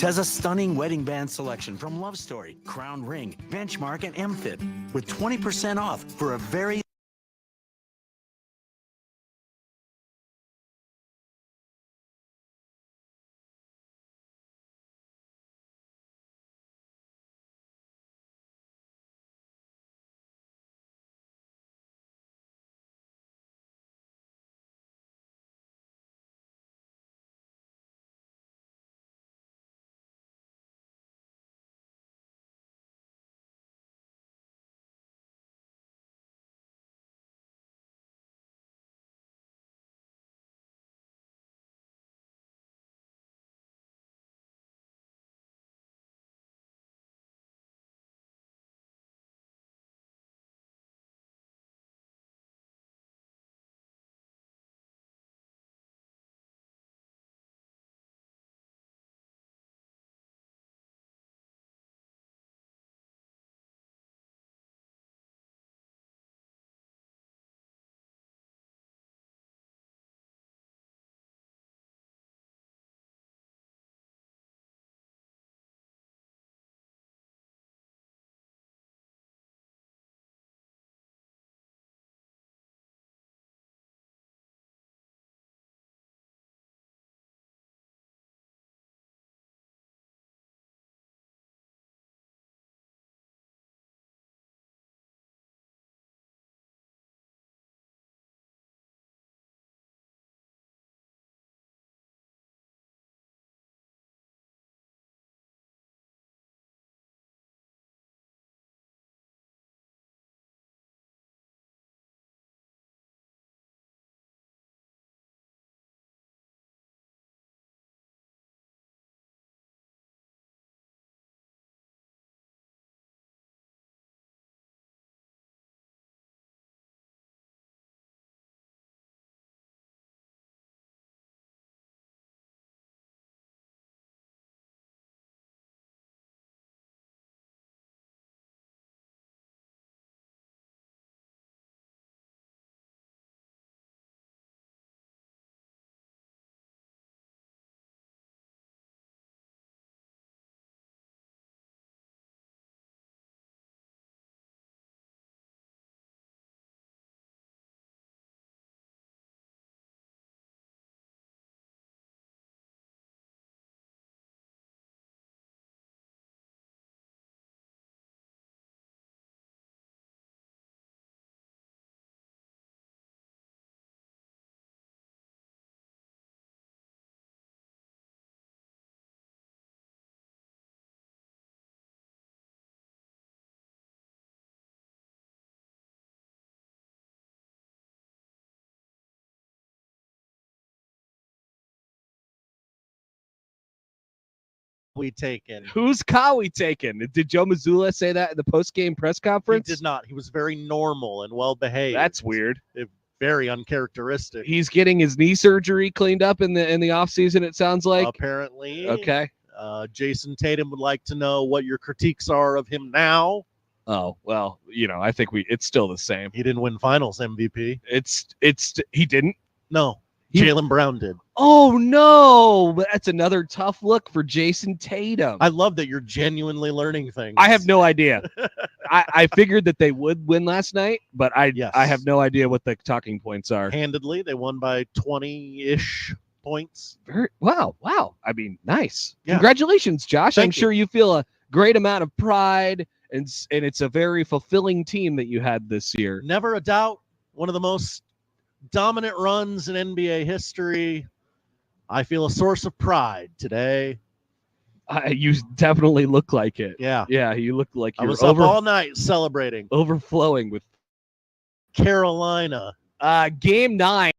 has a stunning wedding band selection from Love Story, Crown Ring, Benchmark, and M-Fit, with 20% off for a very we taken? Who's Kawi taken? Did Joe Mazzulla say that in the post-game press conference? He did not. He was very normal and well-behaved. That's weird. Very uncharacteristic. He's getting his knee surgery cleaned up in the offseason, it sounds like. Apparently. Okay. Jason Tatum would like to know what your critiques are of him now. Oh, well, I think it's still the same. He didn't win finals MVP. He didn't? No. Jaylen Brown did. Oh, no. But that's another tough look for Jason Tatum. I love that you're genuinely learning things. I have no idea. I figured that they would win last night, but I have no idea what the talking points are. Handedly, they won by 20-ish points. Wow. I mean, nice. Yeah. Congratulations, Josh. Thank I'm sure you feel a great amount of pride, and it's a very fulfilling team that you had this year. Never a doubt. One of the most dominant runs in NBA history. I feel a source of pride today. You definitely look like it. Yeah. Yeah, you look like you're I was up all night celebrating. Overflowing with Carolina. Game 9.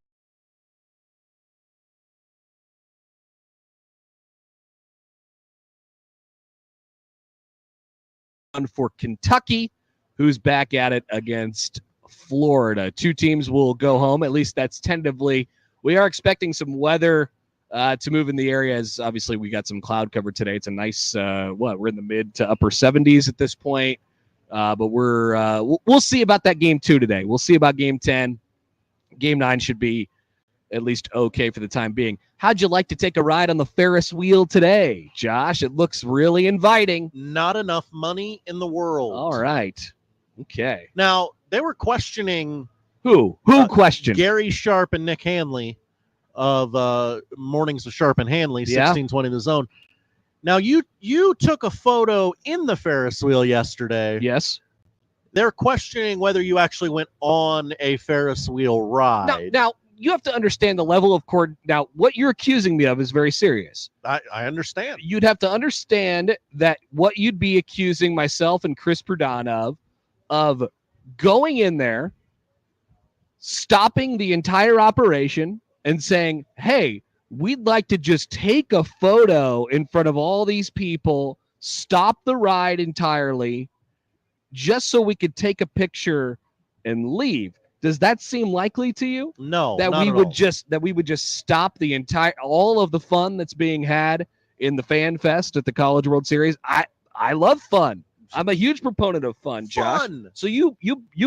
For Kentucky, who's back at it against Florida. Two teams will go home. At least that's tentatively. We are expecting some weather to move in the area, as obviously we got some cloud cover today. It's a nice, we're in the mid to upper 70s at this point. But we'll see about that game 2 today. We'll see about game 10. Game 9 should be at least okay for the time being. How'd you like to take a ride on the Ferris wheel today, Josh? It looks really inviting. Not enough money in the world. All right. Okay. Now, they were questioning Who questioned? Gary Sharp and Nick Handley of Mornings of Sharp and Handley, Yeah. 1620 The Zone. Now, you took a photo in the Ferris wheel yesterday. Yes. They're questioning whether you actually went on a Ferris wheel ride. Now you have to understand the level of Now, what you're accusing me of is very serious. I understand. You'd have to understand that what you'd be accusing myself and Chris Perdon of going in there, stopping the entire operation, and saying, hey, we'd like to just take a photo in front of all these people, stop the ride entirely, just so we could take a picture and leave. Does that seem likely to you? No, that not we at would all. just stop the entire all of the fun that's being had in the Fan Fest at the College World Series. I love fun. I'm a huge proponent of fun, Josh. Fun. So you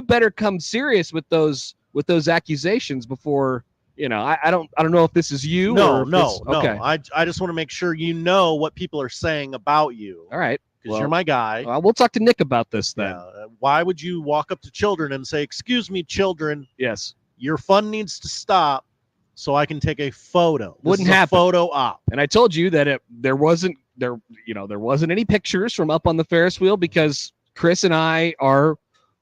better come serious with those accusations before, I don't know if this is you. No, or if no. Okay. I just want to make sure you know what people are saying about you. All right. Because you're my guy. We'll talk to Nick about this then. Yeah. Why would you walk up to children and say, "Excuse me, children, Yes. your fun needs to stop so I can take a photo"? Wouldn't This is a happen. photo op. And I told you that there wasn't any pictures from up on the Ferris wheel because Chris and I are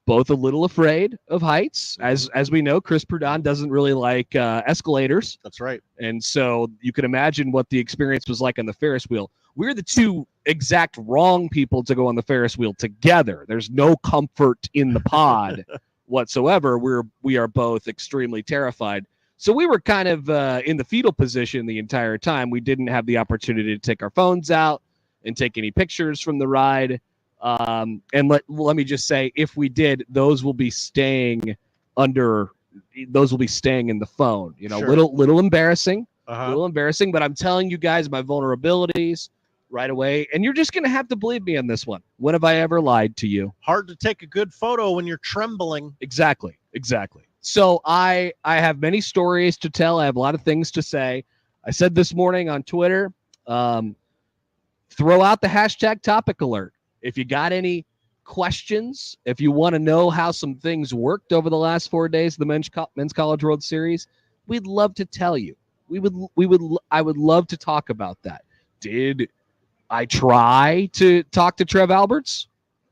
both a little afraid of heights. As we know, Chris Perdon doesn't really like escalators. That's right. And so you can imagine what the experience was like on the Ferris wheel. We're the two exact wrong people to go on the Ferris wheel together. There's no comfort in the pod whatsoever. We are both extremely terrified. So we were kind of in the fetal position the entire time. We didn't have the opportunity to take our phones out and take any pictures from the ride. And let me just say, if we did, those will be staying in the phone. Sure. Little embarrassing. Uh-huh. A little embarrassing, but I'm telling you guys my vulnerabilities right away, and you're just going to have to believe me on this one. When have I ever lied to you? Hard to take a good photo when you're trembling. Exactly. So I have many stories to tell. I have a lot of things to say. I said this morning on Twitter, throw out the hashtag topic alert. If you got any questions, if you want to know how some things worked over the last 4 days of the Men's College World Series, we'd love to tell you. I would love to talk about that. Did I try to talk to Trev Alberts?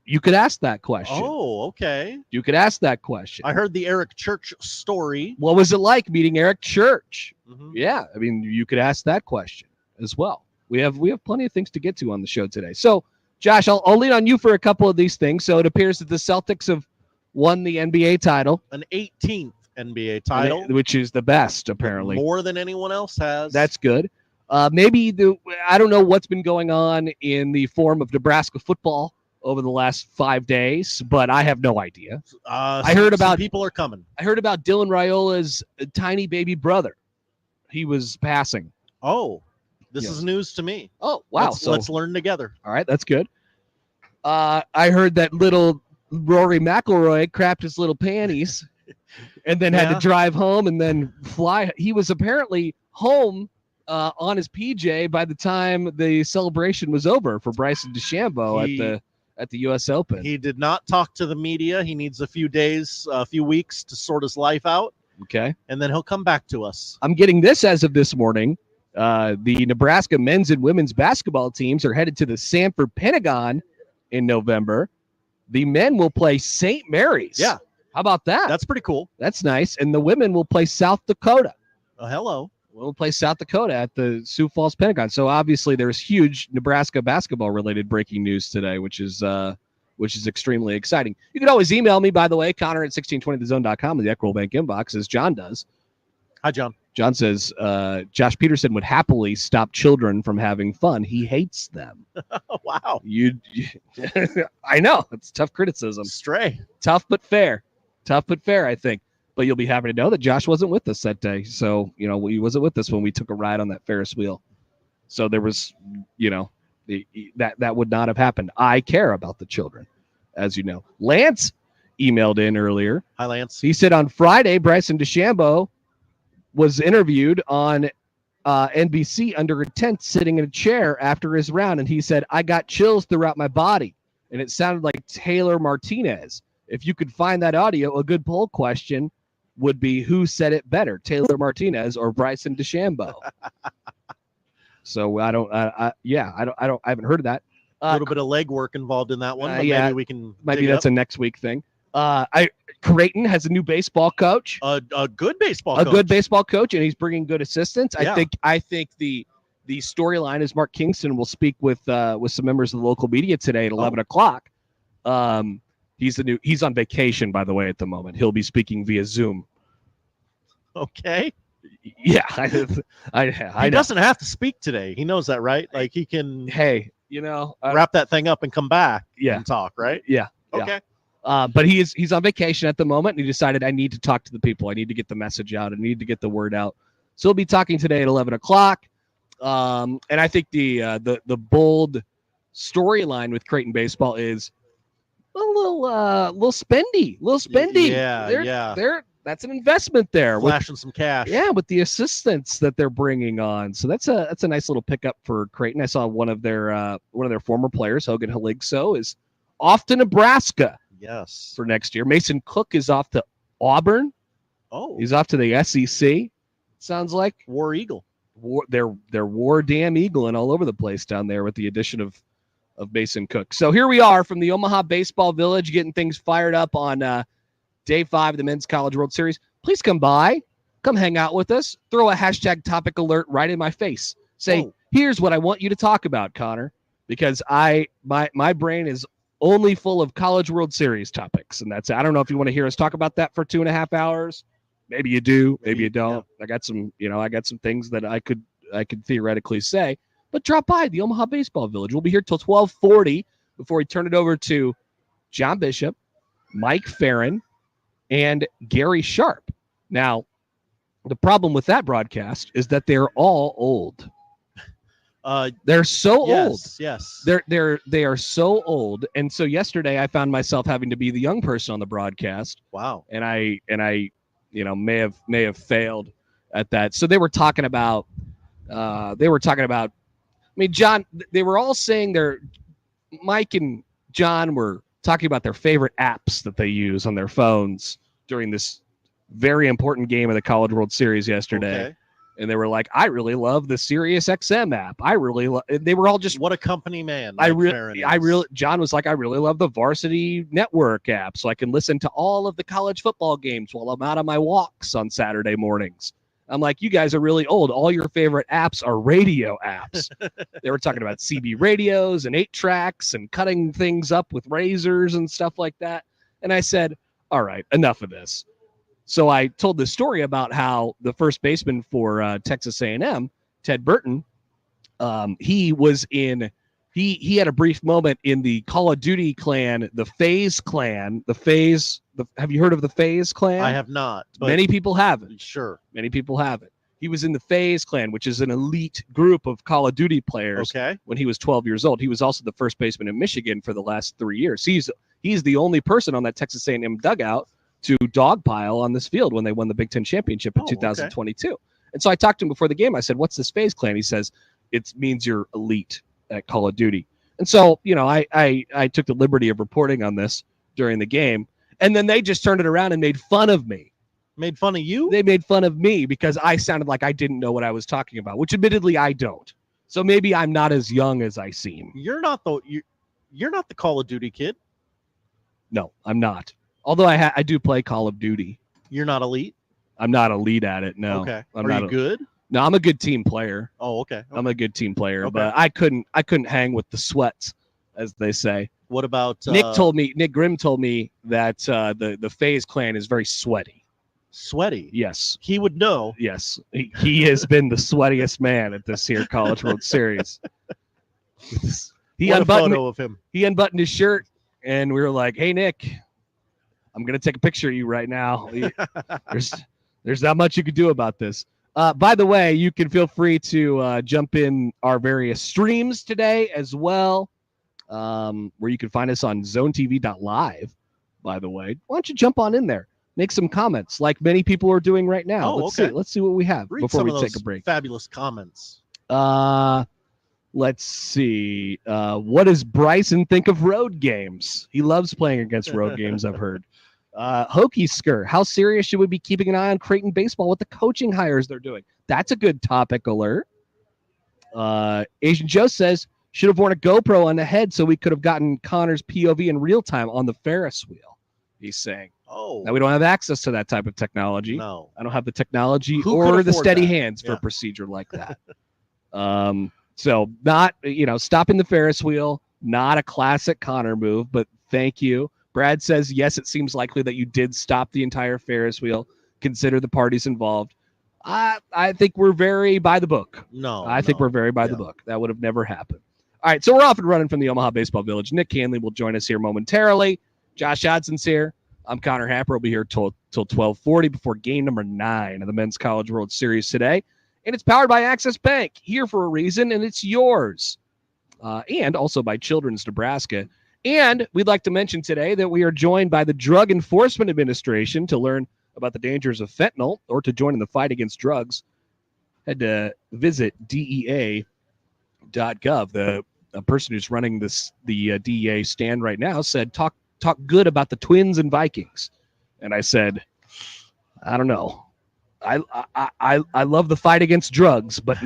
You could ask that question. Oh, okay. You could ask that question. I heard the Eric Church story. What was it like meeting Eric Church? Mhm. Yeah, I mean, you could ask that question as well. We have plenty of things to get to on the show today. So, Josh, I'll lean on you for a couple of these things. So it appears that the Celtics have won the NBA title. An 18th NBA title. Which is the best, apparently. More than anyone else has. That's good. I don't know what's been going on in the form of Nebraska football over the last 5 days, but I have no idea. I heard about people are coming. I heard about Dylan Raiola's tiny baby brother. He was passing. Oh, this Yes. is news to me. Oh, wow. Let's learn together. All right, that's good. I heard that little Rory McIlroy crapped his little panties and then had to drive home and then fly. He was apparently home on his PJ by the time the celebration was over for Bryson DeChambeau at the U.S. Open. He did not talk to the media. He needs a few weeks to sort his life out. Okay. And then he'll come back to us. I'm getting this as of this morning. The Nebraska men's and women's basketball teams are headed to the Sanford Pentagon in November. The men will play St. Mary's. Yeah. How about that? That's pretty cool. That's nice. And the women will play South Dakota. Oh, hello. We'll play South Dakota at the Sioux Falls Pentagon. So obviously there's huge Nebraska basketball related breaking news today, which is extremely exciting. You can always email me, by the way, Connor at 1620thezone.com in the Equitable Bank inbox, as John does. Hi, John. John says, Josh Peterson would happily stop children from having fun. He hates them. Oh, wow. I know. It's tough criticism. Stray. Tough but fair, I think. But you'll be happy to know that Josh wasn't with us that day. So, he wasn't with us when we took a ride on that Ferris wheel. So there was, that would not have happened. I care about the children, as you know. Lance emailed in earlier. Hi, Lance. He said on Friday, Bryson DeChambeau was interviewed on NBC under a tent sitting in a chair after his round, and he said, I got chills throughout my body, and it sounded like Taylor Martinez. If you could find that audio, a good poll question would be, who said it better, Taylor Martinez or Bryson DeChambeau? So I haven't heard of that. A little bit of legwork involved in that one, but yeah, maybe we can. Maybe that's a next week thing. Creighton has a new baseball coach. A good baseball a coach. good baseball coach, and he's bringing good assistants. Yeah. I think the storyline is Mark Kingston will speak with some members of the local media today at 11 o'clock. He's on vacation, by the way, at the moment. He'll be speaking via Zoom. Okay. Yeah, he doesn't have to speak today. He knows that, right? Like he can. Hey, wrap that thing up and come back. Yeah. And talk, right? Yeah. Okay. But he's on vacation at the moment, and he decided, I need to talk to the people. I need to get the message out. I need to get the word out. So he'll be talking today at 11 o'clock. And I think the bold storyline with Creighton baseball is a little spendy. Yeah. That's an investment there. Flashing some cash. Yeah, with the assistants that they're bringing on. So that's a nice little pickup for Creighton. I saw one of their former players, Hogan Haligso, is off to Nebraska. Yes. For next year. Mason Cook is off to Auburn. Oh. He's off to the SEC. Sounds like War Eagle. They're War Damn Eagling all over the place down there with the addition of Mason Cook. So here we are from the Omaha Baseball Village, getting things fired up on Day 5 of the Men's College World Series. Please come by. Come hang out with us. Throw a hashtag topic alert right in my face. Say, Here's what I want you to talk about, Connor, because my brain is only full of College World Series topics, and that's it. I don't know if you want to hear us talk about that for 2.5 hours. Maybe you do. Maybe you don't. Yeah. I got some things that I could theoretically say. But drop by the Omaha Baseball Village. We'll be here till 12:40 before we turn it over to John Bishop, Mike Farron, and Gary Sharp. Now, the problem with that broadcast is that they're all old. They're so old. Yes. They are so old. And so yesterday I found myself having to be the young person on the broadcast. Wow. And I may have failed at that. So they were talking about John, they were all saying Mike and John were talking about their favorite apps that they use on their phones during this very important game of the College World Series yesterday. Okay. And they were like, I really love the Sirius XM app. They were all just, what a company man. John was like, I really love the Varsity Network app, so I can listen to all of the college football games while I'm out on my walks on Saturday mornings. I'm like, you guys are really old. All your favorite apps are radio apps. They were talking about CB radios and 8-tracks and cutting things up with razors and stuff like that. And I said, all right, enough of this. So I told this story about how the first baseman for Texas A&M, Ted Burton, he had a brief moment in the Call of Duty clan, the FaZe clan. Have you heard of the FaZe clan? I have not. Many people haven't. Sure. Many people haven't. He was in the FaZe clan, which is an elite group of Call of Duty players. Okay. When he was 12 years old. He was also the first baseman in Michigan for the last 3 years. He's the only person on that Texas A&M dugout to dogpile on this field when they won the Big Ten championship in 2022. Okay. And so I talked to him before the game. I said, what's this FaZe clan? He says, it means you're elite at Call of Duty. And so, I took the liberty of reporting on this during the game. And then they just turned it around and made fun of me. Made fun of you? They made fun of me because I sounded like I didn't know what I was talking about, which admittedly I don't. So maybe I'm not as young as I seem. You're not the Call of Duty kid. No, I'm not. Although I do play Call of Duty. You're not elite? I'm not elite at it, no. Okay. Are you good? No, I'm a good team player. Oh, okay. I'm a good team player, okay. But I couldn't hang with the sweats, as they say. What about Nick Grimm told me that the FaZe clan is very sweaty. Sweaty? Yes. He would know. Yes. He has been the sweatiest man at this here College World Series. What a photo of him. He unbuttoned his shirt, and we were like, hey, Nick, I'm going to take a picture of you right now. There's not much you can do about this. By the way, you can feel free to jump in our various streams today as well, where you can find us on zonetv.live, by the way. Why don't you jump on in there? make some comments like many people are doing right now. Oh, Let's okay. see. Let's see what we have Read before some we of take those a break. fabulous comments. Let's see. What does Bryson think of road games? He loves playing against road games, I've heard. Hokie Skur, how serious should we be keeping an eye on Creighton baseball with the coaching hires they're doing? That's a good topic alert. Asian Joe says, should have worn a GoPro on the head so we could have gotten Connor's POV in real time on the Ferris wheel, he's saying. Oh. Now, we don't have access to that type of technology. No. I don't have the technology Who or could the afford steady that? hands for Yeah. a procedure like that. So not, stopping the Ferris wheel, not a classic Connor move, but thank you. Brad says, yes, it seems likely that you did stop the entire Ferris wheel. Consider the parties involved. I think we're very by the book. No. I think we're very by the book. That would have never happened. All right, so we're off and running from the Omaha Baseball Village. Nick Handley will join us here momentarily. Josh Hodson's here. I'm Connor Happer. We'll be here till 12:40 before game number 9 of the Men's College World Series today. And it's powered by Access Bank, here for a reason, and it's yours. And also by Children's Nebraska. And we'd like to mention today that we are joined by the Drug Enforcement Administration to learn about the dangers of fentanyl or to join in the fight against drugs. Had to visit DEA.gov. The person who's running the DEA stand right now said, talk good about the Twins and Vikings. And I said, I don't know. I love the fight against drugs, but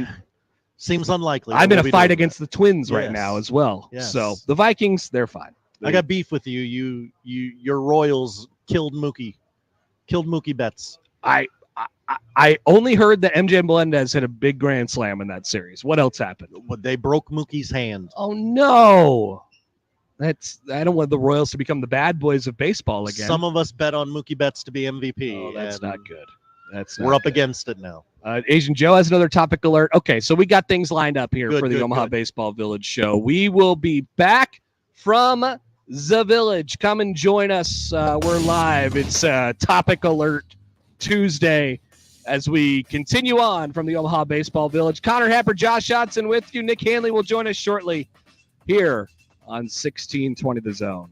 seems unlikely. I'm in a fight against the Twins right Yes. now as well. Yes. So the Vikings, they're fine. I got beef with you. Your Royals killed Mookie Betts. I only heard that MJ Melendez hit a big grand slam in that series. What else happened? But they broke Mookie's hand. Oh no. I don't want the Royals to become the bad boys of baseball again. Some of us bet on Mookie Betts to be MVP. Oh, that's not good. We're up against it now. Asian Joe has another topic alert. Okay, so we got things lined up here for the Good, Omaha good. Baseball Village show. We will be back from the Village. Come and join us. We're live. It's Topic Alert Tuesday as we continue on from the Omaha Baseball Village. Connor Happer, Josh Hodson with you. Nick Handley will join us shortly here on 1620 The Zone.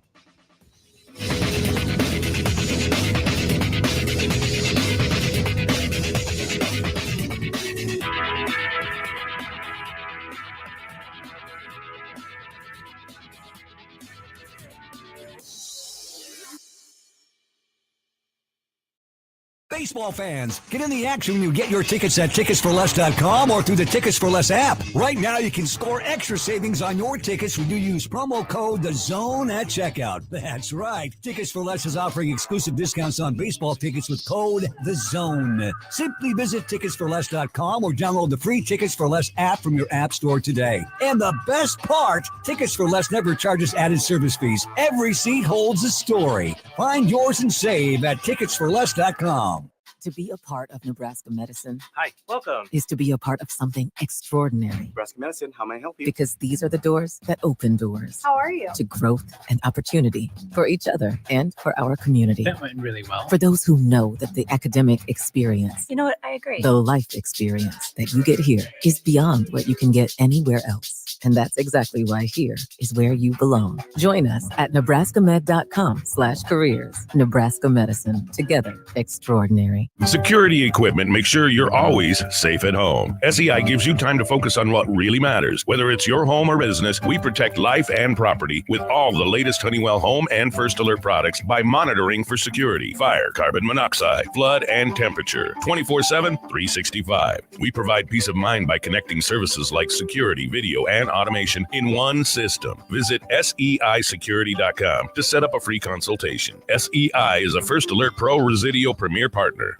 Baseball fans, get in the action when you get your tickets at ticketsforless.com or through the Tickets for Less app. Right now, you can score extra savings on your tickets when you use promo code THEZONE at checkout. That's right. Tickets for Less is offering exclusive discounts on baseball tickets with code THEZONE. Simply visit ticketsforless.com or download the free Tickets for Less app from your app store today. And the best part, Tickets for Less never charges added service fees. Every seat holds a story. Find yours and save at ticketsforless.com. To be a part of Nebraska Medicine Hi, welcome. is to be a part of something extraordinary, Nebraska Medicine, how may I help you? because these are the doors that open doors How are you? to growth and opportunity for each other and for our community. That went really well. For those who know that the academic experience, You know what? I agree. the life experience that you get here is beyond what you can get anywhere else. And that's exactly why here is where you belong. Join us at nebraskamed.com/careers. Nebraska Medicine, together extraordinary. Security equipment makes sure you're always safe at home. SEI gives you time to focus on what really matters. Whether it's your home or business, we protect life and property with all the latest Honeywell home and First Alert products by monitoring for security, fire, carbon monoxide, flood, and temperature. 24/7, 365. We provide peace of mind by connecting services like security, video, and automation in one system. Visit SEIsecurity.com to set up a free consultation. SEI is a First Alert Pro Residio Premier Partner.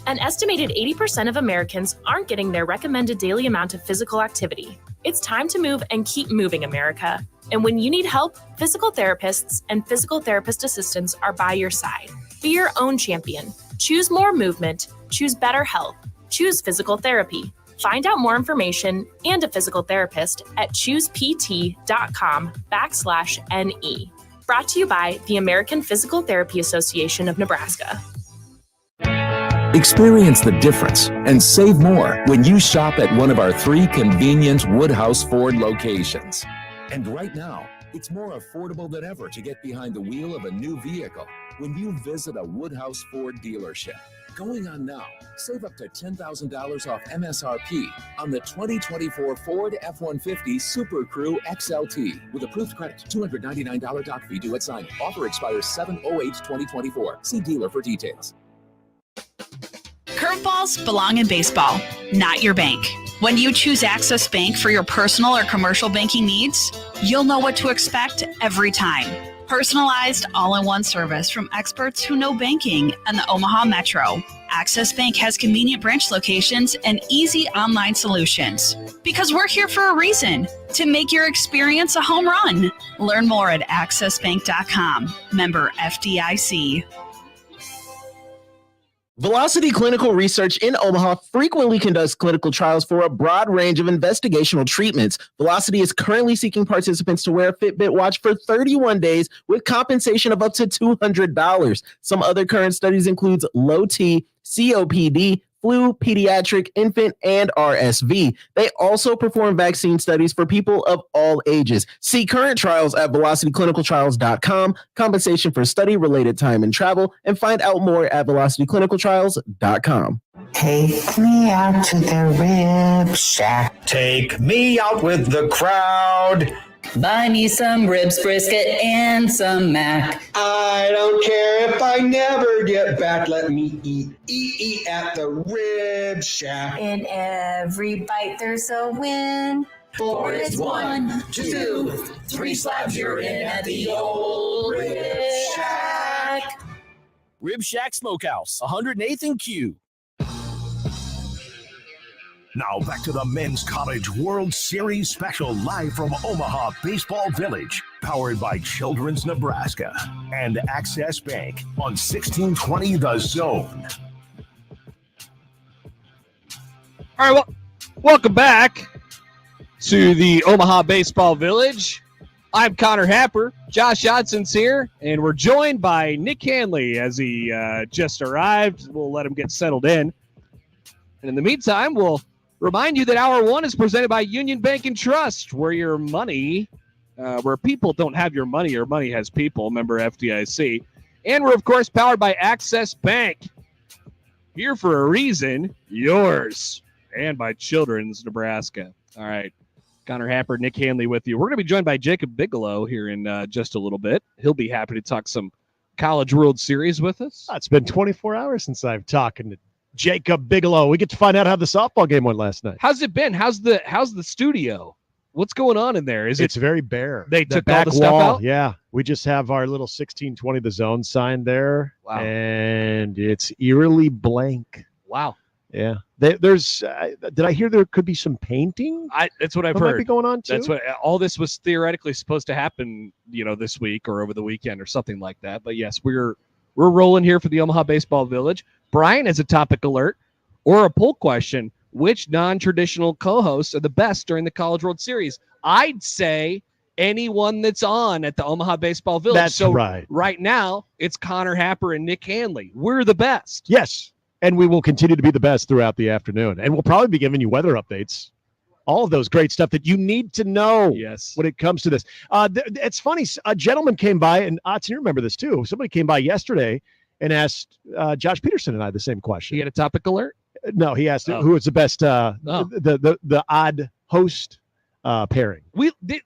An estimated 80% of Americans aren't getting their recommended daily amount of physical activity. It's time to move and keep moving, America. And when you need help, physical therapists and physical therapist assistants are by your side. Be your own champion. Choose more movement. Choose better health. Choose physical therapy. Find out more information and a physical therapist at choosept.com/NE. Brought to you by the American Physical Therapy Association of Nebraska. Experience the difference and save more when you shop at one of our 3 convenient Woodhouse Ford locations. And right now, it's more affordable than ever to get behind the wheel of a new vehicle. when you visit a Woodhouse Ford dealership. Going on now, save up to $10,000 off MSRP on the 2024 Ford F-150 Super Crew XLT with approved credit, $299 doc fee due at signing. Offer expires 7/08/2024. See dealer for details. Curveballs belong in baseball, not your bank. When you choose Access Bank for your personal or commercial banking needs, you'll know what to expect every time. Personalized, all-in-one service from experts who know banking and the Omaha Metro. Access Bank has convenient branch locations and easy online solutions. Because we're here for a reason, to make your experience a home run. Learn more at accessbank.com. Member FDIC. Velocity Clinical Research in Omaha frequently conducts clinical trials for a broad range of investigational treatments. Velocity is currently seeking participants to wear a Fitbit watch for 31 days with compensation of up to $200. Some other current studies include low T, COPD, flu, pediatric, infant, and RSV. They also perform vaccine studies for people of all ages. See current trials at velocityclinicaltrials.com, compensation for study-related time and travel, and find out more at velocityclinicaltrials.com. Take me out to the Rib Shack. Take me out with the crowd. Buy me some ribs, brisket, and some mac. I don't care if I never get back. Let me eat at the Rib Shack. In every bite there's a win. For it's 1, 2, 3 slabs you're in at the old Rib Shack. Rib Shack Smokehouse, 108th and Q. Now back to the Men's College World Series special live from Omaha Baseball Village, powered by Children's Nebraska and Access Bank on 1620 The Zone. All right, well, welcome back to the Omaha Baseball Village. I'm Connor Happer. Josh Johnson's here, and we're joined by Nick Handley as he just arrived. We'll let him get settled in. And in the meantime, we'll remind you that Hour 1 is presented by Union Bank and Trust, where your money, where people don't have your money has people, member FDIC. And we're, of course, powered by Access Bank. Here for a reason, yours, and by Children's Nebraska. All right, Connor Happer, Nick Handley with you. We're going to be joined by Jacob Bigelow here in just a little bit. He'll be happy to talk some College World Series with us. It's been 24 hours since I've talked to Jacob Bigelow. We get to find out how the softball game went last night. How's it been? How's the studio? What's going on in there? It's very bare. They the took back all the stuff wall, out? Yeah. We just have our little 1620 The Zone sign there. Wow. And it's eerily blank. Wow. Yeah. There's did I hear there could be some painting? That's what I've that heard. Might be going on too. That's what all this was theoretically supposed to happen, this week or over the weekend or something like that. But yes, we're rolling here for the Omaha Baseball Village. Brian has a topic alert or a poll question. Which non-traditional co-hosts are the best during the College World Series? I'd say anyone that's on at the Omaha Baseball Village. That's right. Right now, it's Connor Happer and Nick Handley. We're the best. Yes. And we will continue to be the best throughout the afternoon. And we'll probably be giving you weather updates. All of those great stuff that you need to know when it comes to this. It's funny. A gentleman came by, and you remember this too. Somebody came by yesterday and asked Josh Peterson and I the same question. He had a topic alert? No, he asked who was the best, the odd host pairing.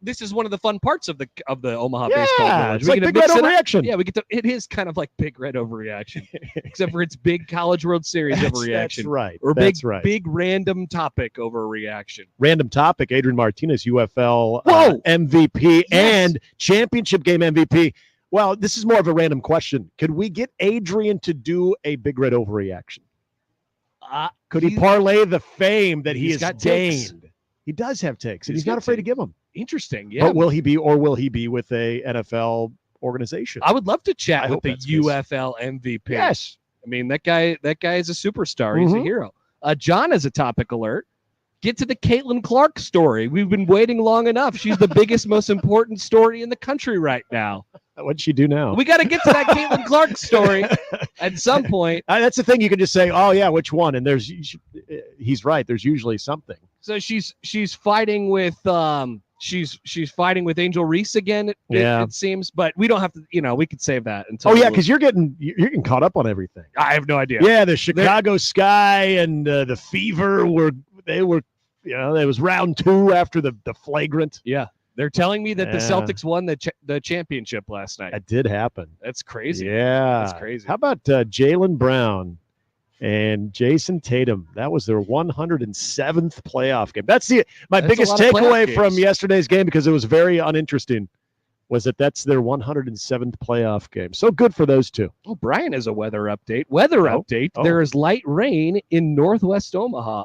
This is one of the fun parts of the Omaha Yeah, Baseball Village. it's like Big Red Overreaction. Yeah, we get to. It is kind of like Big Red Overreaction, except for it's big College World Series overreaction. That's right. Or That's right. big random topic overreaction. Random topic. Adrian Martinez, UFL MVP and championship game MVP. Well, this is more of a random question. Could we get Adrian to do a Big Red Overreaction? Could he parlay the fame that he has gained? He does have takes, and he's not afraid to give them. Interesting, yeah. But will he be with a NFL organization? I would love to chat with the UFL MVP. Yes. I mean, that guy is a superstar. He's a hero. John has a topic alert. Get to the Caitlin Clark story. We've been waiting long enough. She's the biggest, most important story in the country right now. What'd she do now? We got to get to that Caitlin Clark story at some point. That's the thing. You can just say, "Oh yeah, which one?" And he's right. There's usually something. So she's fighting with she's fighting with Angel Reese again. It seems, but we don't have to. We could save that until. Oh yeah, because you're getting caught up on everything. I have no idea. Yeah, the Chicago Sky and the Fever were. It was round 2 after the flagrant. Yeah. They're telling me that the Celtics won the championship last night. That did happen. That's crazy. Yeah. That's crazy. How about Jaylen Brown and Jason Tatum? That was their 107th playoff game. That's my biggest takeaway from yesterday's game, because it was very uninteresting, was that's their 107th playoff game. So good for those two. Oh, Brian has a weather update. Update. Oh. There is light rain in northwest Omaha.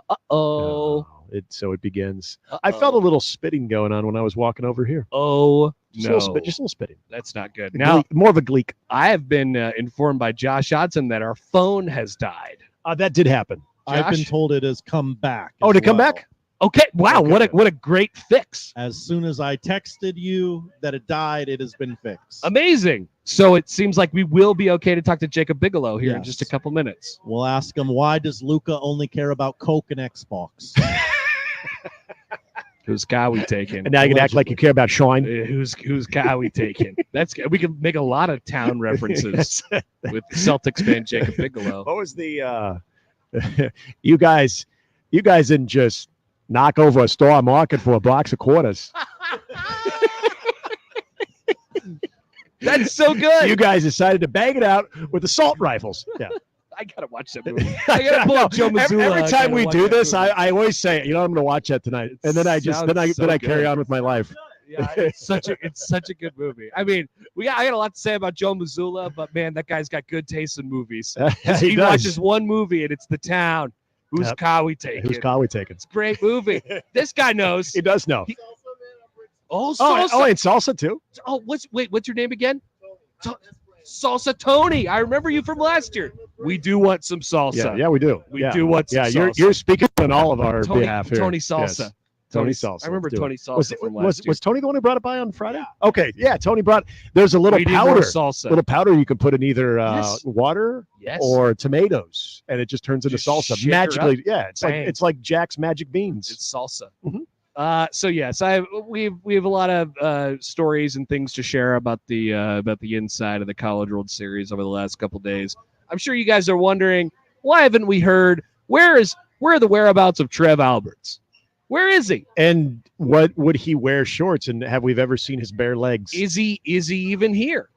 So it begins. I felt a little spitting going on when I was walking over here. Oh, just a little spitting. That's not good. Now, more of a gleek. I have been informed by Josh Hodson that our phone has died. That did happen. Josh? I've been told it has come back. Oh, did it come back? Okay. Wow. Okay. What a great fix. As soon as I texted you that it died, it has been fixed. Amazing. So it seems like we will be okay to talk to Jacob Bigelow here in just a couple minutes. We'll ask him, why does Luca only care about Coke and Xbox? Whose car we taking? And now you can act like you care about Shine. Whose car we taking? We can make a lot of town references with Celtics fan Jacob Bigelow. What was the you guys didn't just knock over a store market for a box of quarters. That's so good. You guys decided to bang it out with assault rifles. Yeah. I gotta watch that movie. I gotta pull up Joe Mazzulla. Every time we do this, I always say, I'm going to watch that tonight, and then I carry on with my life. Yeah, it's such a good movie. I mean, I got a lot to say about Joe Mazzulla, but man, that guy's got good taste in movies. He watches one movie and it's The Town. Whose car we taking? Whose car we taking? It's a great movie. This guy knows. He does know. Salsa. Oh, and salsa too. Oh, what's your name again? Salsa Tony. I remember you from last year. We do want some salsa. Yeah, we do. We do want some salsa. You're speaking on all of our behalf here. Tony Salsa. Yes. Tony Salsa. I remember Tony Salsa from last year. Was Tony the one who brought it by on Friday? Yeah. Okay, yeah, Tony brought. There's a little powder. Little powder you can put in either water or tomatoes, and it just turns into salsa magically. Yeah, it's like Jack's Magic Beans. It's salsa. Mm-hmm. So yes, we have a lot of stories and things to share about the inside of the College World Series over the last couple days. I'm sure you guys are wondering, why haven't we heard? Where are the whereabouts of Trev Alberts? Where is he? And what would he wear shorts? And have we ever seen his bare legs? Is he even here?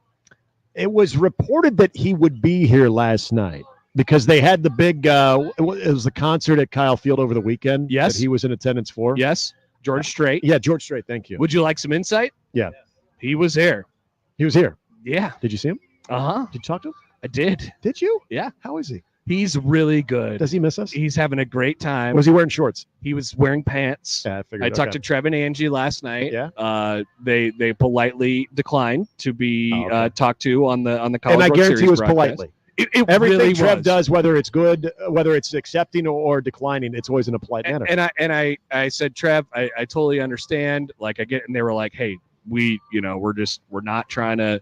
It was reported that he would be here last night because they had the big. It was the concert at Kyle Field over the weekend. Yes, that he was in attendance for. Yes. George Strait. Yeah, George Strait. Thank you. Would you like some insight? Yeah. He was here. He was here. Yeah. Did you see him? Uh-huh. Did you talk to him? I did. Did you? Yeah. How is he? He's really good. Does he miss us? He's having a great time. Was he wearing shorts? He was wearing pants. Yeah, I figured. I talked to Trev and Angie last night. Yeah. They politely declined to be talked to on the College And I World guarantee Series it was broadcast. politely. Everything really Trev does, whether it's good, whether it's accepting or declining, it's always in a polite manner. And I said, Trev, I totally understand. Like I get, and they were like, hey, we're not trying to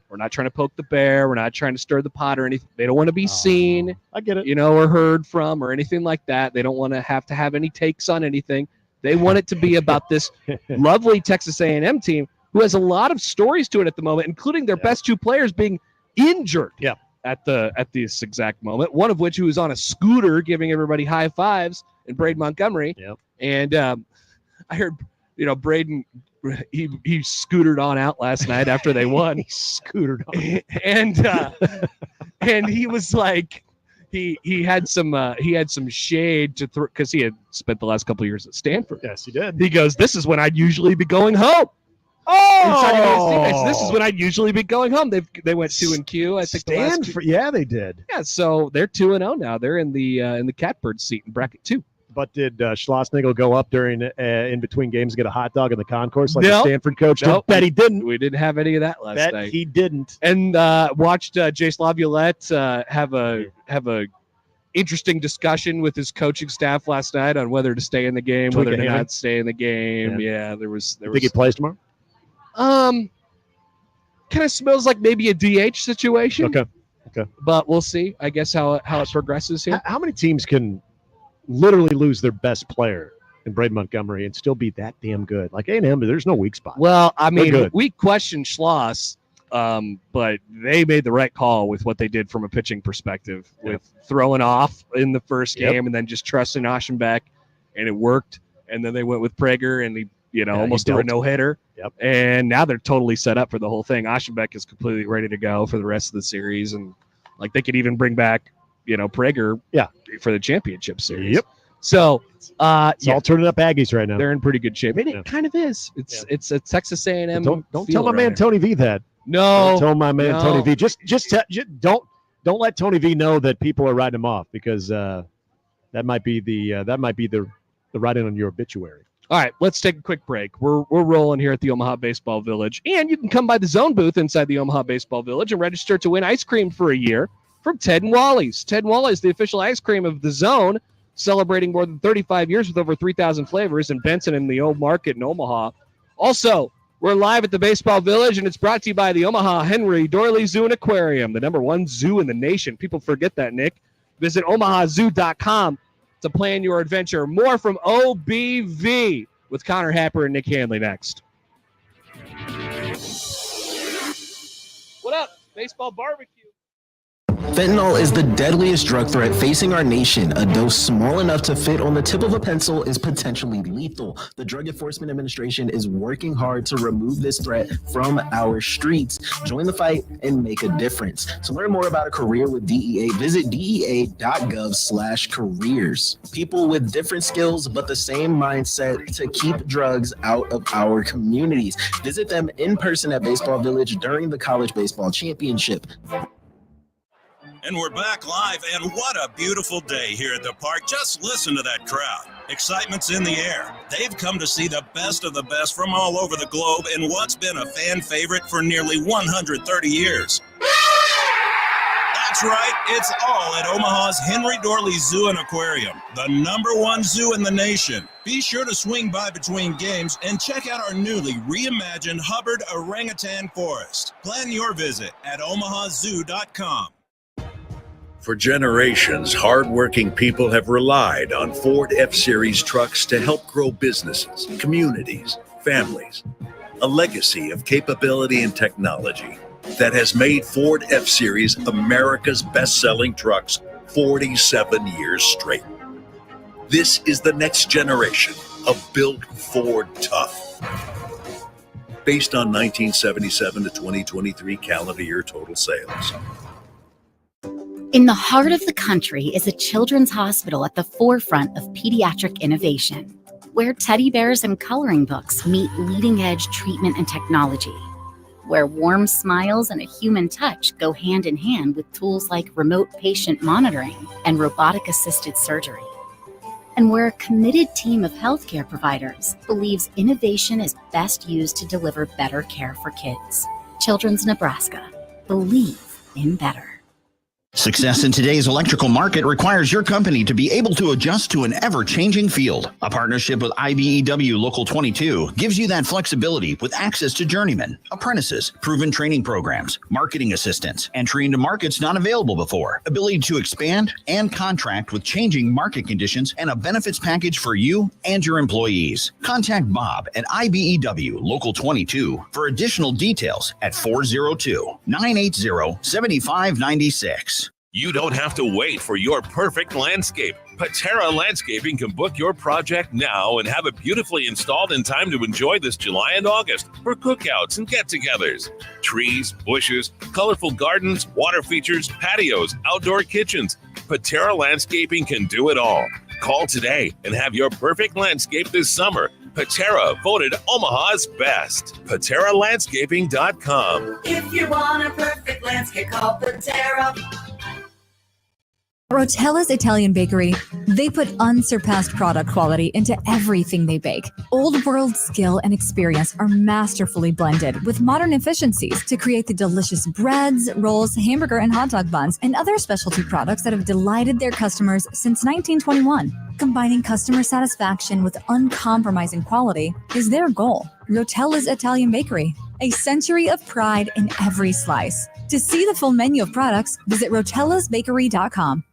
poke the bear. We're not trying to stir the pot or anything. They don't want to be seen. I get it. Or heard from or anything like that. They don't want to have any takes on anything. They want it to be about this lovely Texas A&M team who has a lot of stories to it at the moment, including their best two players being injured. Yeah. At this exact moment, one of which who was on a scooter giving everybody high fives, and Braden Montgomery. Yep. And I heard, Braden, he scootered on out last night after they won. He scootered on. And he was like, he had some shade to throw because he had spent the last couple of years at Stanford. Yes, he did. He goes, this is when I'd usually be going home. Oh, this is when I'd usually be going home. They went 2-Q. I think Stanford. Yeah, they did. Yeah, so they're 2-0 now. They're in the catbird seat in bracket 2. But did Schlossnagle go up during in between games and get a hot dog in the concourse like the Stanford coach did? Bet he didn't. We didn't have any of that last night. He didn't. And watched Jace Laviolette have a interesting discussion with his coaching staff last night on whether to stay in the game, whether to not stay in the game. Yeah, there was. Think he plays tomorrow? Kind of smells like maybe a DH situation. Okay. But we'll see, I guess, how it progresses here. How many teams can literally lose their best player and Braden Montgomery and still be that damn good. Like A&M, there's no weak spot. Well, I They're mean, good. we questioned Schloss, but they made the right call with what they did from a pitching perspective, with throwing off in the first game and then just trusting Aschenbeck, and it worked. And then they went with Prager, and he almost threw a no-hitter. Yep. And now they're totally set up for the whole thing. Aschenbeck is completely ready to go for the rest of the series, and like they could even bring back, Prager for the championship series. Yep. So it's all turning up Aggies right now. They're in pretty good shape. And it kind of is. It's a Texas A&M. Don't tell my man Tony V that. No. Don't tell my man no. Tony V. Just don't let Tony V know that people are writing him off, because that might be the writing on your obituary. All right, let's take a quick break. We're rolling here at the Omaha Baseball Village, and you can come by the Zone booth inside the Omaha Baseball Village and register to win ice cream for a year from Ted and Wally's. Ted and Wally's, the official ice cream of the Zone, celebrating more than 35 years with over 3,000 flavors in Benson and the Old Market in Omaha. Also, we're live at the Baseball Village, and it's brought to you by the Omaha Henry Doorly Zoo and Aquarium, the #1 zoo in the nation. People forget that, Nick. Visit omahazoo.com to plan your adventure. More from OBV with Connor Happer and Nick Handley next. What up, Baseball Barbecue? Fentanyl is the deadliest drug threat facing our nation. A dose small enough to fit on the tip of a pencil is potentially lethal. The Drug Enforcement Administration is working hard to remove this threat from our streets. Join the fight and make a difference. To learn more about a career with DEA, visit dea.gov/careers. People with different skills but the same mindset to keep drugs out of our communities. Visit them in person at Baseball Village during the College Baseball Championship. And we're back live, and what a beautiful day here at the park. Just listen to that crowd. Excitement's in the air. They've come to see the best of the best from all over the globe in what's been a fan favorite for nearly 130 years. That's right, it's all at Omaha's Henry Doorly Zoo and Aquarium, the #1 zoo in the nation. Be sure to swing by between games and check out our newly reimagined Hubbard Orangutan Forest. Plan your visit at omahazoo.com. For generations, hardworking people have relied on Ford F-Series trucks to help grow businesses, communities, families. A legacy of capability and technology that has made Ford F-Series America's best-selling trucks 47 years straight. This is the next generation of Built Ford Tough. Based on 1977 to 2023 calendar year total sales. In the heart of the country is a children's hospital at the forefront of pediatric innovation, where teddy bears and coloring books meet leading-edge treatment and technology, where warm smiles and a human touch go hand in hand with tools like remote patient monitoring and robotic-assisted surgery, and where a committed team of healthcare providers believes innovation is best used to deliver better care for kids. Children's Nebraska. Believe in better. Success in today's electrical market requires your company to be able to adjust to an ever-changing field. A partnership with IBEW Local 22 gives you that flexibility with access to journeymen, apprentices, proven training programs, marketing assistance, entry into markets not available before, ability to expand and contract with changing market conditions, and a benefits package for you and your employees. Contact Bob at IBEW Local 22 for additional details at 402-980-7596. You don't have to wait for your perfect landscape. Patera Landscaping can book your project now and have it beautifully installed in time to enjoy this July and August for cookouts and get-togethers. Trees, bushes, colorful gardens, water features, patios, outdoor kitchens. Patera Landscaping can do it all. Call today and have your perfect landscape this summer. Patera voted Omaha's best. PateraLandscaping.com. If you want a perfect landscape, call Patera. Rotella's Italian Bakery, they put unsurpassed product quality into everything they bake. Old world skill and experience are masterfully blended with modern efficiencies to create the delicious breads, rolls, hamburger and hot dog buns, and other specialty products that have delighted their customers since 1921. Combining customer satisfaction with uncompromising quality is their goal. Rotella's Italian Bakery, a century of pride in every slice. To see the full menu of products, visit rotellasbakery.com.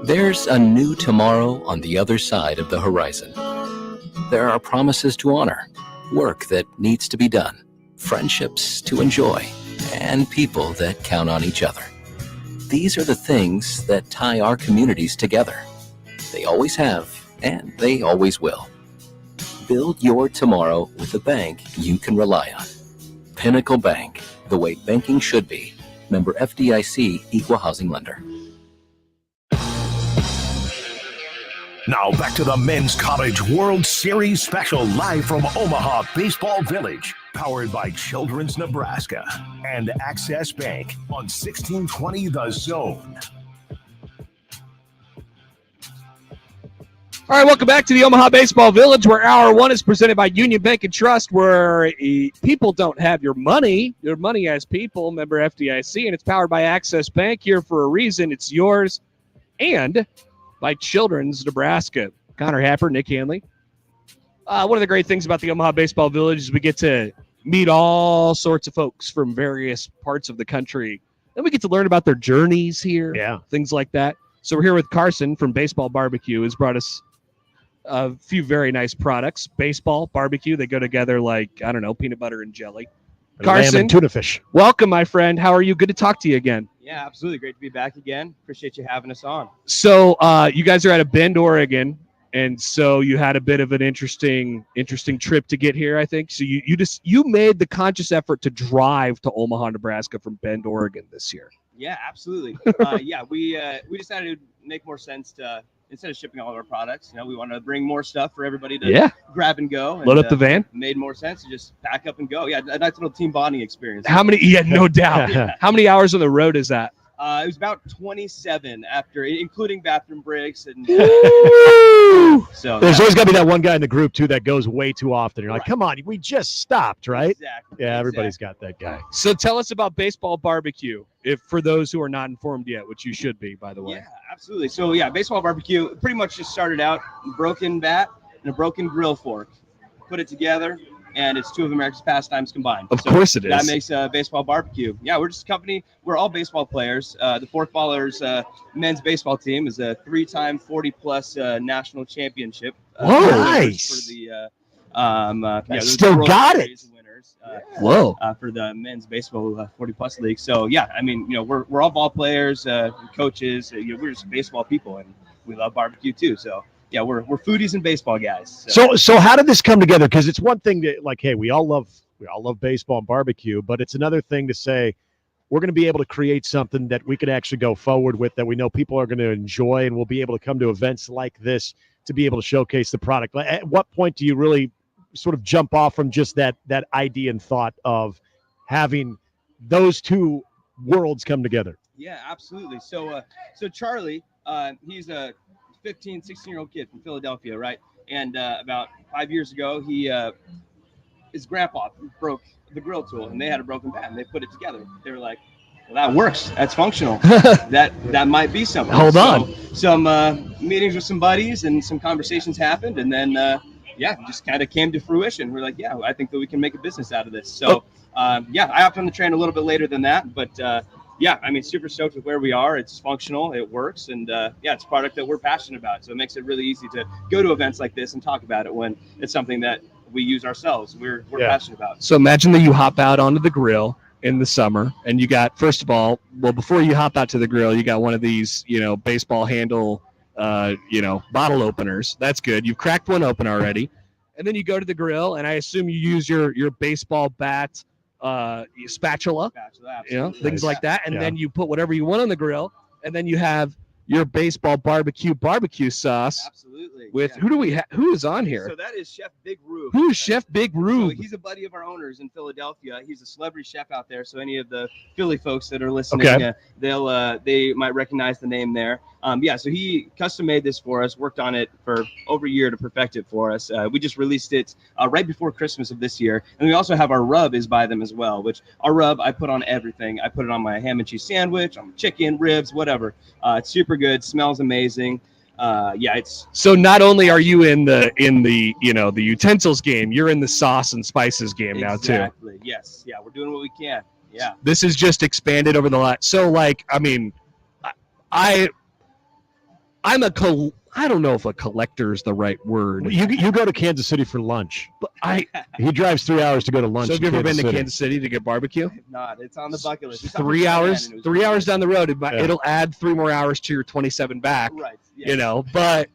There's a new tomorrow on the other side of the horizon. there are promises to honor, work that needs to be done, friendships to enjoy, and people that count on each other. These are the things that tie our communities together. They always have, and they always will. Build your tomorrow with a bank you can rely on. Pinnacle Bank, the way banking should be. Member FDIC, Equal Housing Lender. Now back to the Men's College World Series special live from Omaha Baseball Village. Powered by Children's Nebraska and Access Bank on 1620 The Zone. All right, welcome back to the Omaha Baseball Village, where Hour 1 is presented by Union Bank and Trust, where people don't have your money as people, member FDIC, and it's powered by Access Bank. Here for a reason, it's yours, and by Children's Nebraska. Connor Happer, Nick Handley. One of the great things about the Omaha Baseball Village is we get to meet all sorts of folks from various parts of the country. Then we get to learn about their journeys here, things like that. So we're here with Carson from Baseball Barbecue, who's brought us a few very nice products. Baseball, barbecue, they go together like, I don't know, peanut butter and jelly. Carson, lamb and tuna fish. Welcome, my friend. How are you? Good to talk to you again. Yeah, absolutely. Great to be back again. Appreciate you having us on. So you guys are out of Bend, Oregon, and so you had a bit of an interesting trip to get here, I think. So you made the conscious effort to drive to Omaha, Nebraska from Bend, Oregon this year. Yeah, absolutely. We decided it would make more sense to, instead of shipping all of our products, we wanted to bring more stuff for everybody to grab and go. Load up the van. Made more sense to just pack up and go. Yeah, a nice little team bonding experience. How many? Yeah, no doubt. How many hours on the road is that? It was about 27 after, including bathroom breaks. And so there's always got to be that one guy in the group too that goes way too often. You're like, come on, we just stopped, right? Exactly. Yeah, everybody's got that guy. So tell us about Baseball Barbecue, if for those who are not informed yet, which you should be, by the way. Yeah, absolutely. So Baseball Barbecue pretty much just started out broken bat and a broken grill fork. Put it together, and it's two of America's pastimes combined. Of course it is. That makes Baseball Barbecue. Yeah, we're just a company. We're all baseball players. The Fork Ballers men's baseball team is a 3-time 40-plus national championship. Whoa, nice. For the still got it. Winners, for the men's baseball 40-plus league. So we're all ball players, coaches. We're just baseball people, and we love barbecue too. So. Yeah, we're foodies and baseball guys. So how did this come together? Because it's one thing to hey, we all love baseball and barbecue, but it's another thing to say we're going to be able to create something that we can actually go forward with, that we know people are going to enjoy, and we'll be able to come to events like this to be able to showcase the product. At what point do you really sort of jump off from just that idea and thought of having those two worlds come together? Yeah, absolutely. So Charlie, he's a 15, 16-year-old kid from Philadelphia, right? And about 5 years ago, his grandpa broke the grill tool, and they had a broken bat, and they put it together. They were like, well, that works. That's functional. that might be something. Hold on. Some meetings with some buddies and some conversations happened, and then, it just kind of came to fruition. We're like, yeah, I think that we can make a business out of this. So, I hopped on the train a little bit later than that, but super stoked with where we are. It's functional, it works, and it's a product that we're passionate about. So it makes it really easy to go to events like this and talk about it when it's something that we use ourselves. We're passionate about. So imagine that you hop out onto the grill in the summer, and you got, first of all, before you hop out to the grill, you got one of these, baseball handle, bottle openers. That's good. You've cracked one open already, and then you go to the grill, and I assume you use your baseball bat. Spatula, things like that, and then you put whatever you want on the grill, and then you have your baseball barbecue sauce. Absolutely. With who do we have? Who is on here? So that is Chef Big Rube. Who's Chef Big Rube? So he's a buddy of our owners in Philadelphia. He's a celebrity chef out there. So any of the Philly folks that are listening, they might recognize the name there. So he custom made this for us, worked on it for over a year to perfect it for us. We just released it right before Christmas of this year. And we also have our rub is by them as well, which our rub I put on everything. I put it on my ham and cheese sandwich, on chicken, ribs, whatever. It's super good, smells amazing. It's so not only are you in the the utensils game, you're in the sauce and spices game now too. Exactly. Yes. Yeah, we're doing what we can. Yeah. This is just expanded over the last. So I don't know if a collector is the right word. You go to Kansas City for lunch. But he drives 3 hours to go to lunch. So have you ever been to City. Kansas City to get barbecue? If not, it's on the bucket list. 3 hours. 3 hours down the road. Yeah. It'll add 3 more hours to your 27 back. Right. Yeah. You know, but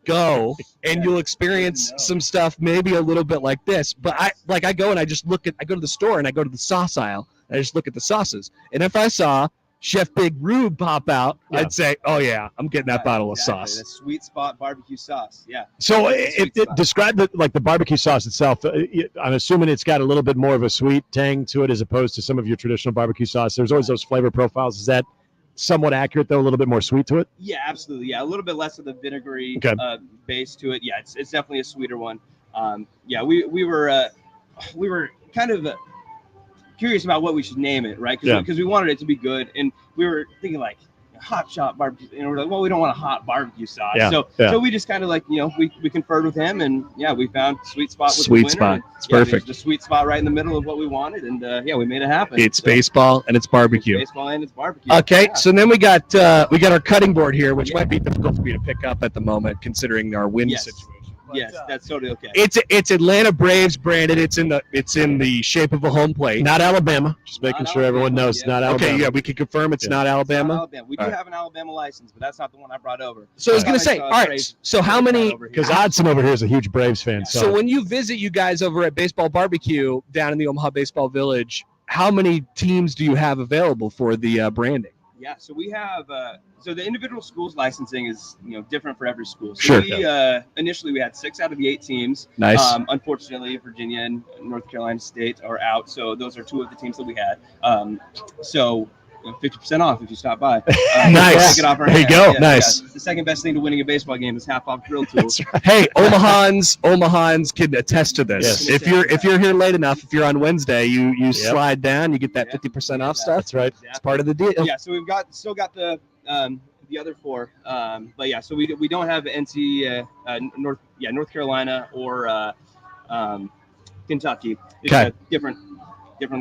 go and you'll experience some stuff maybe a little bit like this. But I go and I go to the store and I go to the sauce aisle and I just look at the sauces. And if I saw Chef Big Rube pop out, I'd say, oh yeah, I'm getting that bottle of sauce. The sweet spot barbecue sauce. Yeah. So describe the barbecue sauce itself. I'm assuming it's got a little bit more of a sweet tang to it as opposed to some of your traditional barbecue sauce. There's always those flavor profiles. Is that somewhat accurate, though? A little bit more sweet to it? Yeah, absolutely. Yeah, a little bit less of the vinegary base to it. Yeah, it's definitely a sweeter one. Yeah, we were kind of curious about what we should name it, right? Because we wanted it to be good, and we were thinking like hot shot barbecue, and we're like, well, we don't want a hot barbecue sauce. So we just kind of like, we conferred with him, and we found sweet spot. Sweet spot. It's perfect. The sweet spot right in the middle of what we wanted, and we made it happen. It's baseball and it's barbecue. It's baseball and it's barbecue. Okay, so then we got our cutting board here, which might be difficult for me to pick up at the moment, considering our wind situation. Yes, that's totally okay. It's Atlanta Braves branded. It's in the shape of a home plate. Not Alabama. Just making sure everyone knows it's not Alabama. Okay, yeah, we can confirm it's not Alabama. Not Alabama. We do have an Alabama license, but that's not the one I brought over. So I was going to say, all right, so how many? Because Odson over here is a huge Braves fan. So when you visit you guys over at Baseball Barbecue down in the Omaha Baseball Village, how many teams do you have available for the branding? Yeah, so we have so the individual schools licensing is different for every school. So Sure. we initially we had 6 out of the 8 teams. Nice. Unfortunately, Virginia and North Carolina State are out, so those are 2 of the teams that we had. So 50% off if you stop by. Nice. Take it off our There you hand. go. Yeah, Nice. yeah. The second best thing to winning a baseball game is half off grill tools. Hey, Omahans can attest to this. Yes. If you're here late enough, if you're on Wednesday, you slide down, you get that 50% off stuff. That's right. It's part of the deal. Yeah, so we've still got the other 4, but yeah, so we don't have NC North Carolina or Kentucky. It's Okay. a different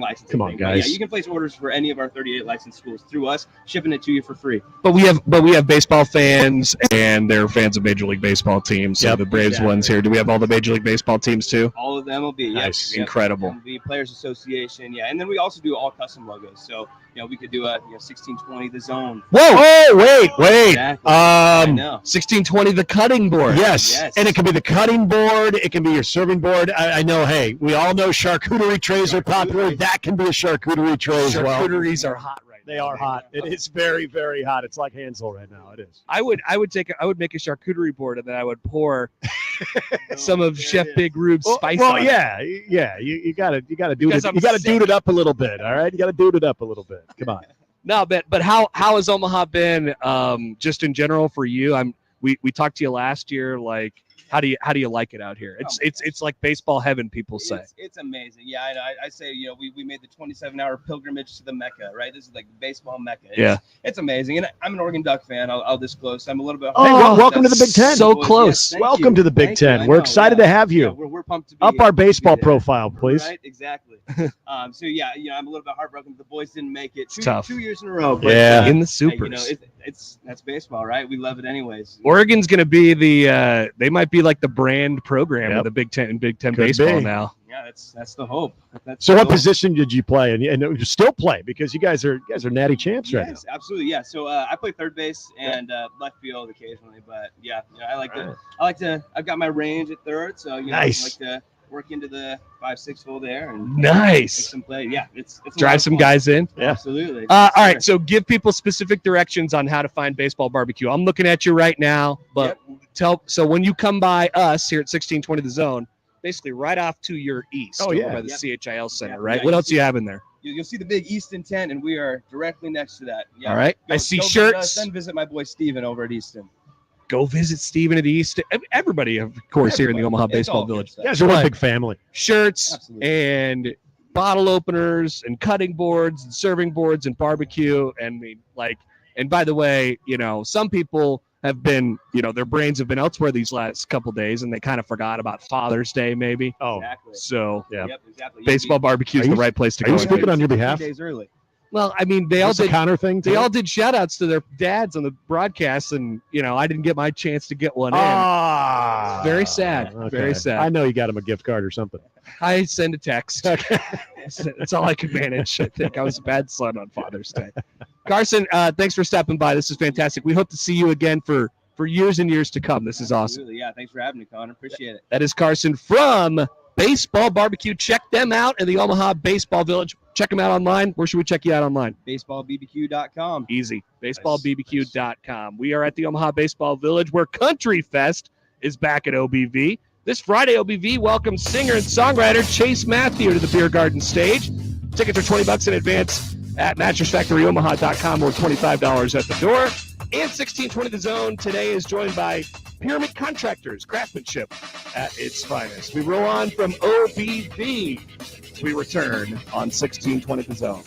licensing. Come on, thing. But guys. yeah, you can place orders for any of our 38 licensed schools through us, shipping it to you for free. But we have baseball fans and they're fans of Major League Baseball teams. So the Braves ones here. Do we have all the Major League Baseball teams too? All of them will be. Nice. Yep. Incredible. The Players Association, yeah, and then we also do all custom logos. So we could do a 1620 the zone. Whoa! Oh, wait. Exactly. I know. 1620 the cutting board. Yes. And it can be the cutting board. It can be your serving board. I know, hey, we all know charcuterie trays are popular. That can be a charcuterie tray as well. Charcuteries are hot right now. They are hot. It is very, very hot. It's like Hansel right now. It is. I would make a charcuterie board and then I would pour some of Chef Big Rube's spice on it. Yeah. You gotta do it. You gotta dude it up a little bit. All right. You gotta dude it up a little bit. Come on. No, but how has Omaha been just in general for you? We talked to you last year. Like, how do you like it out here? It's like baseball heaven, people say. It's amazing. Yeah, I say we made the 27-hour pilgrimage to the Mecca, right? This is like baseball Mecca. It's amazing. And I'm an Oregon Duck fan. I'll disclose. I'm a little bit. Welcome to the Big Ten. So close. Yes, welcome to the Big Ten. We're excited to have you. We're pumped to be up here. our baseball profile, please. Right, exactly. So I'm a little bit heartbroken. The boys didn't make it. Tough. 2 years in a row. But, in the Supers. That's baseball, right? We love it anyways. Oregon's going to be they might be like the brand program of the Big Ten baseball now. Yeah, that's the hope. So what position did you play? And you still play because you guys are natty champs right now. Yes, absolutely. Yeah. So I play third base and left field occasionally, but I like to. I've got my range at third, so nice. I like to work into the 5-6 hole there and nice. Make some play. Yeah, it's drive some guys in. Yeah, absolutely. All right, so give people specific directions on how to find Baseball Barbecue. I'm looking at you right now, but so when you come by us here at 1620 the Zone, basically right off to your east, over by the CHIL Center, right? What else do you have in there? You'll see the big Easton tent, and we are directly next to that. Yeah. All right, I see shirts. Then visit my boy Steven over at Easton. Go visit Steven at East. Everybody, of course, here in the Omaha Baseball Village. You guys are one big family. Shirts and bottle openers and cutting boards and serving boards and barbecue. And and by the way, some people have been, their brains have been elsewhere these last couple days and they kind of forgot about Father's Day maybe. Oh, exactly. So Yep, exactly. Baseball Barbecue is the right place to go. Are you speaking on your behalf? 3 days early. Well, I mean, they all Is this did a Connor thing too? They all did shout outs to their dads on the broadcast, and I didn't get my chance to get one Ah, in. Very sad. okay. Very sad. I know you got him a gift card or something. I send a text. That's all I could manage. I think I was a bad son on Father's Day. Carson, thanks for stopping by. This is fantastic. We hope to see you again for years and years to come. This is awesome. Absolutely. Yeah, thanks for having me, Connor. Appreciate it. That is Carson from Baseball Barbecue. Check them out in the Omaha Baseball Village. Check them out online. Where should we check you out online? BaseballBBQ.com. Easy. BaseballBBQ.com. We are at the Omaha Baseball Village where Country Fest is back at OBV. This Friday, OBV welcomes singer and songwriter Chase Matthew to the Beer Garden stage. Tickets are $20 in advance at MattressFactoryOmaha.com or $25 at the door. And 1620 The Zone today is joined by Pyramid Contractors, craftsmanship at its finest. We roll on from OBV. We return on 1620 The Zone.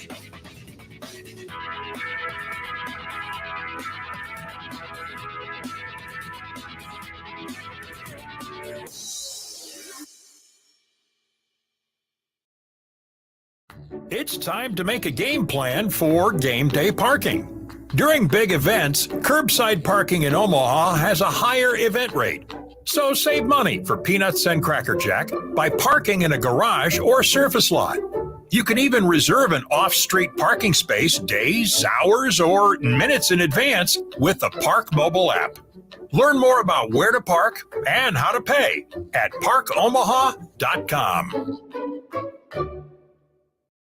It's time to make a game plan for game day parking. During big events, curbside parking in Omaha has a higher event rate. So save money for peanuts and Cracker Jack by parking in a garage or surface lot. You can even reserve an off-street parking space days, hours, or minutes in advance with the Park mobile app. Learn more about where to park and how to pay at parkomaha.com.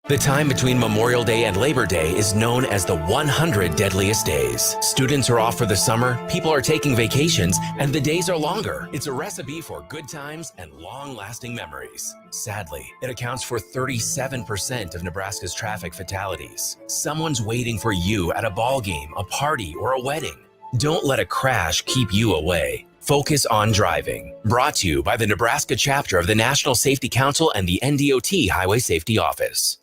The time between Memorial Day and Labor Day is known as the 100 deadliest days. Students are off for the summer, people are taking vacations, and the days are longer. It's a recipe for good times and long-lasting memories. Sadly, it accounts for 37% of Nebraska's traffic fatalities. Someone's waiting for you at a ball game, a party, or a wedding. Don't let a crash keep you away. Focus on driving. Brought to you by the Nebraska chapter of the National Safety Council and the NDOT Highway Safety Office.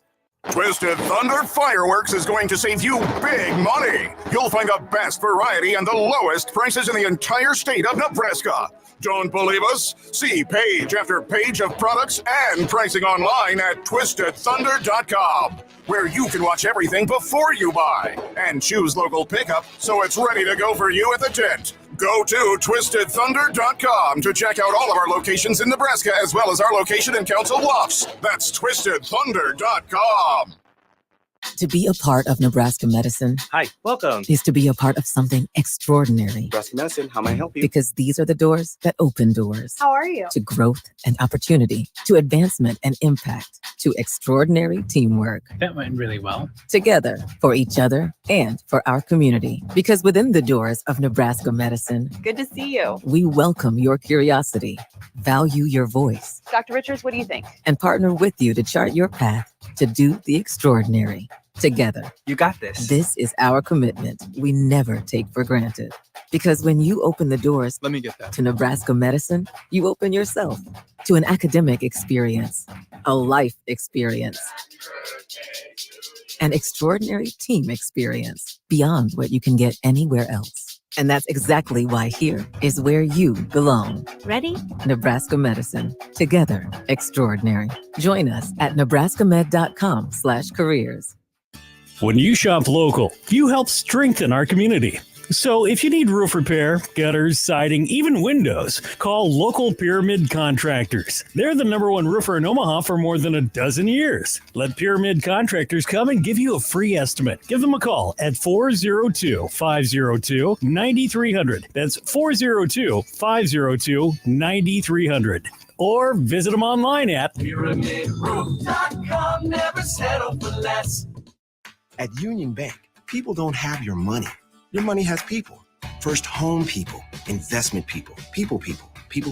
Twisted Thunder Fireworks is going to save you big money. You'll find the best variety and the lowest prices in the entire state of Nebraska. Don't believe us? See page after page of products and pricing online at twistedthunder.com, where you can watch everything before you buy and choose local pickup so it's ready to go for you at the tent. Go to twistedthunder.com to check out all of our locations in Nebraska as well as our location in Council Bluffs. That's twistedthunder.com. To be a part of Nebraska medicine Hi, welcome. is to be a part of something extraordinary. Nebraska Medicine, how may I help you? Because these are the doors that open doors. How are you? To growth and opportunity, to advancement and impact, to extraordinary teamwork. That went really well. Together, for each other, and for our community. Because within the doors of Nebraska medicine, Good to see you. we welcome your curiosity, value your voice, Dr. Richards, what do you think? and partner with you to chart your path to do the extraordinary. Together. You got this. This is our commitment we never take for granted. Because when you open the doors Let me get that. to Nebraska medicine, you open yourself to an academic experience, a life experience, an extraordinary team experience beyond what you can get anywhere else. And that's exactly why here is where you belong. Ready? Nebraska Medicine. Together, extraordinary. Join us at nebraskamed.com/careers. When you shop local, you help strengthen our community. So if you need roof repair, gutters, siding, even windows, call local Pyramid Contractors. They're the #1 roofer in Omaha for more than a dozen years. Let Pyramid Contractors come and give you a free estimate. Give them a call at 402-502-9300. That's 402-502-9300. Or visit them online at PyramidRoof.com. Never settle for less. At Union Bank, people don't have your money. Your money has people. First home people, investment people, people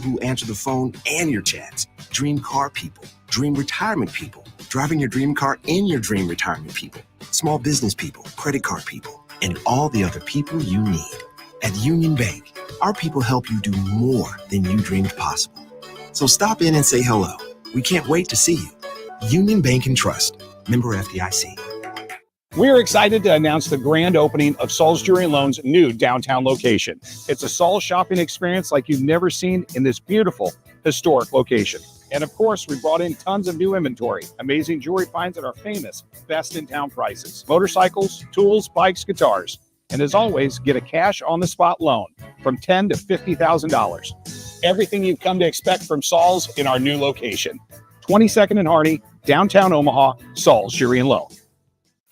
who answer the phone and your chats, dream car people, dream retirement people, driving your dream car in your dream retirement people, small business people, credit card people, and all the other people you need. At Union Bank, our people help you do more than you dreamed possible. So stop in and say hello. We can't wait to see you. Union Bank and Trust, member FDIC. We're excited to announce the grand opening of Saul's Jewelry & Loan's new downtown location. It's a Saul shopping experience like you've never seen in this beautiful, historic location. And of course, we brought in tons of new inventory. Amazing jewelry finds at our famous best in town prices. Motorcycles, tools, bikes, guitars. And as always, get a cash on the spot loan from $10,000 to $50,000. Everything you've come to expect from Saul's in our new location. 22nd and Harney, downtown Omaha, Saul's Jewelry and Loan.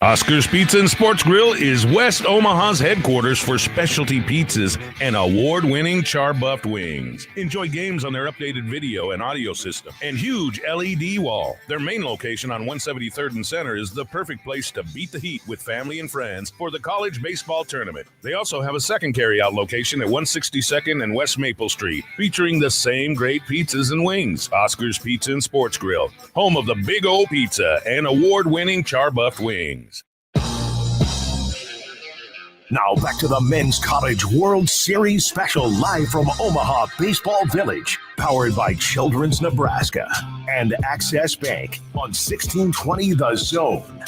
Oscar's Pizza and Sports Grill is West Omaha's headquarters for specialty pizzas and award-winning char-buffed wings. Enjoy games on their updated video and audio system and huge LED wall. Their main location on 173rd and Center is the perfect place to beat the heat with family and friends for the college baseball tournament. They also have a second carryout location at 162nd and West Maple Street, featuring the same great pizzas and wings. Oscar's Pizza and Sports Grill, home of the Big O Pizza and award-winning char-buffed wings. Now back to the Men's College World Series special live from Omaha Baseball Village, powered by Children's Nebraska and Access Bank on 1620 The Zone.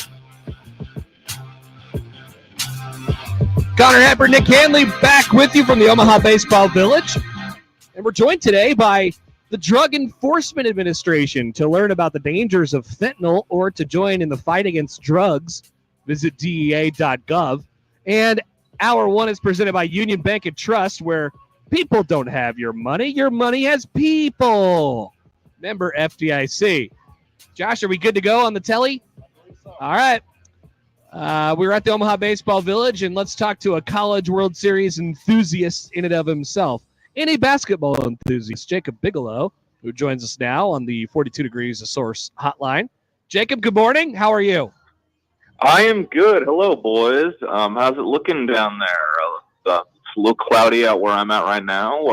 Connor Happer, Nick Handley back with you from the Omaha Baseball Village. And we're joined today by the Drug Enforcement Administration to learn about the dangers of fentanyl or to join in the fight against drugs. Visit DEA.gov. And Hour 1 is presented by Union Bank and Trust, where people don't have your money has people. Member FDIC. Josh, are we good to go on the telly? All right. We're at the Omaha Baseball Village, and let's talk to a College World Series enthusiast in and of himself, and a basketball enthusiast, Jacob Bigelow, who joins us now on the 42 Degrees of Source hotline. Jacob, good morning. How are you? I am good. Hello, boys. How's it looking down there? It's a little cloudy out where I'm at right now,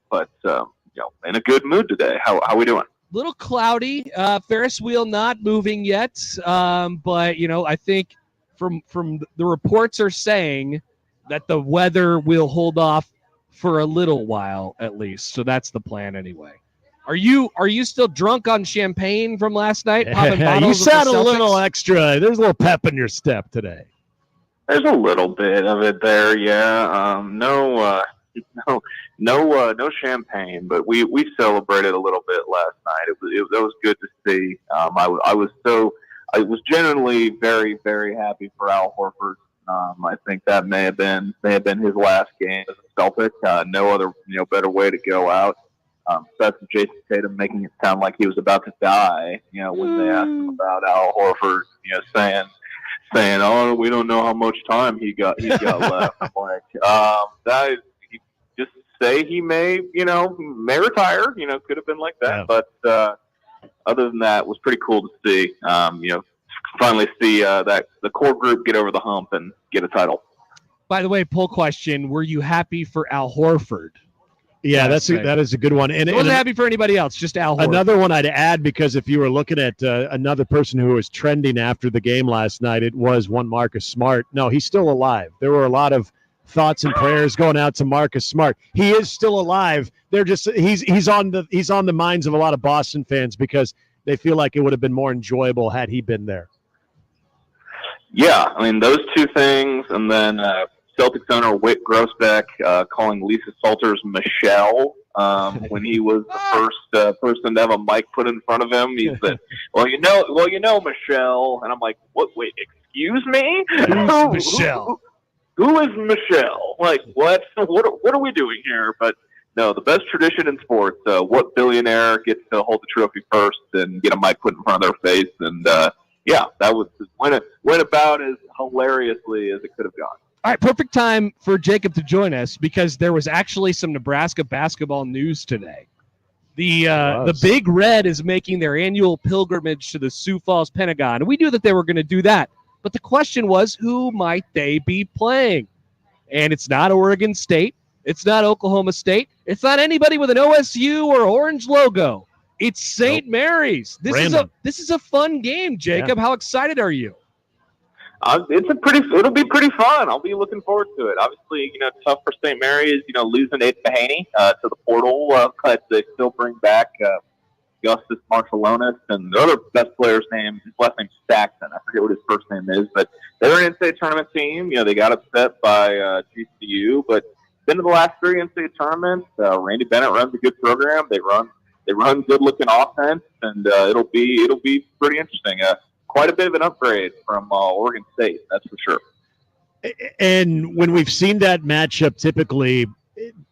but in a good mood today. How we doing? Little cloudy. Ferris wheel not moving yet, but I think from the reports are saying that the weather will hold off for a little while at least. So that's the plan anyway. Are you still drunk on champagne from last night? Popping bottles you sound of the a little Celtics? extra. There's a little pep in your step today. There's a little bit of it there, yeah. No champagne, but we celebrated a little bit last night. That was good to see. I was genuinely very, very happy for Al Horford. I think that may have been his last game as a Celtic. No other better way to go out. That's Jason Tatum making it sound like he was about to die. When they asked him about Al Horford, saying, "Oh, we don't know how much time he's got left." I'm like, that just say he may retire. Could have been like that, yeah. But other than that, it was pretty cool to see. Finally see that the core group get over the hump and get a title. By the way, poll question: were you happy for Al Horford? Yeah, that is a good one. And I wasn't happy for anybody else, just Al Horford. Another one I'd add, because if you were looking at another person who was trending after the game last night, it was one Marcus Smart. No, he's still alive. There were a lot of thoughts and prayers going out to Marcus Smart. He is still alive. They're just he's on the minds of a lot of Boston fans because they feel like it would have been more enjoyable had he been there. Yeah, I mean those two things, and then Celtics owner Whit Grossbeck calling Lisa Salters Michelle when he was the first person to have a mic put in front of him. He said, well, you know, Michelle. And I'm like, what? Wait, excuse me? Who's Michelle? Who is Michelle? Like, what? What are we doing here? But no, the best tradition in sports, what billionaire gets to hold the trophy first and get a mic put in front of their face? And, yeah, that went about as hilariously as it could have gone. All right, perfect time for Jacob to join us because there was actually some Nebraska basketball news today. The Big Red is making their annual pilgrimage to the Sioux Falls Pentagon. And we knew that they were going to do that. But the question was, who might they be playing? And it's not Oregon State. It's not Oklahoma State. It's not anybody with an OSU or Orange logo. It's St. Mary's. This is a fun game, Jacob. Yeah. How excited are you? It'll be pretty fun. I'll be looking forward to it. Obviously, tough for St. Mary's, losing Aiden Mahaney to the portal, but they still bring back Augustus Marcellonis and the other best player's name. His last name's Saxon. I forget what his first name is, but they're an in-state tournament team. They got upset by GCU, but been to the last three in-state tournaments. Randy Bennett runs a good program. They run run good-looking offense, and it'll be pretty interesting. Quite a bit of an upgrade from Oregon State, that's for sure. And when we've seen that matchup, typically,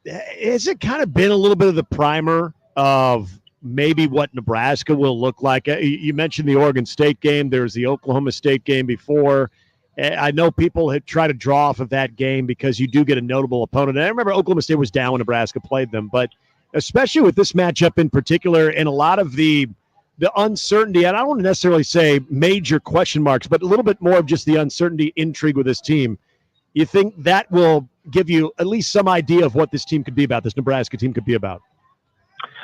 has it kind of been a little bit of the primer of maybe what Nebraska will look like? You mentioned the Oregon State game. There's the Oklahoma State game before. I know people have tried to draw off of that game because you do get a notable opponent. And I remember Oklahoma State was down when Nebraska played them, but especially with this matchup in particular and a lot of the uncertainty, and I don't want to necessarily say major question marks, but a little bit more of just the uncertainty, intrigue with this team. You think that will give you at least some idea of what this team could be about, this Nebraska team could be about?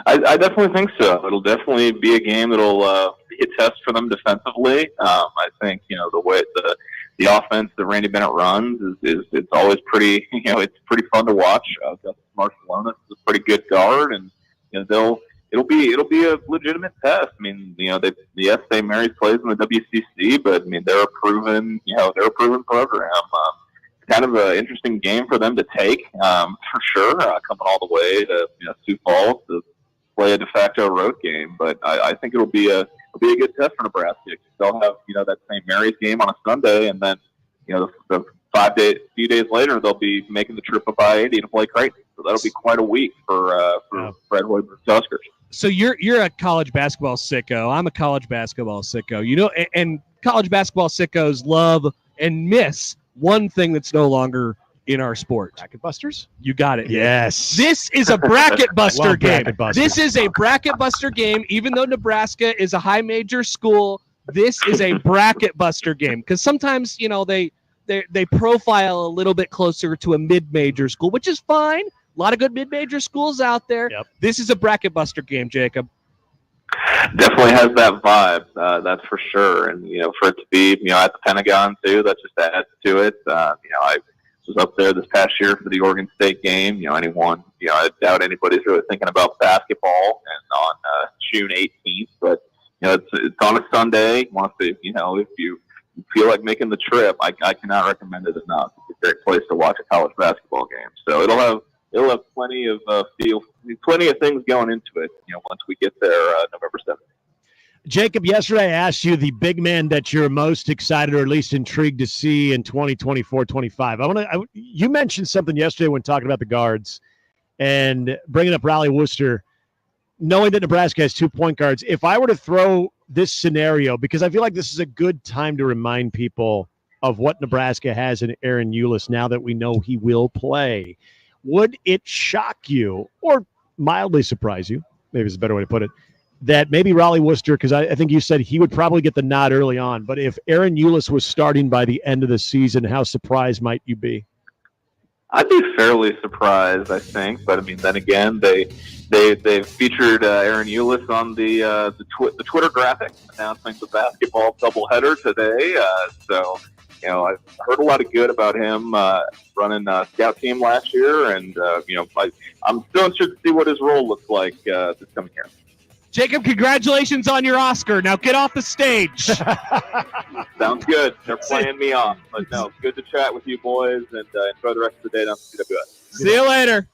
I definitely think so. It'll definitely be a game that'll be a test for them defensively. I think, the way the offense that Randy Bennett runs is it's always pretty, it's pretty fun to watch. Gus Marcellonis is a pretty good guard, and it'll be a legitimate test. I mean, yes, St. Mary's plays in the WCC, but I mean they're a proven program. Kind of an interesting game for them to take, for sure. Coming all the way to Sioux Falls to play a de facto road game, but I think it'll be a good test for Nebraska. They'll have that St. Mary's game on a Sunday, and then the few days later they'll be making the trip up I-80 to play Creighton. So that'll be quite a week for Fred Hoiberg's Huskers. So you're a college basketball sicko. I'm a college basketball sicko. And college basketball sickos love and miss one thing that's no longer in our sport. Bracket busters? You got it. Yes. This is a bracket buster game. Bracket busters. This is a bracket buster game. Even though Nebraska is a high major school, this is a bracket buster game. Because sometimes, they profile a little bit closer to a mid-major school, which is fine. A lot of good mid-major schools out there. Yep. This is a bracket buster game, Jacob. Definitely has that vibe, that's for sure. And, for it to be, at the Pentagon, too, that just adds to it. I was up there this past year for the Oregon State game. I doubt anybody's really thinking about basketball and on June 18th. But, it's on a Sunday. If you feel like making the trip, I cannot recommend it enough. It's a great place to watch a college basketball game. So it'll have plenty of things going into it. Once we get there, November 7th. Jacob, yesterday I asked you the big man that you're most excited or at least intrigued to see in 2024-25. You mentioned something yesterday when talking about the guards and bringing up Riley Worcester, knowing that Nebraska has 2 point guards. If I were to throw this scenario, because I feel like this is a good time to remind people of what Nebraska has in Aaron Eulis now that we know he will play, would it shock you or mildly surprise you, maybe is a better way to put it, that maybe Riley Worcester, because I think you said he would probably get the nod early on, but if Aaron Eulis was starting by the end of the season, how surprised might you be? I'd be fairly surprised, I think. But, I mean, then again, they've featured Aaron Eulis on the Twitter graphic announcing the basketball doubleheader today. So, I've heard a lot of good about him running a scout team last year. And, I'm still interested to see what his role looks like this coming year. Jacob, congratulations on your Oscar. Now get off the stage. Sounds good. They're playing me off. But no, good to chat with you boys, and enjoy the rest of the day down at CWS. See you later.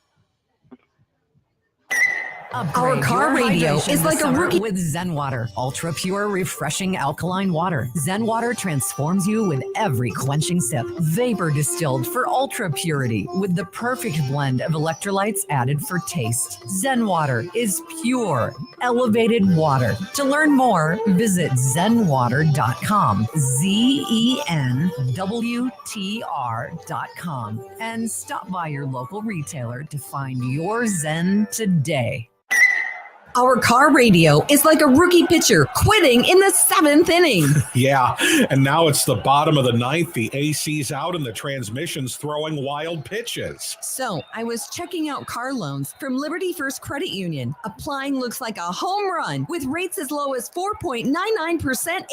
Our car radio is like a rookie with Zen Water. Ultra pure, refreshing alkaline water. Zen Water transforms you with every quenching sip. Vapor distilled for ultra purity with the perfect blend of electrolytes added for taste. Zen Water is pure, elevated water. To learn more, visit zenwater.com. ZENWTR.com. And stop by your local retailer to find your Zen today. Our car radio is like a rookie pitcher quitting in the 7th inning. Yeah, and now it's the bottom of the 9th. The AC's out and the transmission's throwing wild pitches. So I was checking out car loans from Liberty First Credit Union. Applying looks like a home run with rates as low as 4.99%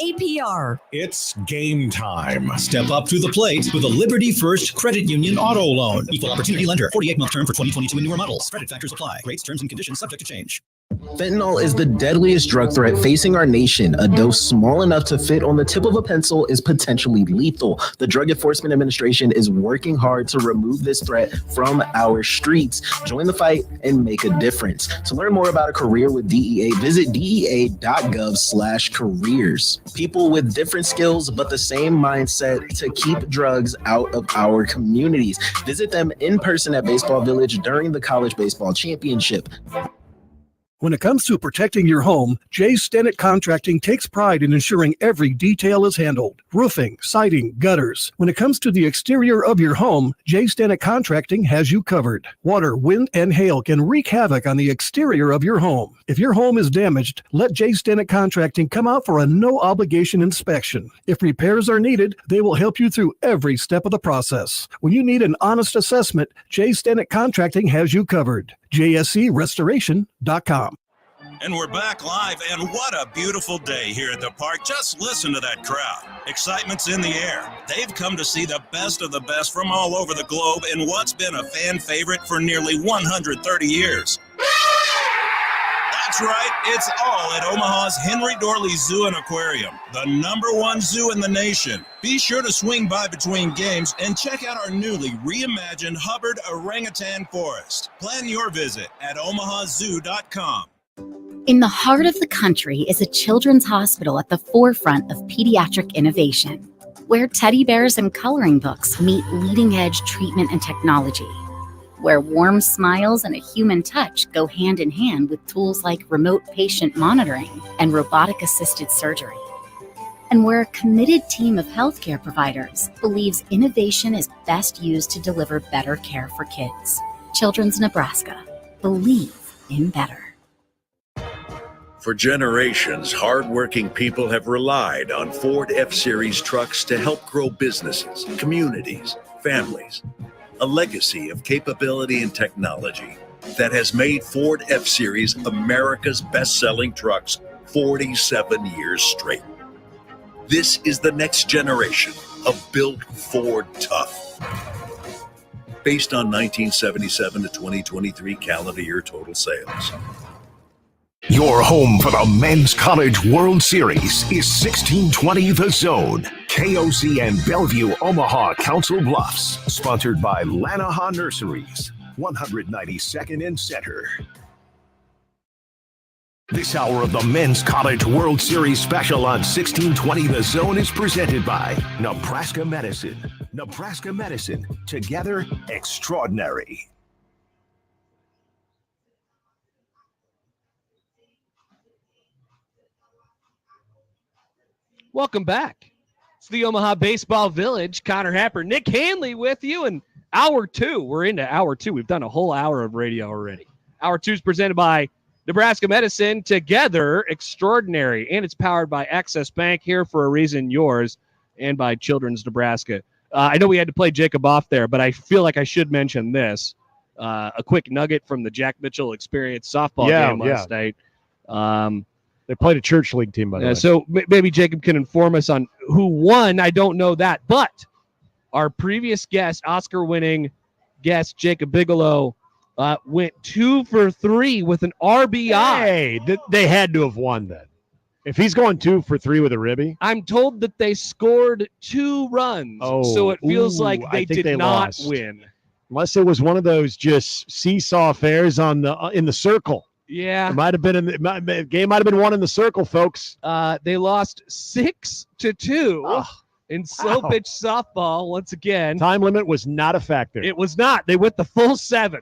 APR. It's game time. Step up to the plate with a Liberty First Credit Union auto loan. Equal opportunity lender. 48-month term for 2022 and newer models. Credit factors apply. Rates, terms, and conditions subject to change. Fentanyl is the deadliest drug threat facing our nation. A dose small enough to fit on the tip of a pencil is potentially lethal. The Drug Enforcement Administration is working hard to remove this threat from our streets. Join the fight and make a difference. To learn more about a career with DEA, visit dea.gov/careers. People with different skills but the same mindset to keep drugs out of our communities. Visit them in person at Baseball Village during the College Baseball Championship. When it comes to protecting your home, J. Stennett Contracting takes pride in ensuring every detail is handled. Roofing, siding, gutters. When it comes to the exterior of your home, J. Stennett Contracting has you covered. Water, wind, and hail can wreak havoc on the exterior of your home. If your home is damaged, let J. Stennett Contracting come out for a no-obligation inspection. If repairs are needed, they will help you through every step of the process. When you need an honest assessment, J. Stennett Contracting has you covered. JSCRestoration.com. And we're back live, and what a beautiful day here at the park. Just listen to that crowd. Excitement's in the air. They've come to see the best of the best from all over the globe in what's been a fan favorite for nearly 130 years. That's right, it's all at Omaha's Henry Dorley Zoo and Aquarium, the #1 zoo in the nation. Be sure to swing by between games and check out our newly reimagined Hubbard Orangutan Forest. Plan your visit at omahazoo.com. In the heart of the country is a children's hospital at the forefront of pediatric innovation, where teddy bears and coloring books meet leading-edge treatment and technology, where warm smiles and a human touch go hand in hand with tools like remote patient monitoring and robotic-assisted surgery, and where a committed team of healthcare providers believes innovation is best used to deliver better care for kids. Children's Nebraska. Believe in better. For generations, hardworking people have relied on Ford F-Series trucks to help grow businesses, communities, families. A legacy of capability and technology that has made Ford F-Series America's best-selling trucks 47 years straight. This is the next generation of Built Ford Tough. Based on 1977 to 2023 calendar year total sales. Your home for the Men's College World Series is 1620 The Zone. KOC and Bellevue, Omaha, Council Bluffs. Sponsored by Lanaha Nurseries, 192nd and Center. This hour of the Men's College World Series special on 1620 The Zone is presented by Nebraska Medicine. Nebraska Medicine, together extraordinary. Welcome back. It's the Omaha Baseball Village. Connor Happer, Nick Handley with you in hour 2. We're into hour 2. We've done a whole hour of radio already. Hour 2 is presented by Nebraska Medicine, together extraordinary, and it's powered by Access Bank, here for a reason, yours, and by Children's Nebraska. I know we had to play Jacob off there, but I feel like I should mention this. A quick nugget from the Jack Mitchell Experience softball game last night. They played a church league team, by the way. So maybe Jacob can inform us on who won. I don't know that. But our previous guest, Oscar-winning guest, Jacob Bigelow, went 2 for 3 with an RBI. Hey, they had to have won then. If he's going 2 for 3 with a ribby. I'm told that they scored 2 runs. So it feels like they did not win. Unless it was one of those just seesaw affairs in the circle. Yeah, it might have been the game. Might have been won in the circle, folks. They lost 6-2 in slow pitch softball once again. Time limit was not a factor. It was not. They went the full 7.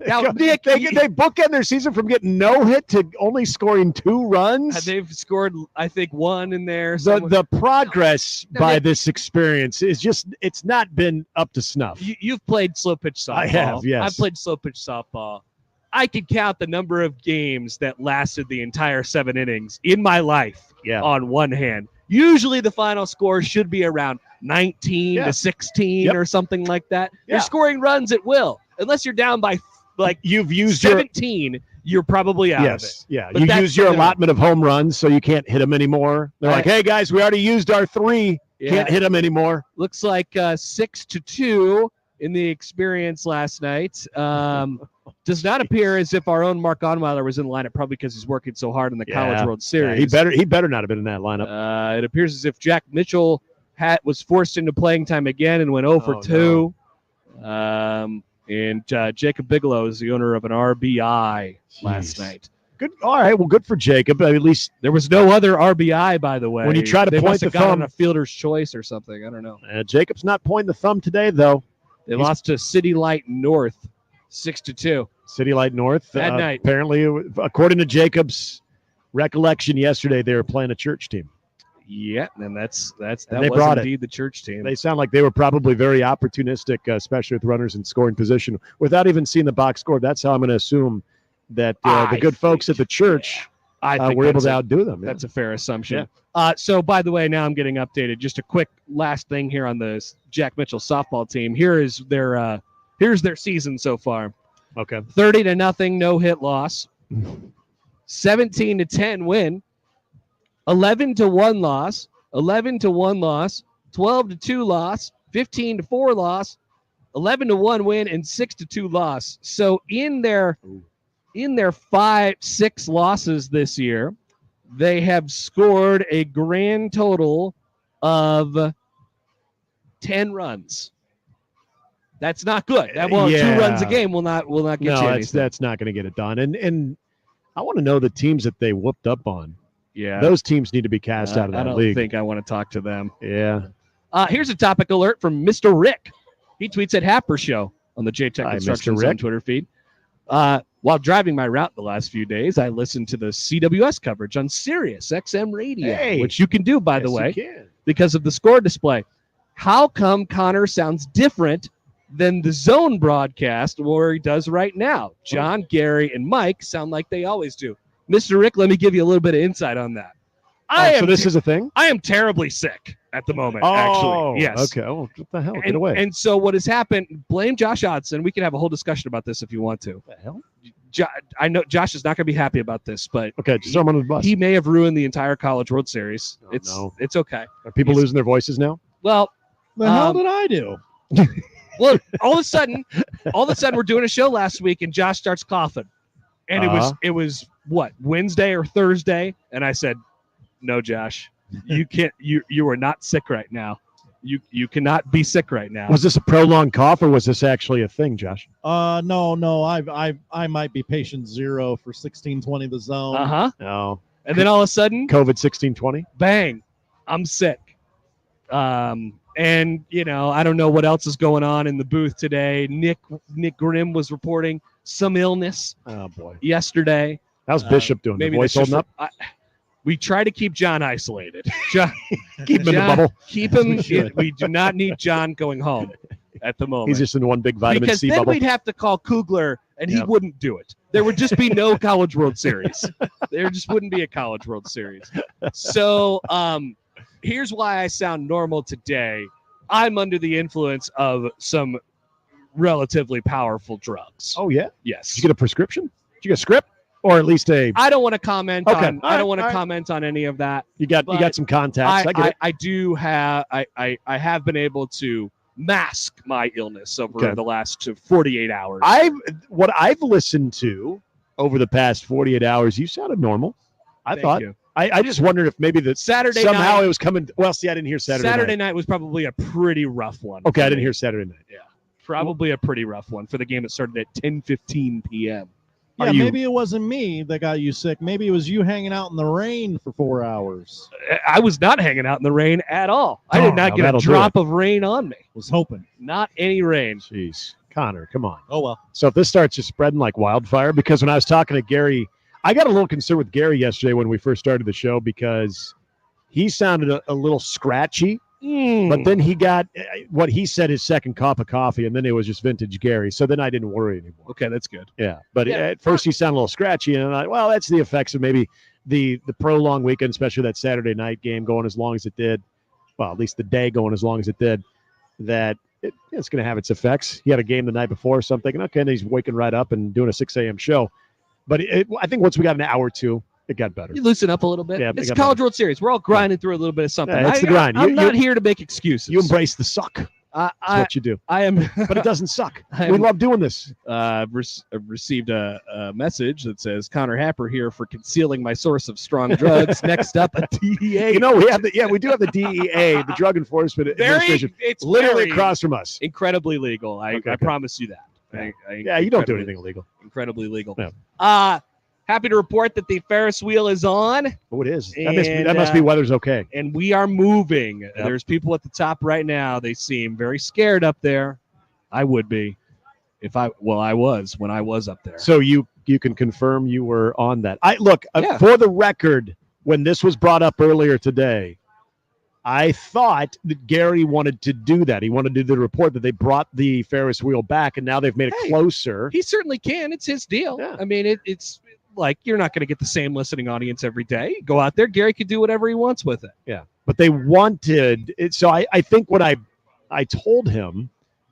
Now, Nick, they bookend their season from getting no hit to only scoring 2 runs. They've scored, I think, 1 in there. The progress by this experience is it's not been up to snuff. You've played slow pitch softball. I have, yes. I've played slow pitch softball. I could count the number of games that lasted the entire 7 innings in my life on one hand. Usually the final score should be around 19 to 16 or something like that. You're scoring runs at will. Unless you're down by you've used 17, you're probably out of it. Yeah, you use your allotment of home runs, so you can't hit them anymore. They're like, hey, guys, we already used our 3. Can't hit them anymore. Looks like 6-2 in the experience last night. Does not appear as if our own Mark Onweiler was in the lineup, probably because he's working so hard in the College World Series. Yeah, he better not have been in that lineup. It appears as if Jack Mitchell was forced into playing time again and went 0 for 2. And Jacob Bigelow is the owner of an RBI last night. Good. All right. Well, good for Jacob. At least there was no other RBI, by the way. When you try to they point must have the got thumb, on a fielder's choice or something. I don't know. Jacob's not pointing the thumb today, though. They lost to City Light North, 6-2. City Light North. Bad night. Apparently, according to Jacob's recollection yesterday, they were playing a church team. Yeah, and that they was brought indeed the church team. They sound like they were probably very opportunistic, especially with runners in scoring position. Without even seeing the box score, that's how I'm going to assume that the good folks at the church were able to outdo them. Yeah. That's a fair assumption. Yeah. So, by the way, now I'm getting updated. Just a quick last thing here on the Jack Mitchell softball team. Here's their season so far. Okay. 30-0 no-hit loss. 17-10 win. 11-1 loss. 11-1 loss. 12-2 loss. 15-4 loss. 11-1 win and 6-2 loss. So in their 5-6 losses this year, they have scored a grand total of 10 runs. That's not good. 2 runs a game will not get you anything. That's not going to get it done. And I want to know the teams that they whooped up on. Yeah, those teams need to be cast out of that league. I don't think I want to talk to them. Yeah. Here's a topic alert from Mr. Rick. He tweets at Happer Show on the JTech Construction Zone Twitter feed. While driving my route the last few days, I listened to the CWS coverage on Sirius XM Radio, which you can do, by the way, because of the score display. How come Connor sounds different than the zone broadcast where he does right now? John, Gary, and Mike sound like they always do. Mr. Rick, let me give you a little bit of insight on that. So this is a thing? I am terribly sick at the moment, actually. Yes. Okay. Oh, what the hell? Get away. And so what has happened, blame Josh Odson. We can have a whole discussion about this if you want to. What the hell? I know Josh is not going to be happy about this, but okay, just throw him on the bus. He may have ruined the entire College World Series. It's okay. Are people losing their voices now? Well, the hell did I do? Well, all of a sudden, we're doing a show last week, and Josh starts coughing, and it was what, Wednesday or Thursday, and I said, "No, Josh, you can't. You are not sick right now. You cannot be sick right now." Was this a prolonged cough, or was this actually a thing, Josh? No. I might be patient 0 for 1620 the zone. No. And then all of a sudden, COVID 1620. Bang! I'm sick. And I don't know what else is going on in the booth today. Nick Grimm was reporting some illness. Oh boy! Yesterday. How's Bishop doing? The voice holding up? We try to keep John isolated. John, keep him in the bubble. Keep him. We do not need John going home at the moment. He's just in one big vitamin C bubble. Because then we'd have to call Kugler, and he wouldn't do it. There would just be no College World Series. There just wouldn't be a College World Series. So here's why I sound normal today. I'm under the influence of some relatively powerful drugs. Oh, yeah? Yes. Did you get a prescription? Did you get a script? Or at least I don't want to comment on. I don't want to comment on any of that. You got some contacts. I get it. I do have. I have been able to mask my illness over the last 48 hours. What I've listened to over the past 48 hours, you sounded normal. I thought. I just wondered if maybe the Saturday somehow night, it was coming. Well, see, I didn't hear Saturday. Saturday night was probably a pretty rough one. Okay, I didn't hear Saturday night. Yeah, probably a pretty rough one for the game that started at 10:15 p.m. Yeah, maybe it wasn't me that got you sick. Maybe it was you hanging out in the rain for 4 hours. I was not hanging out in the rain at all. I did not get a drop of rain on me. Was hoping. Not any rain. Jeez. Connor, come on. Oh, well. So if this starts just spreading like wildfire, because when I was talking to Gary, I got a little concerned with Gary yesterday when we first started the show because he sounded a little scratchy. But then he got what he said his second cup of coffee, and then it was just vintage Gary. So then I didn't worry anymore. Okay, that's good. Yeah, but at first he sounded a little scratchy, and I'm like, well, that's the effects of maybe the prolonged weekend, especially that Saturday night game going as long as it did. Well, at least the day going as long as it did. That it's going to have its effects. He had a game the night before, so I'm thinking, okay, and he's waking right up and doing a 6 a.m. show. But I think once we got an hour or two, it got better. You loosen up a little bit. Yeah, it's a College World Series. We're all grinding through a little bit of something. Yeah, it's the grind. I'm not here to make excuses. You embrace the suck. That's what you do. I am, but it doesn't suck. We love doing this. Received a message that says Connor Happer here for concealing my source of strong drugs. Next up, a DEA. You know, we do have the DEA, the Drug Enforcement Administration, it's literally across from us. Incredibly legal. I promise you that. You don't do anything illegal. Incredibly legal. Yeah. Happy to report that the Ferris wheel is on. Oh, it is. That must be weather's okay. And we are moving. Yep. There's people at the top right now. They seem very scared up there. I would be I was when I was up there. So you can confirm you were on that. Yeah. For the record, when this was brought up earlier today, I thought that Gary wanted to do that. He wanted to do the report that they brought the Ferris wheel back, and now they've made it closer. He certainly can. It's his deal. Yeah. I mean, it's like you're not going to get the same listening audience every day. Go out there. Gary could do whatever he wants with it. Yeah. But they wanted it. So I think what I told him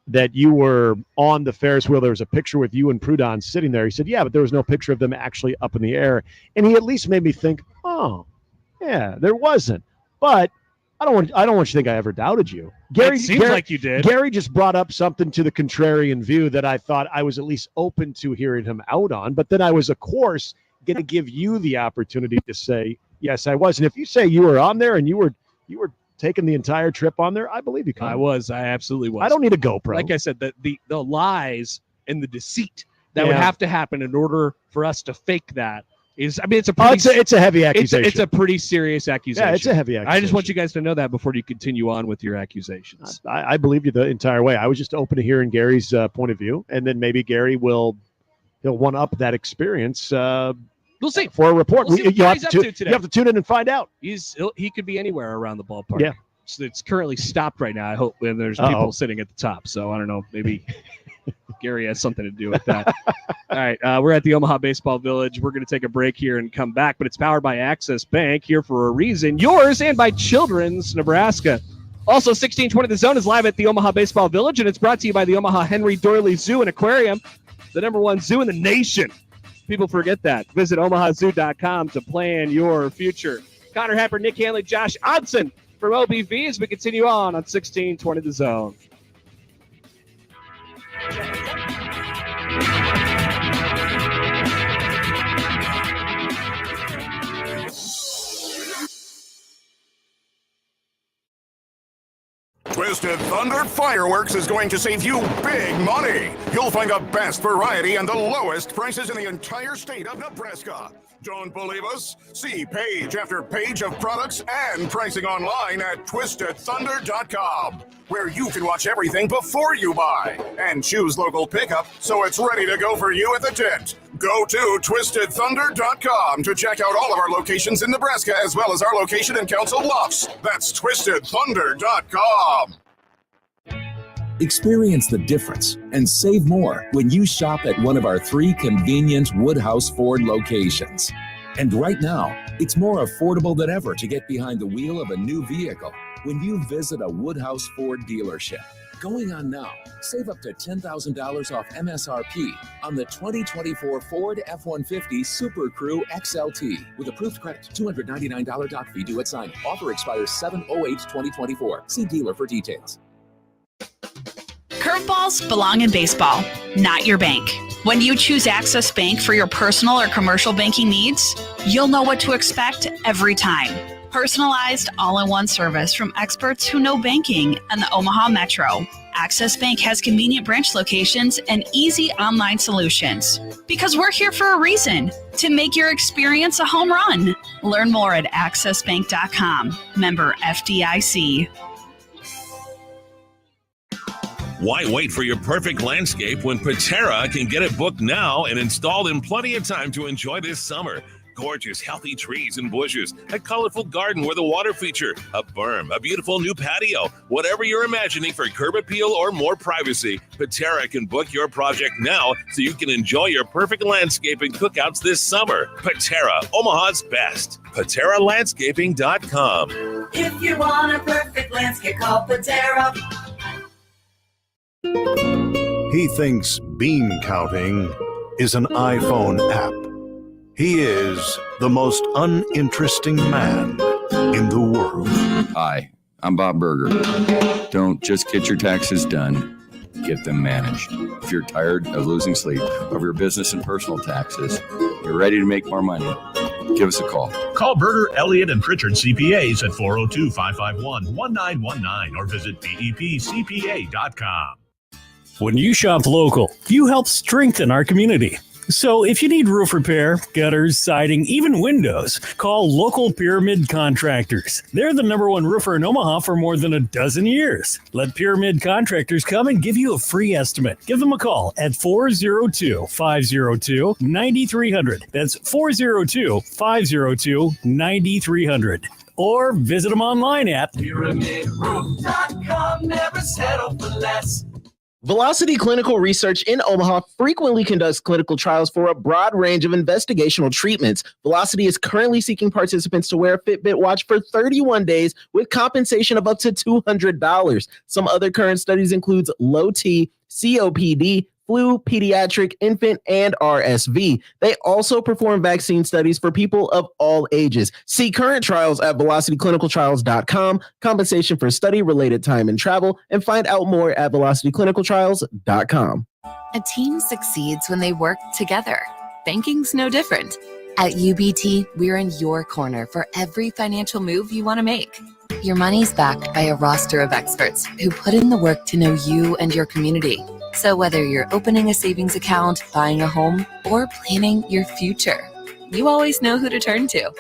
that you were on the Ferris wheel. There was a picture with you and Prudon sitting there. He said, yeah, but there was no picture of them actually up in the air. And he at least made me think, oh, yeah, there wasn't. But I don't want you to think I ever doubted you. It seems like you did. Gary just brought up something to the contrarian view that I thought I was at least open to hearing him out on. But then I was, of course, going to give you the opportunity to say, yes, I was. And if you say you were on there and you were taking the entire trip on there, I believe you. I was. I absolutely was. I don't need a GoPro. Like I said, the lies and the deceit that would have to happen in order for us to fake that is, I mean, it's a heavy accusation. It's a pretty serious accusation. Yeah, it's a heavy accusation. I just want you guys to know that before you continue on with your accusations. I believe you the entire way. I was just open to hearing Gary's point of view, and then maybe Gary he'll one up that experience. We'll see for a report. We'll see what you he's up to today. You have to tune in and find out. He could be anywhere around the ballpark. Yeah. So it's currently stopped right now. I hope, and there's people sitting at the top. So I don't know. Maybe Gary has something to do with that. All right. We're at the Omaha Baseball Village. We're going to take a break here and come back, but it's powered by Access Bank, here for a reason. Yours, and by Children's Nebraska. Also, 1620 The Zone is live at the Omaha Baseball Village, and it's brought to you by the Omaha Henry Doyley Zoo and Aquarium, the #1 zoo in the nation. People forget that. Visit omahazoo.com to plan your future. Connor Happer, Nick Handley, Josh Odson from OBV as we continue on 1620 The Zone. Twisted Thunder Fireworks is going to save you big money. You'll find the best variety and the lowest prices in the entire state of Nebraska. Don't believe us? See page after page of products and pricing online at twistedthunder.com, where you can watch everything before you buy and choose local pickup so it's ready to go for you at the tent. Go to twistedthunder.com to check out all of our locations in Nebraska, as well as our location in Council Bluffs. That's twistedthunder.com. Experience the difference and save more when you shop at one of our 3 convenient Woodhouse Ford locations. And right now, it's more affordable than ever to get behind the wheel of a new vehicle when you visit a Woodhouse Ford dealership. Going on now, save up to $10,000 off MSRP on the 2024 Ford F-150 Super Crew XLT with approved credit, $299 doc fee due at signing. Offer expires 7/08/2024. See dealer for details. Curveballs belong in baseball, not your bank. When you choose Access Bank for your personal or commercial banking needs, you'll know what to expect every time. Personalized, all-in-one service from experts who know banking and the Omaha Metro. Access Bank has convenient branch locations and easy online solutions. Because we're here for a reason, to make your experience a home run. Learn more at accessbank.com. Member FDIC. Why wait for your perfect landscape when Patera can get it booked now and installed in plenty of time to enjoy this summer? Gorgeous, healthy trees and bushes, a colorful garden with a water feature, a berm, a beautiful new patio. Whatever you're imagining for curb appeal or more privacy, Patera can book your project now so you can enjoy your perfect landscape and cookouts this summer. Patera, Omaha's best. PateraLandscaping.com. If you want a perfect landscape, call Patera. He thinks bean counting is an iPhone app. He is the most uninteresting man in the world. Hi, I'm Bob Berger. Don't just get your taxes done, get them managed. If you're tired of losing sleep over your business and personal taxes, you're ready to make more money, give us a call. Call Berger, Elliott, and Pritchard CPAs at 402-551-1919 or visit bepcpa.com. When you shop local, you help strengthen our community. So if you need roof repair, gutters, siding, even windows, call local Pyramid Contractors. They're the #1 roofer in Omaha for more than a dozen years. Let Pyramid Contractors come and give you a free estimate. Give them a call at 402-502-9300. That's 402-502-9300. Or visit them online at PyramidRoof.com. Never settle for less. Velocity Clinical Research in Omaha frequently conducts clinical trials for a broad range of investigational treatments. Velocity is currently seeking participants to wear a Fitbit watch for 31 days with compensation of up to $200. Some other current studies include low T, COPD, flu, pediatric, infant, and RSV. They also perform vaccine studies for people of all ages. See current trials at velocityclinicaltrials.com, compensation for study-related time and travel, and find out more at velocityclinicaltrials.com. A team succeeds when they work together. Banking's no different. At UBT, we're in your corner for every financial move you want to make. Your money's backed by a roster of experts who put in the work to know you and your community. So whether you're opening a savings account, buying a home, or planning your future, you always know who to turn to.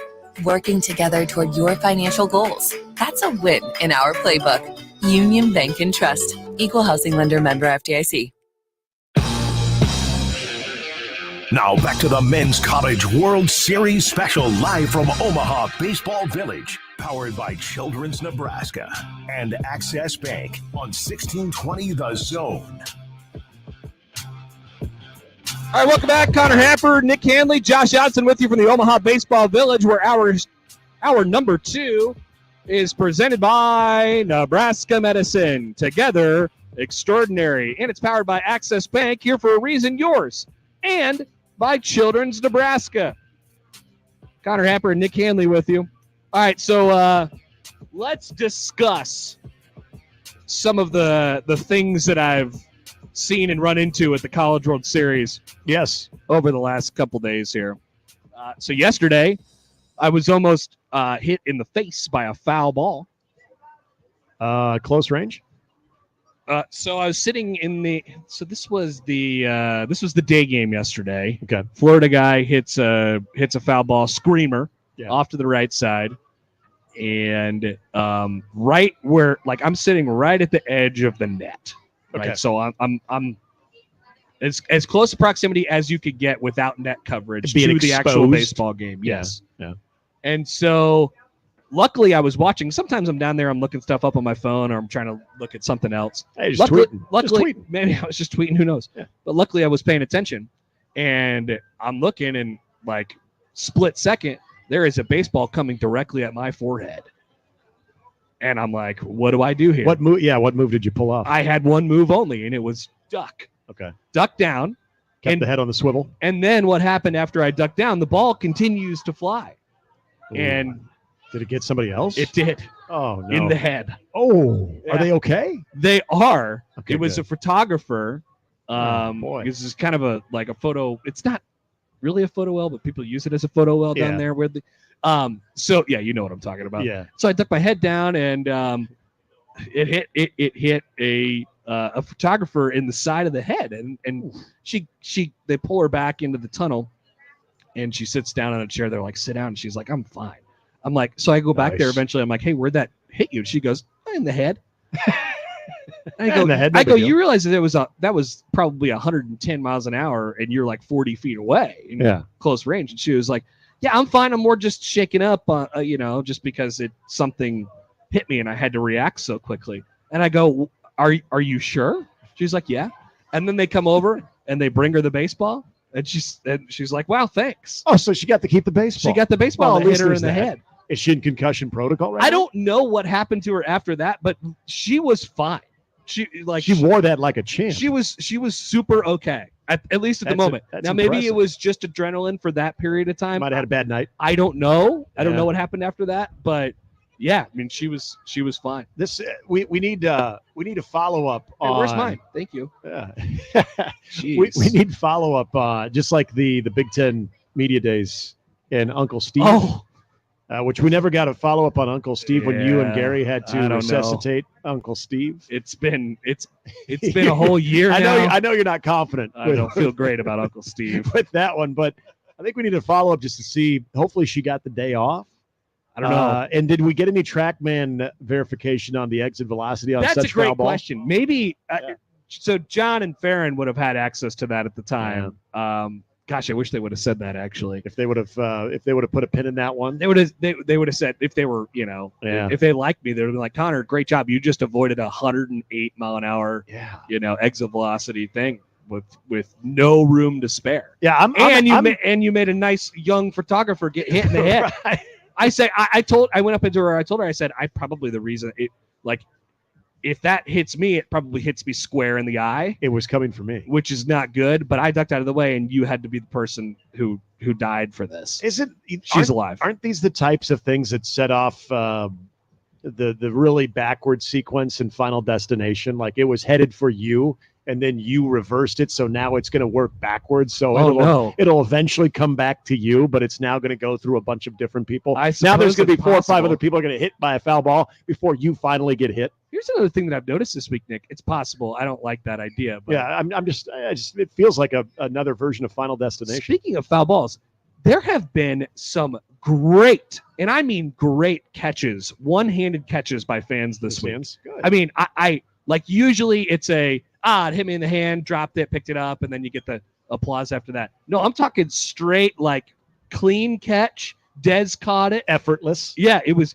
Working together toward your financial goals. That's a win in our playbook. Union Bank and Trust. Equal housing lender, member FDIC. Now back to the Men's College World Series special live from Omaha Baseball Village. Powered by Children's Nebraska and Access Bank on 1620 The Zone. All right, welcome back. Connor Happer, Nick Handley, Josh Johnson with you from the Omaha Baseball Village, where our number 2 is presented by Nebraska Medicine. Together, extraordinary. And it's powered by Access Bank, here for a reason, yours. And by Children's Nebraska. Connor Happer and Nick Handley with you. All right, so let's discuss some of the things that I've seen and run into at the College World Series. Yes. Over the last couple days here. So yesterday, I was almost hit in the face by a foul ball. Close range? So I was sitting in the. So this was the day game yesterday. Okay. Florida guy hits a foul ball screamer off to the right side, and right where I'm sitting right at the edge of the net. Right. Okay. So I'm as close a proximity as you could get without net coverage Being to the actual exposed. baseball game. Yes. Yeah. And so luckily I was watching. Sometimes I'm down there, I'm looking stuff up on my phone, or I'm trying to look at something else. Hey, just tweeting. Luckily, Just tweeting. maybe I was just tweeting, who knows? Yeah. But luckily I was paying attention, and I'm looking, and split second, there is a baseball coming directly at my forehead. And I'm like, what do I do here? What move? Yeah, what move did you pull off? I had one move only, and it was duck. Okay. Duck down. Kept the head on the swivel. And then what happened after I ducked down, the ball continues to fly. Ooh. And did it get somebody else? it did. Oh, no. In the head. Oh, Yeah. Are they okay? They are. Okay, it was good. a photographer. Boy. This is kind of a photo. It's not really a photo well, but people use it as a photo well down Yeah. there where the so yeah, you know what I'm talking about. Yeah. So I ducked my head down, and it hit a photographer in the side of the head, and they pull her back into the tunnel, and she sits down on a chair. They're like, sit down, and she's like, I'm fine. I'm like, so I go back there Nice. eventually. I'm like, hey, where'd that hit you? And she goes, in the head. I Yeah, go, in the head, no I go, big deal. you realize that that was probably 110 miles an hour, and you're like 40 feet away in Yeah. close range. And she was like, yeah, I'm fine. I'm more just shaken up, just because something hit me and I had to react so quickly. And I go, are you sure? She's like, yeah. And then they come over and they bring her the baseball, and she's like, wow, thanks. Oh, so she got to keep the baseball. She got the baseball Well, that at hit least her in there's the that. head. Is she in concussion protocol right I now? don't know what happened to her after that, but she was fine. She wore that like a champ. She was super okay, at least at the moment. That's Now maybe it impressive. was just adrenaline for that period of time. Might have had a bad night. I don't know. I don't Yeah. know what happened after that, but Yeah, I mean she was fine. This we need to follow up Hey, on. where's mine? Thank you. Yeah. Jeez. we need follow up just like the Big Ten Media Days and Uncle Steve. Oh. Which we never got a follow up on Uncle Steve when you and Yeah, Gary had I to don't resuscitate Uncle Steve. It's been a whole year now. I know you're not confident. I don't feel great about Uncle Steve with that one, but I think we need to follow up just to see. Hopefully, she got the day off. I don't know. And did we get any TrackMan verification on the exit velocity on That's such a great foul ball? question. Maybe so. John and Farron would have had access to that at the time. Gosh, I wish they would have said that. Actually, if they would have put a pin in that one, they would have. They would have said if they were, if they liked me, they would have been like, Connor, great job. You just avoided a 108 mile an hour, exit velocity thing with no room to spare. Yeah, you made a nice young photographer get hit in the head. Right. I say I went up into her. I told her, I said, I probably the reason it if that hits me, it probably hits me square in the eye. It was coming for me, which is not good. But I ducked out of the way, and you had to be the person who died for this. She's alive. Aren't these the types of things that set off the really backward sequence in Final Destination? Like it was headed for you, and then you reversed it, so now it's going to work backwards. So it'll eventually come back to you, but it's now going to go through a bunch of different people. Now there's going to be 4 or 5 other people are going to hit by a foul ball before you finally get hit. Here's another thing that I've noticed this week, Nick. It's possible. I don't like that idea. But Yeah, I'm just it feels like another version of Final Destination. Speaking of foul balls, there have been some great, and I mean great catches, one-handed catches by fans this week. Good. I mean, I like usually it's it hit me in the hand, dropped it, picked it up, and then you get the applause after that. No, I'm talking straight like clean catch. Dez caught it. Effortless. Yeah, it was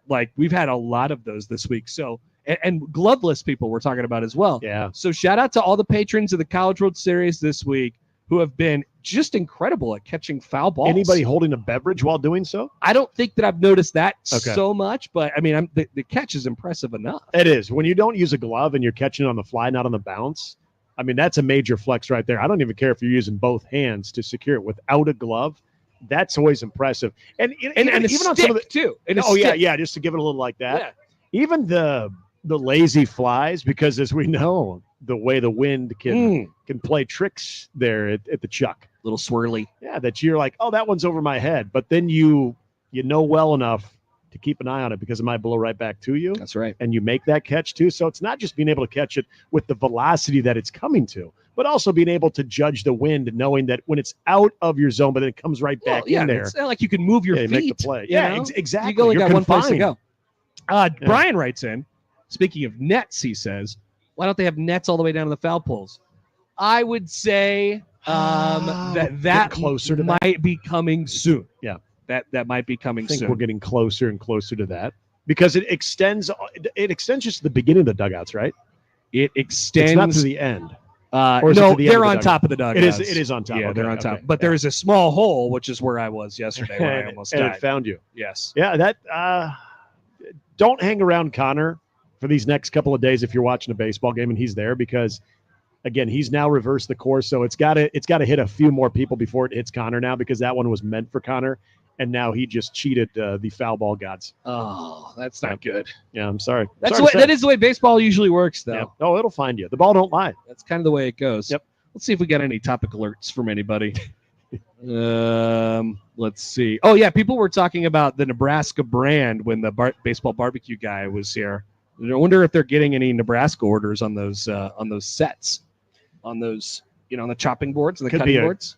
like we've had a lot of those this week. So and gloveless people we're talking about as well. Yeah. So shout out to all the patrons of the College World Series this week who have been just incredible at catching foul balls. Anybody holding a beverage while doing so? I don't think that I've noticed that so much, but I mean, the catch is impressive enough. It is. When you don't use a glove and you're catching it on the fly, not on the bounce, I mean, that's a major flex right there. I don't even care if you're using both hands to secure it without a glove. That's always impressive. And even on some of the too. Just to give it a little like that. Yeah. Even the lazy flies, because as we know, the way the wind can play tricks there at the chuck. Little swirly. Yeah, that you're like, oh, that one's over my head. But then you know well enough to keep an eye on it because it might blow right back to you. That's right. And you make that catch too. So it's not just being able to catch it with the velocity that it's coming to, but also being able to judge the wind and knowing that when it's out of your zone, but then it comes right back in there. It's not like you can move your feet. Make the play. You know? Exactly. You only got one place to confined. go. Brian writes in, speaking of nets, he says, why don't they have nets all the way down to the foul poles? I would say that closer to might be coming soon. Yeah. That might be coming I think soon. we're getting closer and closer to that because it extends just to the beginning of the dugouts, right? It extends. It's not to the end. No, they're on top of the dugouts. It is on top. Yeah, Okay, they're on top. okay. But there is a small hole, which is where I was yesterday when I almost and died. it found you. Yes. Yeah, that don't hang around Connor for these next couple of days if you're watching a baseball game and he's there because again, he's now reversed the course, so it's got to hit a few more people before it hits Connor now because that one was meant for Connor and now he just cheated the foul ball gods. Oh, that's not good. Yeah, I'm sorry. That is the way baseball usually works, though. Yeah. Oh, it'll find you. The ball don't lie. That's kind of the way it goes. Yep. Let's see if we got any topic alerts from anybody. Let's see. Oh yeah, people were talking about the Nebraska brand when the baseball barbecue guy was here. I wonder if they're getting any Nebraska orders on those sets, on those on the chopping boards and the cutting boards.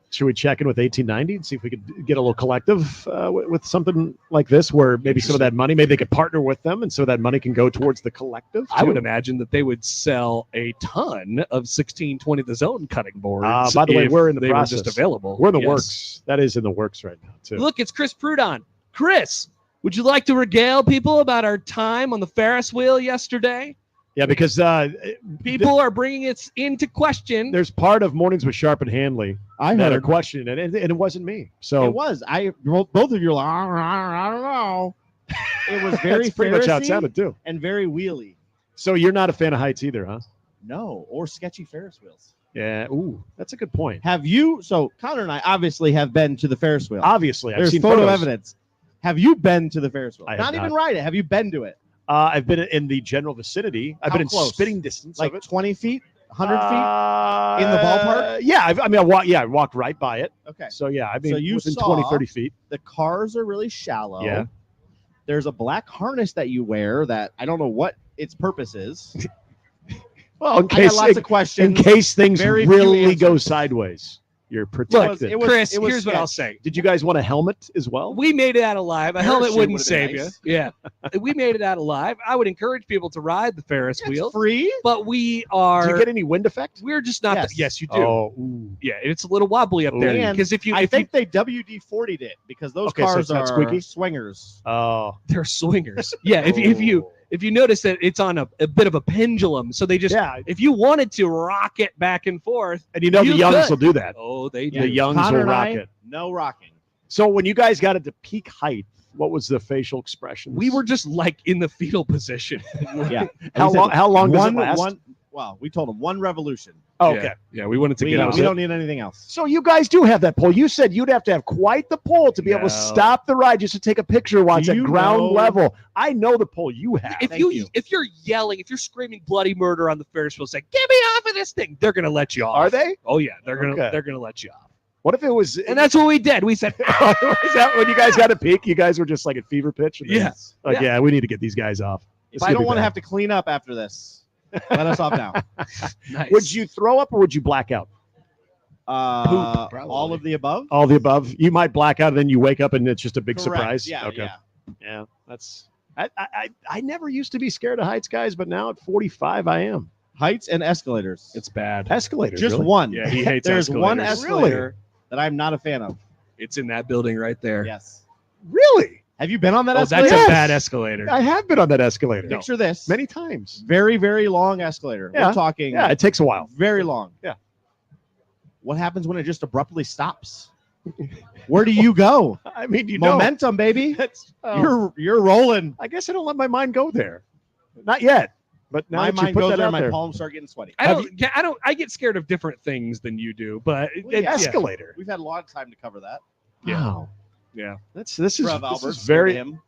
Should we check in with 1890 and see if we could get a little collective with something like this, where maybe some of that money, maybe they could partner with them, and so that money can go towards the collective. I would imagine that they would sell a ton of 1620 the zone cutting boards. By the way, we're in the process. Were just available. We're in the works. That is in the works right now too. Look, it's Chris Prudon. Chris, would you like to regale people about our time on the Ferris wheel yesterday? Yeah, because people are bringing it into question. There's part of Mornings with Sharp and Handley that heard are questioning it, and it wasn't me. So it was. Both of you are like, I don't know. It was very That's pretty much how it Ferris-y sounded too. and very wheelie. So you're not a fan of heights either, huh? No, or sketchy Ferris wheels. Yeah. Ooh, that's a good point. Have you? So Connor and I obviously have been to the Ferris wheel. Obviously, I've There's seen photo photos. evidence. Have you been to the Ferris wheel? I have Not even not. ride it. Have you been to it? I've been in the general vicinity. I've How been in close? spitting distance Like of it. 20 feet, 100 feet in the ballpark? Yeah, I walked right by it. Okay. So yeah, I mean, So you within saw 20, 30 feet. The cars are really shallow. Yeah. There's a black harness that you wear that I don't know what its purpose is. Well, in I got case lots of questions. in case things Very few really go answers. sideways, you're Look, protected. Chris, it was here's what I'll sketch. say. Did you guys want a helmet as well? We made it out alive. A helmet Parachute wouldn't would've been save nice. you. Yeah. We made it out alive. I would encourage people to ride the Ferris wheel. Free? But we are. Do you get any wind effect? We're just not. Yes. Yes, you do. Oh, ooh. Yeah, it's a little wobbly up there. And Because if you, I if think they WD-40'd it because those Okay, so cars it's not are squeaky? swingers. Oh, they're swingers. Yeah, if you notice that it's on a bit of a pendulum, so they just if you wanted to rock it back and forth, and you know the youngs will do that. Oh, they do. The youngs Connor will and rock I, it. No rocking. So when you guys got it to peak height, what was the facial expression? We were just like in the fetal position. Yeah. How long? How long does it last? Well, we told them one revolution. Oh, okay. Yeah, we wanted to We, get out. we don't need anything else. So you guys do have that pole. You said you'd have to have quite the pole to be able to No. stop the ride just to take a picture while it's at you ground know- level. I know the pole you have. If you're yelling, if you're screaming bloody murder on the Ferris wheel, saying "Get me off of this thing," they're gonna let you off. Are they? Oh yeah, they're Okay. gonna let you off. What if it was? And that's what we did. We said, Is that when you guys got a peak? You guys were just like at fever pitch. And then- Yes. Like, Yeah. yeah, we need to get these guys off. If I don't want to have to clean up after this, let us off now. Nice. Would you throw up or would you black out? All probably. of the above. All the above. You might black out and then you wake up and it's just a big Correct. surprise. Yeah, Okay. yeah. Yeah. That's. I never used to be scared of heights, guys, but now at 45, I am. Heights and escalators. It's bad. Escalators. Just really? one. Yeah, he hates There's one escalators. escalator that I'm not a fan of. It's in that building right there. Yes. Really? Have you been on that Oh, escalator? that's a bad escalator. I have been on that escalator. Picture this. Many times. Very, very long escalator. Yeah. We're talking Yeah, it takes a while. very long. Yeah. What happens when it just abruptly stops? Where do you go? I mean, you Momentum, baby. know. You're rolling. I guess I don't let my mind go there. Not yet. But now My that you mind put goes that there, out my there. palms start getting sweaty. I get scared of different things than you do, but Escalator. We've had a lot of time to cover that. Wow. Yeah. This is Trev Alberts, very him.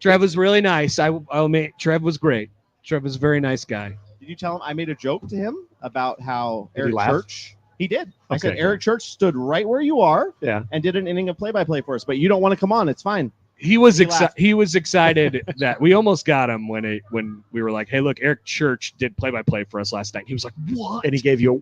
Trev was really nice. I'll admit, Trev was great. Trev was a very nice guy. Did you tell him I made a joke to him about how Did he Eric laugh? Church? He did. I said Okay. Eric Church stood right where you are Yeah. and did an inning of play-by-play for us, but you don't want to come on. It's fine. He was laughed. he was excited that we almost got him when we were like, "Hey, look, Eric Church did play-by-play for us last night." He was like, "What?" And he gave you a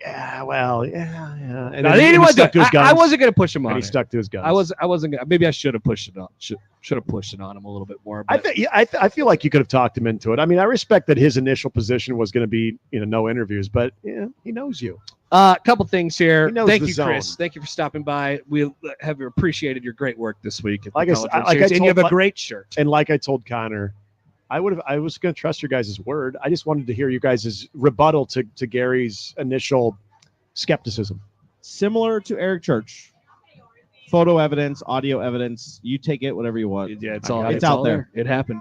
yeah. And No, then he he wasn't- stuck to his guns. I wasn't going to push him on And he it. stuck to his guns. I wasn't gonna. Maybe I should have pushed it on. Should have pushed it on him a little bit more. I But think I feel like you could have talked him into it. I mean, I respect that his initial position was going to be no interviews, but yeah, he knows you. a couple things here. He knows Thank the you, zone. Chris. Thank you for stopping by. We have appreciated your great work this week. At the Like I College said, World like I Series, and you have told- a great shirt. And like I told Connor, I was going to trust your guys' word. I just wanted to hear you guys' rebuttal to Gary's initial skepticism. Similar to Eric Church. Photo evidence, audio evidence. You take it, whatever you want. Yeah, it's It's all out there. It happened.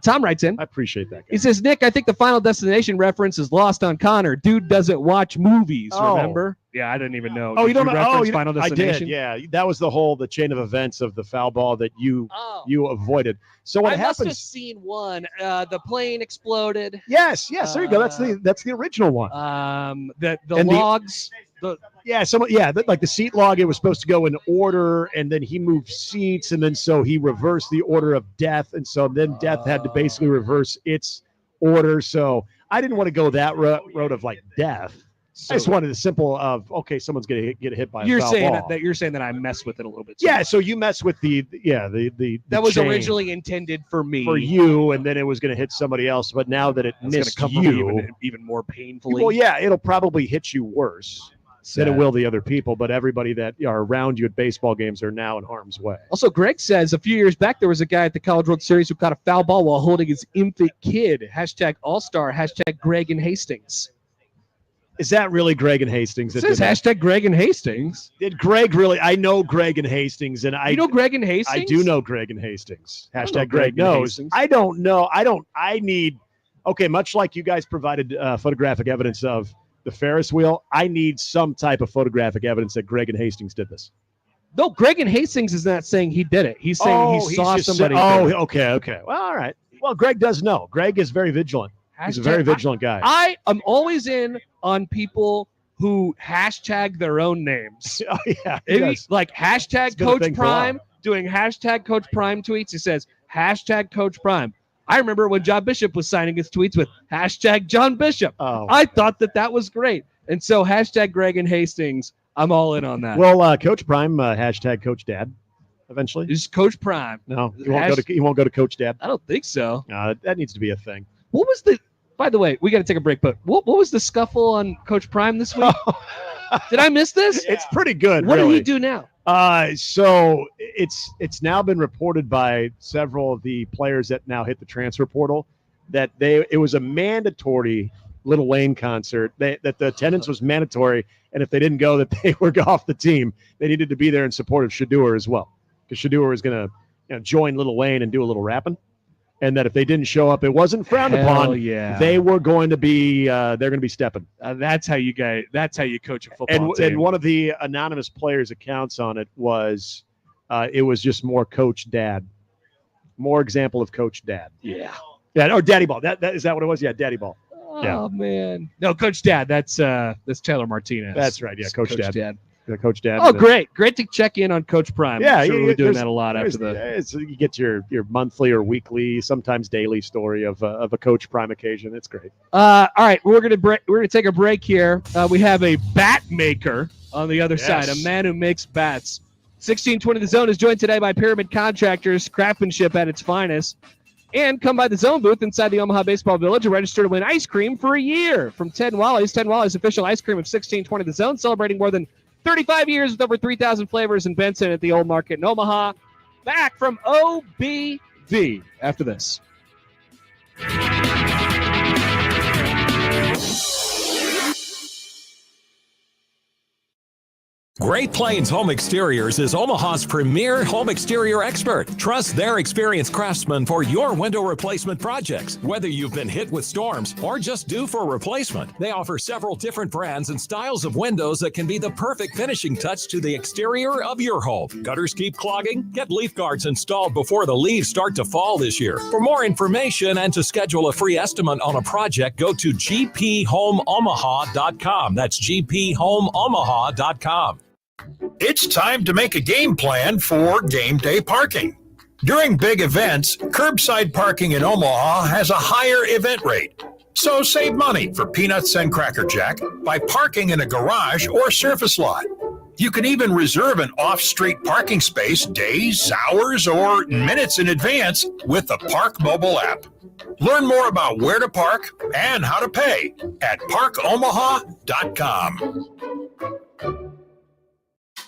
Tom writes in. I appreciate that. He says, Nick, I think the Final Destination reference is lost on Connor. Dude doesn't watch movies, Oh. remember? Yeah, I didn't even know. Oh, you Did don't know? reference Oh, Final I Destination? did. Yeah, that was the chain of events of the foul ball that you avoided. So what I must have happens? seen one. The plane exploded. Yes, there you go. That's the original one. The And the- logs. Like the seat log, it was supposed to go in order, and then he moved seats, and then so he reversed the order of death, and so then death had to basically reverse its order. So I didn't want to go that road of like death. I just wanted a simple of someone's gonna get hit by a You're foul saying ball. that you're saying that I messed with it a little bit. too Yeah, much. so you mess with the that was chain originally intended for me. for you, and then it was going to hit somebody else. But now that it It's going to missed come from me you, even more painfully. well, yeah, it'll probably hit you worse than it Sad. will the other people. But everybody that are around you at baseball games are now in harm's way. Also, Greg says a few years back there was a guy at the College World Series who caught a foul ball while holding his infant kid. # All-Star. # Greg and Hastings. Is that really Greg and Hastings? It that says did that? # Greg and Hastings. Did Greg really? I know Greg and Hastings, and You know Greg and Hastings? I do know Greg and Hastings. I don't # know Greg Greg and knows. Hastings. I don't know. I need. Okay, much like you guys provided photographic evidence of the Ferris wheel, I need some type of photographic evidence that Greg and Hastings did this. No, Greg and Hastings is not saying he did it. He's saying he saw somebody. Okay. Well, all right. Well, Greg does know. Greg is very vigilant. He's a very vigilant guy. I am always in on people who hashtag their own names. Oh, yeah. Like hashtag Coach Prime, doing hashtag Coach Prime tweets. He says hashtag Coach Prime. I remember when John Bishop was signing his tweets with hashtag John Bishop. Oh, I thought that was great. And so hashtag Greg and Hastings, I'm all in on that. Well, Coach Prime, hashtag Coach Dad, eventually. Is Coach Prime. No, he won't go to Coach Dad. I don't think so. That needs to be a thing. What was by the way, we got to take a break, but what was the scuffle on Coach Prime this week? Did I miss this? It's pretty good. What really. did he do now? So it's now been reported by several of the players that now hit the transfer portal that it was a mandatory Little Wayne concert, that the attendance was mandatory, and if they didn't go, that they were off the team. They needed to be there in support of Shadeur as well, because Shadeur was going to join Little Wayne and do a little rapping, and that if they didn't show up, it wasn't frowned upon. Yeah. They were going to be they're going to be stepping. That's how you coach a football team. And one of the anonymous players' accounts on it was just more Coach Dad, more example of Coach Dad. Yeah, or Daddy Ball. That is that what it was? Yeah, Daddy Ball. Oh man, no, Coach Dad. That's Taylor Martinez. That's right. Yeah, Coach Dad. Yeah, Coach Dad. Oh, great to check in on Coach Prime. Yeah, I'm sure we're doing that a lot after you get your monthly or weekly, sometimes daily story of a Coach Prime occasion. It's great. All right, we're gonna take a break here. We have a bat maker on the other side, a man who makes bats. 1620 The Zone is joined today by Pyramid Contractors, craftsmanship at its finest. And come by the Zone booth inside the Omaha Baseball Village and register to win ice cream for a year from Ted Wally's. Ted Wally's official ice cream of 1620 The Zone, celebrating more than 35 years with over 3,000 flavors in Benson at the Old Market in Omaha. Back from OBV after this. Great Plains Home Exteriors is Omaha's premier home exterior expert. Trust their experienced craftsmen for your window replacement projects. Whether you've been hit with storms or just due for a replacement, they offer several different brands and styles of windows that can be the perfect finishing touch to the exterior of your home. Gutters keep clogging? Get leaf guards installed before the leaves start to fall this year. For more information and to schedule a free estimate on a project, go to gphomeomaha.com. That's gphomeomaha.com. It's time to make a game plan for game day parking. During big events, curbside parking in Omaha has a higher event rate. So save money for peanuts and Cracker Jack by parking in a garage or surface lot. You can even reserve an off-street parking space days, hours, or minutes in advance with the Park mobile app. Learn more about where to park and how to pay at parkomaha.com.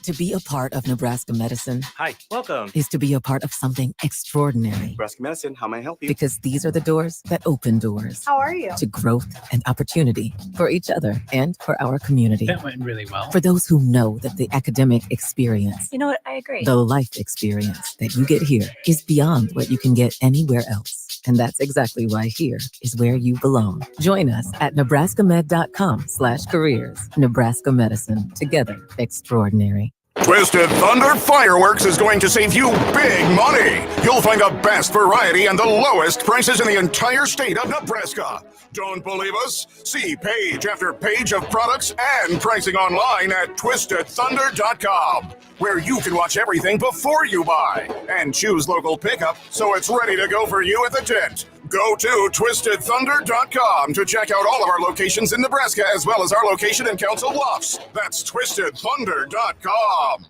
To be a part of Nebraska Medicine Hi, welcome. is to be a part of something extraordinary. Nebraska Medicine, how may I help you? Because these are the doors that open doors How are you? to growth and opportunity for each other and for our community. That went really well. For those who know that the academic experience, You know what? I agree. the life experience that you get here is beyond what you can get anywhere else. And that's exactly why here is where you belong. Join us at nebraskamed.com/careers. Nebraska Medicine. Together, extraordinary. Twisted Thunder Fireworks is going to save you big money. You'll find the best variety and the lowest prices in the entire state of Nebraska. Don't believe us? See page after page of products and pricing online at twistedthunder.com, where you can watch everything before you buy and choose local pickup so it's ready to go for you at the tent. Go to twistedthunder.com to check out all of our locations in Nebraska, as well as our location in Council Bluffs. That's twistedthunder.com.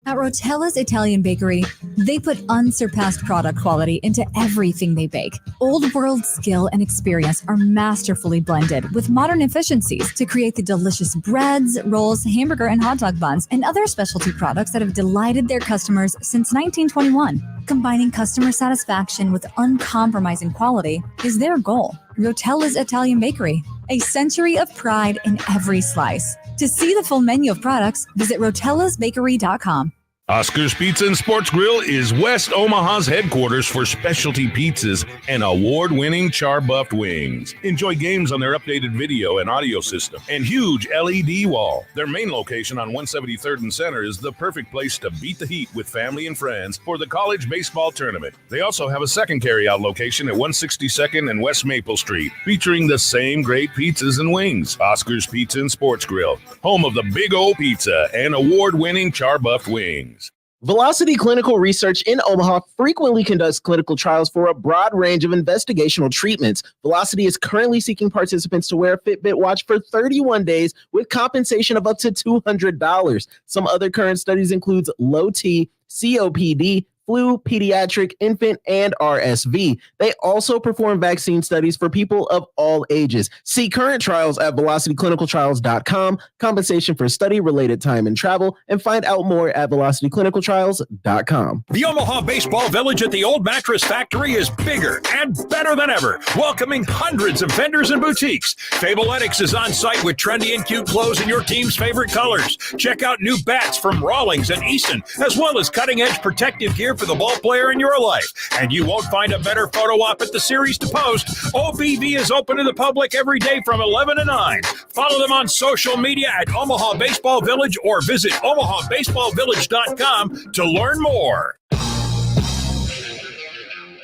At Rotella's Italian Bakery, they put unsurpassed product quality into everything they bake. Old world skill and experience are masterfully blended with modern efficiencies to create the delicious breads, rolls, hamburger and hot dog buns, and other specialty products that have delighted their customers since 1921. Combining customer satisfaction with uncompromising quality is their goal. Rotella's Italian Bakery, a century of pride in every slice. To see the full menu of products, visit rotellasbakery.com. Oscar's Pizza and Sports Grill is West Omaha's headquarters for specialty pizzas and award-winning char-buffed wings. Enjoy games on their updated video and audio system and huge LED wall. Their main location on 173rd and Center is the perfect place to beat the heat with family and friends for the college baseball tournament. They also have a second carryout location at 162nd and West Maple Street, featuring the same great pizzas and wings. Oscar's Pizza and Sports Grill, home of the Big O Pizza and award-winning char-buffed wings. Velocity Clinical Research in Omaha frequently conducts clinical trials for a broad range of investigational treatments. Velocity is currently seeking participants to wear a Fitbit watch for 31 days with compensation of up to $200. Some other current studies includes low T, COPD, flu, pediatric, infant, and RSV. They also perform vaccine studies for people of all ages. See current trials at velocityclinicaltrials.com, compensation for study-related time and travel, and find out more at velocityclinicaltrials.com. The Omaha Baseball Village at the Old Mattress Factory is bigger and better than ever, welcoming hundreds of vendors and boutiques. Fabletics is on site with trendy and cute clothes in your team's favorite colors. Check out new bats from Rawlings and Easton, as well as cutting-edge protective gear for the ball player in your life. And you won't find a better photo op at the series to post. OBV is open to the public every day from 11 to 9. Follow them on social media at Omaha Baseball Village or visit omahabaseballvillage.com to learn more.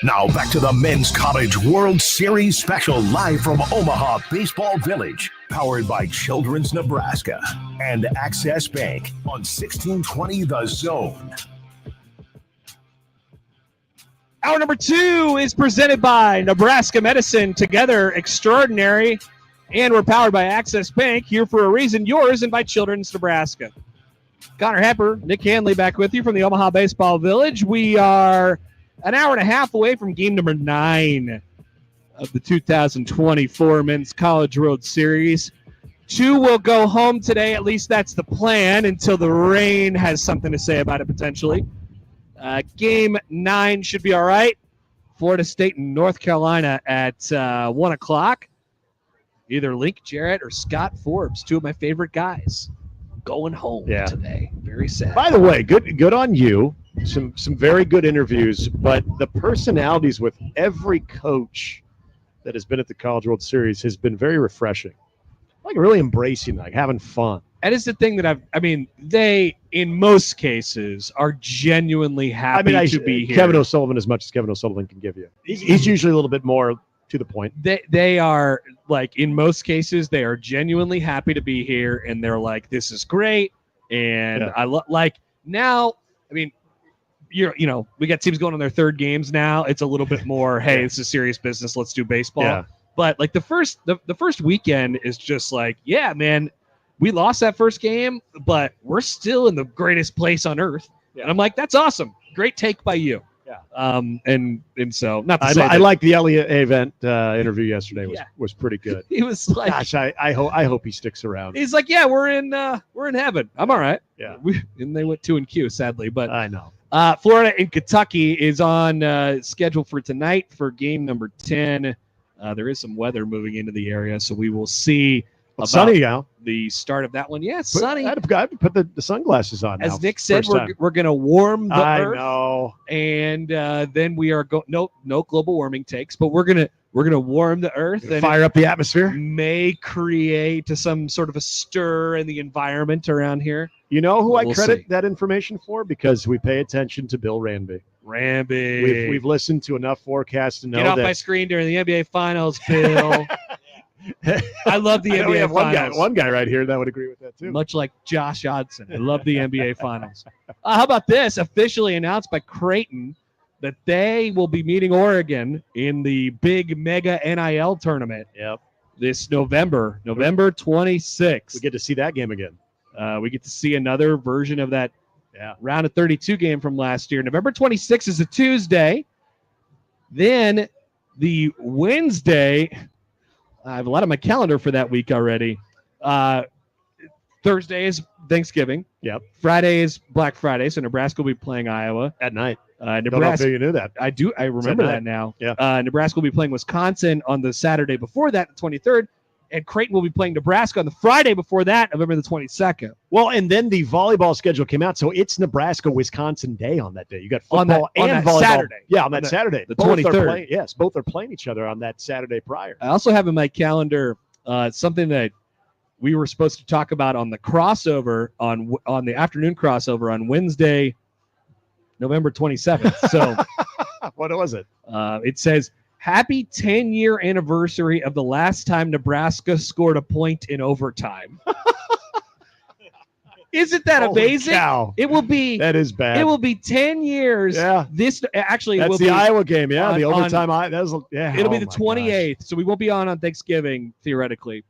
Now back to the Men's College World Series special live from Omaha Baseball Village, powered by Children's Nebraska and Access Bank on 1620 The Zone. Hour number 2 is presented by Nebraska Medicine, together extraordinary, and we're powered by Access Bank, here for a reason, yours, and by Children's Nebraska. Connor Happer, Nick Handley back with you from the Omaha Baseball Village. We are an hour and a half away from game number 9 of the 2024 Men's College World Series. 2 will go home today, at least that's the plan, until the rain has something to say about it potentially. Game 9 should be all right. Florida State and North Carolina at 1 o'clock. Either Link Jarrett or Scott Forbes, 2 of my favorite guys, going home today. Very sad. By the way, good on you. Some very good interviews, but the personalities with every coach that has been at the College World Series has been very refreshing. Like really embracing, like having fun. That is the thing that they, in most cases, are genuinely happy to be here. Kevin O'Sullivan, as much as Kevin O'Sullivan can give you. He's usually a little bit more to the point. They are, like, in most cases, they are genuinely happy to be here, and they're like, this is great. And now, I mean, we got teams going on their 3rd games now. It's a little bit more, hey, this is serious business. Let's do baseball. Yeah. But, like, the first weekend is just like, yeah, man, we lost that first game, but we're still in the greatest place on earth. Yeah. And I'm like, that's awesome. Great take by you. Yeah. And so not to say I like the Elliott Avent interview yesterday. Was pretty good. He was like, gosh, I hope he sticks around. He's like, yeah, we're in heaven. I'm all right. Yeah. And they went 2 and Q, sadly, but I know. Florida and Kentucky is on schedule for tonight for game number 10. There is some weather moving into the area, so we will see. It's sunny now. The start of that one. Yeah, it's sunny. I have to put the sunglasses on As now. Nick said, we're going to warm the earth. I know. And then we are no global warming takes, but we're going to warm the earth and fire up the atmosphere. May create some sort of a stir in the environment around here. You know who I credit that information for? Because we pay attention to Bill Ranby. We've listened to enough forecasts to know Get off my screen during the NBA Finals, Bill. I love the NBA we have Finals. one guy right here that would agree with that too. Much like Josh Hodson. I love the NBA Finals. How about this? Officially announced by Creighton that they will be meeting Oregon in the big mega NIL tournament. Yep. This November 26th. We get to see that game again. We get to see another version of that round of 32 game from last year. November 26th is a Tuesday. Then the Wednesday, I have a lot on my calendar for that week already. Thursday is Thanksgiving. Yep. Friday is Black Friday, so Nebraska will be playing Iowa at night. Nebraska. Don't know if you knew that. I do. I remember that now. Yeah. Nebraska will be playing Wisconsin on the Saturday before that, the 23rd. And Creighton will be playing Nebraska on the Friday before that, November the 22nd. Well, and then the volleyball schedule came out, so it's Nebraska-Wisconsin Day on that day. You got football on and that volleyball. Saturday. Yeah, on that Saturday. The Both 23rd. are playing, yes, both are playing each other on that Saturday prior. I also have in my calendar something that we were supposed to talk about on the crossover, on the afternoon crossover on Wednesday, November 27th. So what was it? It says, happy 10-year anniversary of the last time Nebraska scored a point in overtime. Isn't that Holy amazing? cow. It will be. That is bad. It will be 10 years. Yeah. This actually That's will the be Iowa game. Yeah, the on- overtime. Yeah. It'll be Oh the my 28th, so we won't be on Thanksgiving theoretically.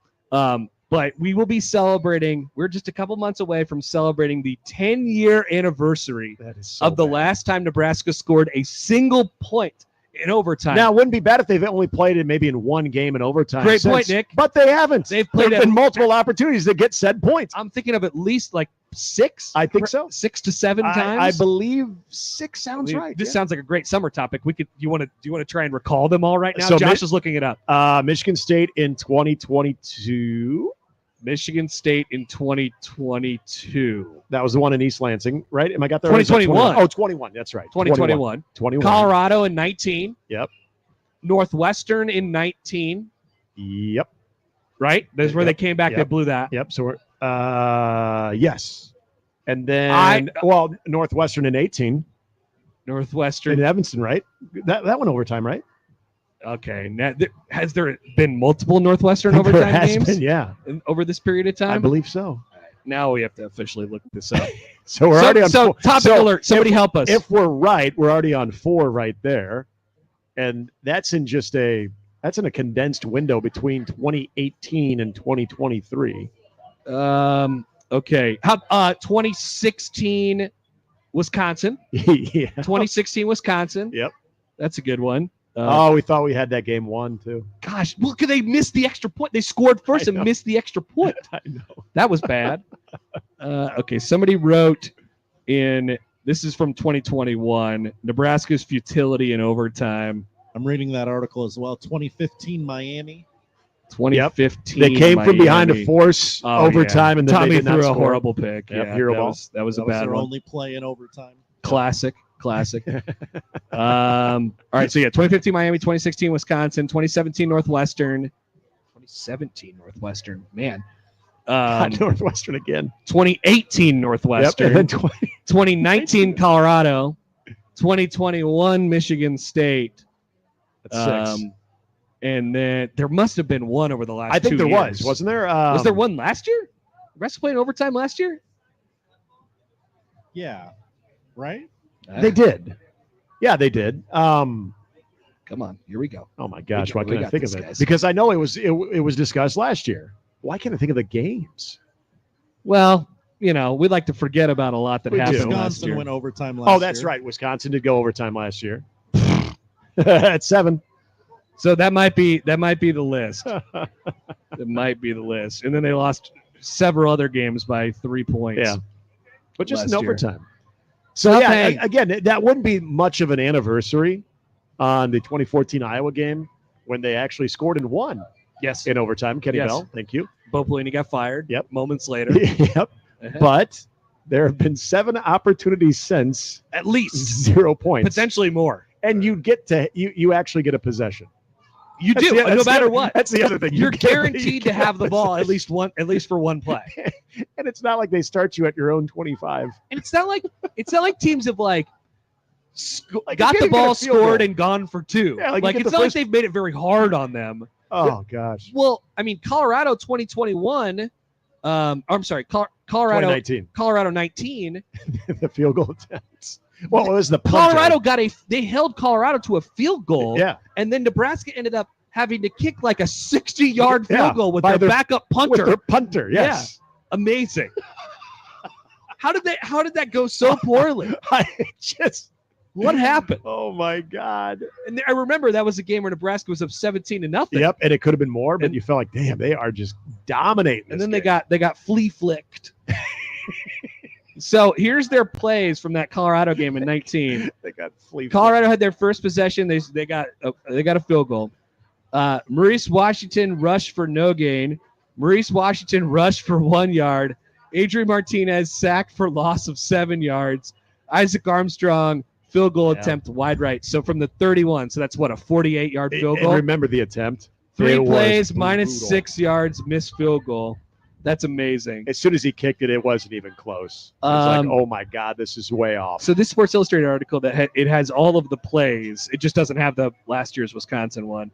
But we will be celebrating. We're just a couple months away from celebrating the 10-year anniversary of the last time Nebraska scored a single point in overtime. Now, it wouldn't be bad if they've only played it maybe in one game in overtime. Great since, point, Nick. But they haven't. They've played There have been multiple opportunities to get said points. I'm thinking of at least like 6. I think so. 6 to 7 times. I believe 6 sounds right. This yeah. sounds like a great summer topic. Do you want to try and recall them all right now? So Josh is looking it up. Michigan State in 2022. Michigan State in 2022. That was the one in East Lansing, right? Am I got that 2021. Right? Oh, 21. That's right. 2021. 21. Colorado in 19. Yep. Northwestern in 19. Yep. Right? That's where they Yep. came back. Yep. They blew that. Yep. So we're yes. And then Northwestern in 18. Northwestern in Evanston, right? That went overtime, right? Okay. Now, has there been multiple Northwestern There overtime has games? been, yeah. Over this period of time? I believe so. Now we have to officially look this up. So we're already on so 4. topic alert. Somebody help us. If we're right, we're already on 4 right there. And that's in a condensed window between 2018 and 2023. Okay. How 2016 Wisconsin. Yeah. 2016 Wisconsin. Yep. That's a good one. We thought we had that game won too. Gosh, well, could they miss the extra point? They scored first and missed the extra point. I know. That was bad. Okay, somebody wrote in, this is from 2021, Nebraska's futility in overtime. I'm reading that article as well. 2015 Miami. 2015. They came from behind to Miami. force overtime, and then Tommy they did not threw a score. horrible pick. Yep, Yeah, hero that ball. was a bad Their one. only play in overtime. Classic. All right, so 2015 Miami, 2016 Wisconsin, 2017 Northwestern, 2017 Northwestern, man. Northwestern again. 2018 Northwestern, Yep, and then 2019 Colorado, 2021 Michigan State. That's 6. And then there must have been one over the last 2 years. I think there was, wasn't there? Was there one last year? Nebraska played in overtime last year? Yeah. Right? They did. Yeah, they did. Come on, here we go. Oh my gosh, We why can't I got think of this, it? guys. Because I know it was discussed last year. Why can't I think of the games? Well, we'd like to forget about a lot that We do. happened last Wisconsin year. went overtime last year. Oh, that's right. Wisconsin did go overtime last year. At 7. So that might be the list. It might be the list. And then they lost several other games by 3 points. Yeah. But just in last year. overtime. So Well, yeah, hey. again, that wouldn't be much of an anniversary on the 2014 Iowa game when they actually scored and won. Yes. In overtime. Kenny Yes. Bell, thank you. Bo Pelini got fired. Yep. Moments later. Yep. But there have been 7 opportunities since, At least 0 points. potentially more. And you actually get a possession. You That's do, the- no that's the other- other what. that's the other thing. You're You get- guaranteed to have the ball at least for one play. And it's not like they start you at your own 25. And it's not like teams have got you the can't even ball get a field scored goal. and gone for 2. Yeah, like you get it's the not first- like they've made it very hard on them. Oh gosh. Well, I mean, Colorado 2021. I'm sorry, Colorado 2019. Colorado 19. The field goal attempts. Well, it was the punter. Colorado they held Colorado to a field goal. Yeah. And then Nebraska ended up having to kick like a 60-yard field Yeah, goal with by their backup punter. With their punter, yes. Yeah. Amazing. How did that go so poorly? What happened? Oh my God. And I remember that was a game where Nebraska was up 17-0. Yep, and it could have been more, but you felt like, damn, they are just dominating. And then they got flea flicked. So here's their plays from that Colorado game in 19. They got flea. Colorado had their first possession. They got a field goal. Maurice Washington rushed for no gain. Maurice Washington rushed for 1 yard. Adrian Martinez sacked for loss of 7 yards. Isaac Armstrong field goal attempt wide right. So from the 31, so that's what, a 48-yard field goal? And remember the attempt. 3 plays, minus 6 yards, missed field goal. That's amazing. As soon as he kicked it, it wasn't even close. It's like, oh my God, this is way off. So this Sports Illustrated article that it has all of the plays. It just doesn't have the last year's Wisconsin one.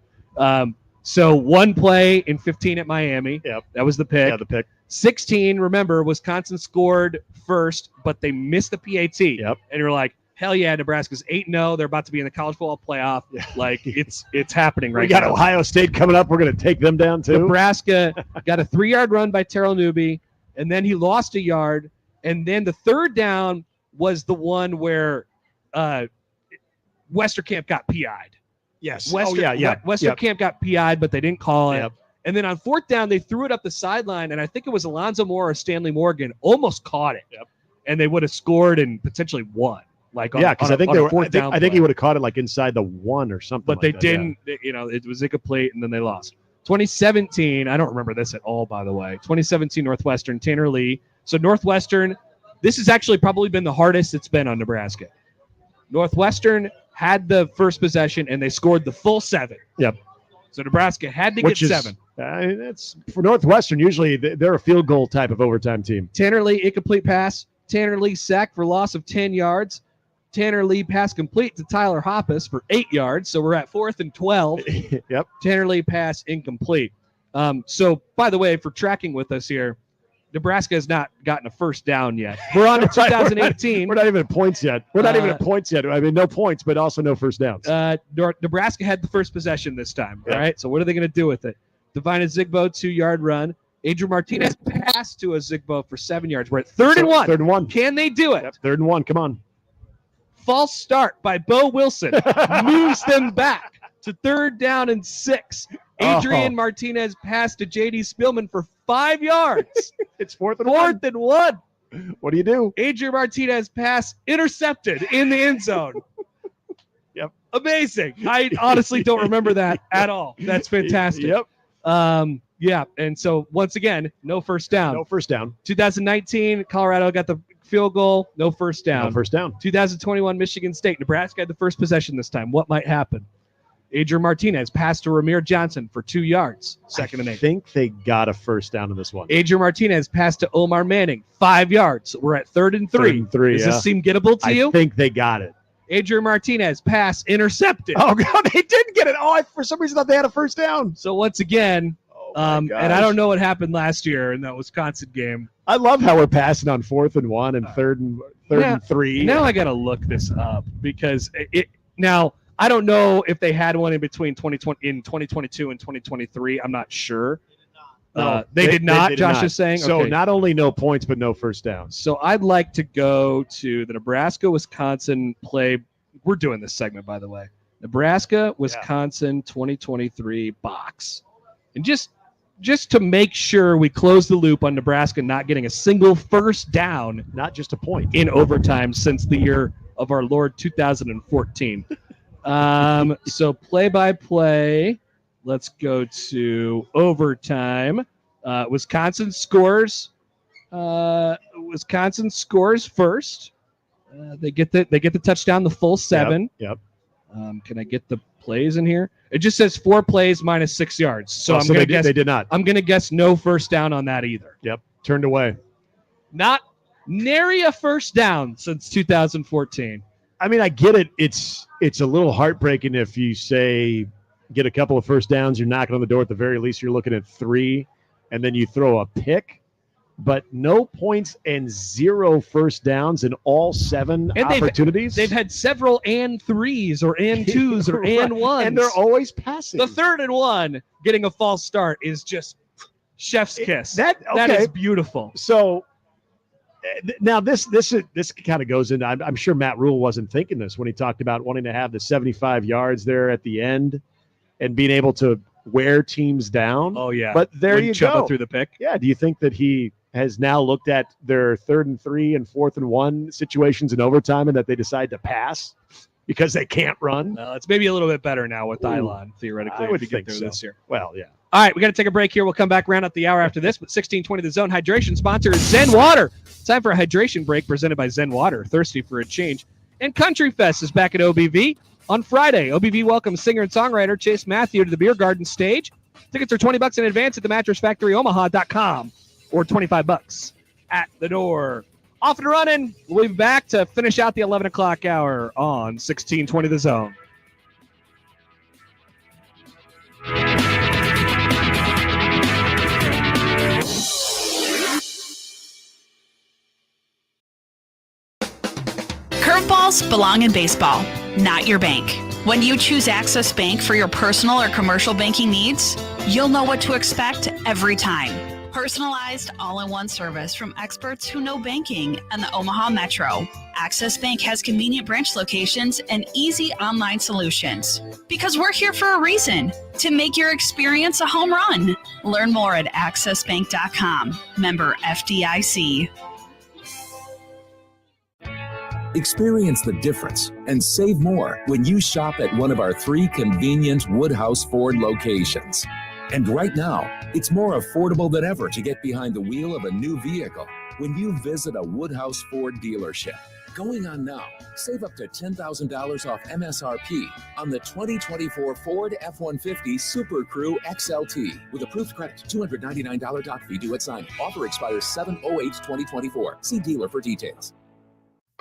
So 1 play in 15 at Miami. Yep. That was the pick. Yeah, the pick. 16, remember, Wisconsin scored first, but they missed the PAT. Yep. And you're like, hell yeah, Nebraska's 8-0. They're about to be in the college football playoff. Yeah. Like, it's happening right now. We got Ohio State coming up. We're going to take them down, too. Nebraska got a 3-yard run by Terrell Newby, and then he lost a yard. And then the third down was the one where Westerkamp got PI'd. Yes. Westerkamp got PI'd, but they didn't call it. Yep. And then on 4th down, they threw it up the sideline, and I think it was Alonzo Moore or Stanley Morgan almost caught it. Yep. And they would have scored and potentially won. Because I think I think he would have caught it like inside the 1 or something. But they didn't. Yeah. It was incomplete, and then they lost. 2017. I don't remember this at all, by the way. 2017 Northwestern, Tanner Lee. So Northwestern, this has actually probably been the hardest it's been on Nebraska. Northwestern had the first possession, and they scored the full 7. Yep. So Nebraska had to get 7. That's for Northwestern. Usually they're a field goal type of overtime team. Tanner Lee, incomplete pass. Tanner Lee sacked for loss of 10 yards. Tanner Lee pass complete to Tyler Hoppus for 8 yards. So we're at 4th and 12. Yep. Tanner Lee pass incomplete. So, by the way, for tracking with us here, Nebraska has not gotten a first down yet. We're on to 2018. We're not even at points yet. I mean, no points, but also no first downs. Nebraska had the first possession this time. All right. So what are they going to do with it? Divine Zigbo 2-yard run. Adrian Martinez pass to a Zigbo for 7 yards. We're at 3rd and 1. 3rd and 1. Can they do it? Yep, 3rd and 1. Come on. False start by Bo Wilson moves them back to 3rd down and 6. Adrian Martinez passed to J.D. Spielman for 5 yards. It's 4th and 1. What do you do? Adrian Martinez pass intercepted in the end zone. Yep. Amazing. I honestly don't remember that at all. That's fantastic. Yep. Yeah. And so once again, no first down. No first down. 2019, Colorado got the field goal. No first down. No first down. 2021, Michigan State. Nebraska had the first possession this time. What might happen? Adrian Martinez passed to Ramir Johnson for 2 yards. 2nd and 8. I think they got a first down in this one. Adrian Martinez passed to Omar Manning. 5 yards. We're at 3rd and 3. 3rd and 3. Does this seem gettable to you? I think they got it. Adrian Martinez pass intercepted. Oh God, they didn't get it. Oh, I for some reason thought they had a first down. So once again, and I don't know what happened last year in that Wisconsin game. I love how we're passing on 4th and 1 and 3rd and 3. Now I got to look this up because now I don't know if they had one in between 2022 and 2023. I'm not sure. No, they did not. Josh is saying. So okay. Not only no points, but no first downs. So I'd like to go to the Nebraska-Wisconsin play. We're doing this segment, by the way. Nebraska-Wisconsin 2023 box. And just to make sure we close the loop on Nebraska not getting a single first down, not just a point, in overtime since the year of our Lord 2014. So play-by-play. Let's go to overtime. Wisconsin scores. Wisconsin scores first. They get the touchdown, the full 7. Yep. Can I get the plays in here? It just says 4 plays minus 6 yards. So I'm gonna guess they did not. I'm gonna guess no first down on that either. Yep. Turned away. Not nary a first down since 2014. I mean, I get it. It's a little heartbreaking if you say get a couple of first downs, you're knocking on the door. At the very least, you're looking at 3, and then you throw a pick. But no points and 0 first downs in all 7 opportunities. They've had several and 3s or and 2s or and 1s. And they're always passing. The 3rd and 1 getting a false start is just chef's kiss. That is beautiful. So now this kind of goes into, I'm sure Matt Rule wasn't thinking this when he talked about wanting to have the 75 yards there at the end and being able to wear teams down. Oh, yeah. But there you go. Through the pick. Yeah. Do you think that he has now looked at their 3rd and 3 and 4th and 1 situations in overtime and that they decide to pass? because they can't run. It's maybe a little bit better now with Dylon, theoretically, I would if you get think there so. this year. Well, yeah. All right, we got to take a break here. We'll come back, round out the hour after this. But 1620 The Zone hydration sponsor is Zen Water. Time for a hydration break presented by Zen Water. Thirsty for a change. And Country Fest is back at OBV on Friday. OBV welcomes singer and songwriter Chase Matthew to the Beer Garden stage. Tickets are $20 in advance at themattressfactoryomaha.com or $25 at the door. Off and running. We'll be back to finish out the 11 o'clock hour on 1620 The Zone. Curveballs belong in baseball, not your bank. When you choose Access Bank for your personal or commercial banking needs, you'll know what to expect every time. Personalized all-in-one service from experts who know banking and the Omaha Metro. Access Bank has convenient branch locations and easy online solutions. Because we're here for a reason, to make your experience a home run. Learn more at accessbank.com. Member FDIC. Experience the difference and save more when you shop at one of our 3 convenient Woodhouse Ford locations. And right now, it's more affordable than ever to get behind the wheel of a new vehicle when you visit a Woodhouse Ford dealership. Going on now, save up to $10,000 off MSRP on the 2024 Ford F-150 Super Crew XLT with approved credit, $299 doc fee due at signing. Offer expires 7/08/2024. See dealer for details.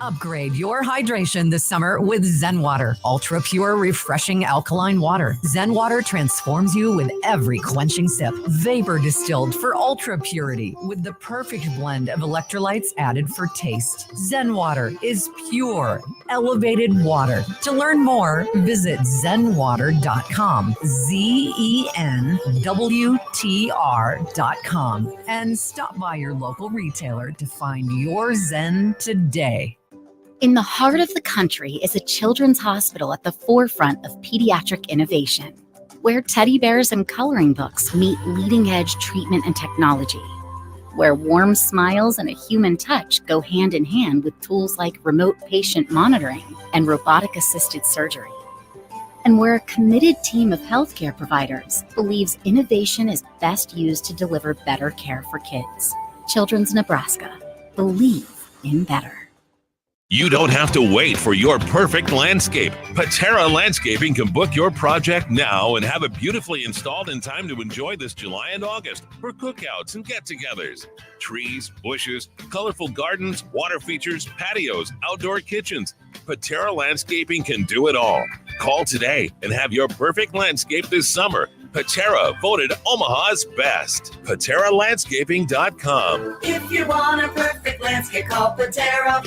Upgrade your hydration this summer with Zen Water. Ultra pure, refreshing alkaline water. Zen Water transforms you with every quenching sip. Vapor distilled for ultra purity with the perfect blend of electrolytes added for taste. Zen Water is pure, elevated water. To learn more, visit zenwater.com. ZENWTR.com. And stop by your local retailer to find your Zen today. In the heart of the country is a children's hospital at the forefront of pediatric innovation, where teddy bears and coloring books meet leading-edge treatment and technology, where warm smiles and a human touch go hand in hand with tools like remote patient monitoring and robotic-assisted surgery, and where a committed team of healthcare providers believes innovation is best used to deliver better care for kids. Children's Nebraska. Believe in better. You don't have to wait for your perfect landscape. Patera Landscaping can book your project now and have it beautifully installed in time to enjoy this July and August for cookouts and get-togethers. Trees, bushes, colorful gardens, water features, patios, outdoor kitchens. Patera Landscaping can do it all. Call today and have your perfect landscape this summer. Patera, voted Omaha's best. PateraLandscaping.com. If you want a perfect landscape, call Patera.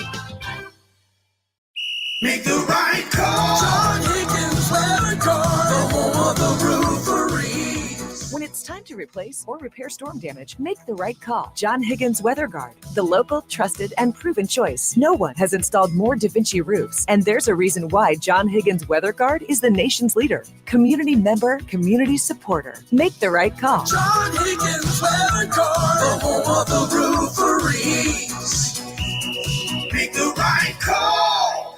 Make the right call. John Higgins Weather Guard, the home of the roofery. When it's time to replace or repair storm damage, make the right call. John Higgins Weather Guard, the local, trusted, and proven choice. No one has installed more DaVinci roofs, and there's a reason why John Higgins Weather Guard is the nation's leader. Community member, community supporter. Make the right call. John Higgins Weather Guard, the home of the rooferys. Make the right call.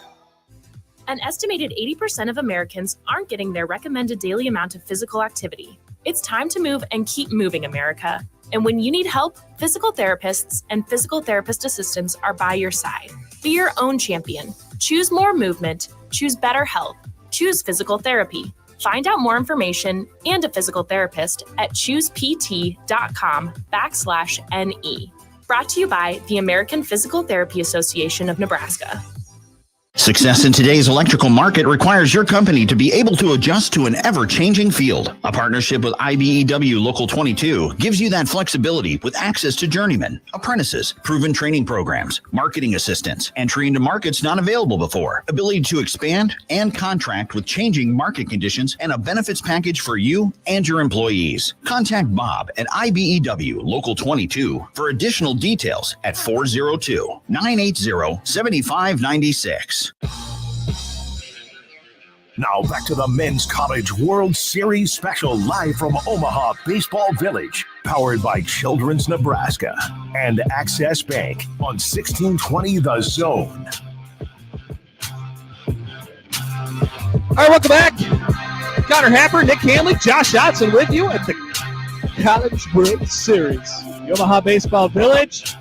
An estimated 80% of Americans aren't getting their recommended daily amount of physical activity. It's time to move and keep moving, America. And when you need help, physical therapists and physical therapist assistants are by your side. Be your own champion. Choose more movement. Choose better health. Choose physical therapy. Find out more information and a physical therapist at choosept.com/NE. Brought to you by the American Physical Therapy Association of Nebraska. Success in today's electrical market requires your company to be able to adjust to an ever-changing field. A partnership with IBEW Local 22 gives you that flexibility with access to journeymen, apprentices, proven training programs, marketing assistance, entry into markets not available before, ability to expand and contract with changing market conditions, and a benefits package for you and your employees. Contact Bob at IBEW Local 22 for additional details at 402-980-7596. Now back to the Men's College World Series special live from Omaha Baseball Village, powered by Children's Nebraska and Access Bank on 1620 The Zone. right, welcome back. Connor Happer, Nick Handley, Josh Dotson with you at the College World Series, the Omaha Baseball Village.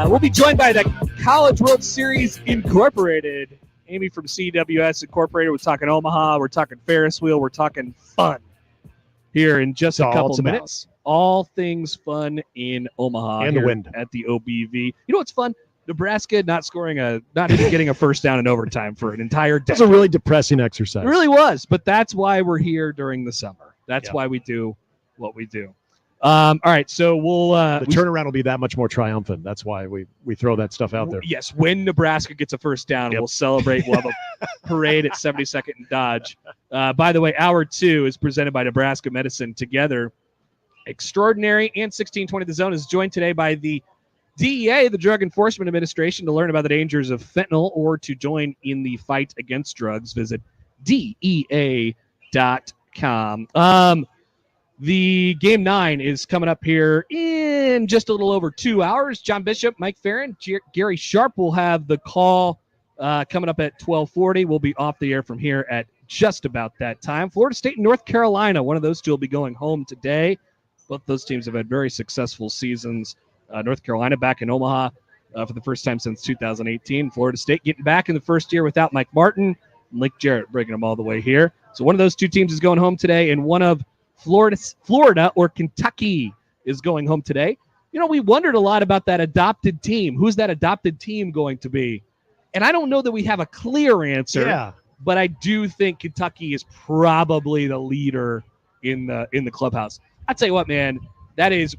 We'll be joined by the College World Series Incorporated. Amy from CWS Incorporated. We're talking Omaha. We're talking Ferris wheel. We're talking fun here in just a couple minutes. All things fun in Omaha And the wind at the OBV. You know what's fun? Nebraska not even getting a first down in overtime for an entire day. It was a really depressing exercise. It really was, but that's why we're here during the summer. That's why we do what we do. All right, so we'll the turnaround will be that much more triumphant. That's why we throw that stuff out there. Yes, when Nebraska gets a first down, we'll celebrate. We'll have a parade at 72nd and Dodge. By the way, hour 2 is presented by Nebraska Medicine Together. Extraordinary and 1620 The Zone is joined today by the DEA, the Drug Enforcement Administration. To learn about the dangers of fentanyl or to join in the fight against drugs, visit DEA.com. The Game 9 is coming up here in just a little over 2 hours. John Bishop, Mike Farron, Gary Sharp will have the call coming up at 12:40. We'll be off the air from here at just about that time. Florida State and North Carolina, one of those two will be going home today. Both those teams have had very successful seasons. North Carolina back in Omaha for the first time since 2018. Florida State getting back in the first year without Mike Martin. And Lake Jarrett bringing them all the way here. So one of those two teams is going home today, and one of Florida or Kentucky is going home today. You know, we wondered a lot about that adopted team. Who's that adopted team going to be? And I don't know that we have a clear answer, but I do think Kentucky is probably the leader in the clubhouse. I tell you what, man, that is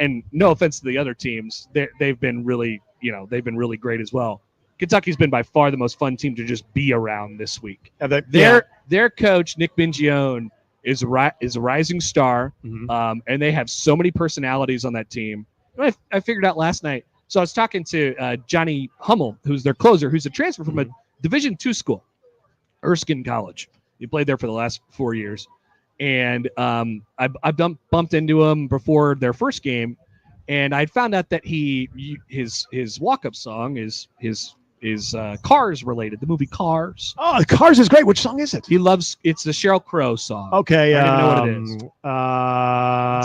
and no offense to the other teams, they've been really great as well. Kentucky's been by far the most fun team to just be around this week. Their coach, Nick Mingione, is a rising star, and they have so many personalities on that team. I figured out last night. So I was talking to Johnny Hummel, who's their closer, who's a transfer from a Division II school, Erskine College. He played there for the last 4 years. And I've bumped into him before their first game, and I found out that his walk-up song is Cars related, the movie Cars. Oh, Cars is great. Which song is it? It's the Sheryl Crow song. Okay. I don't even know what it is. It's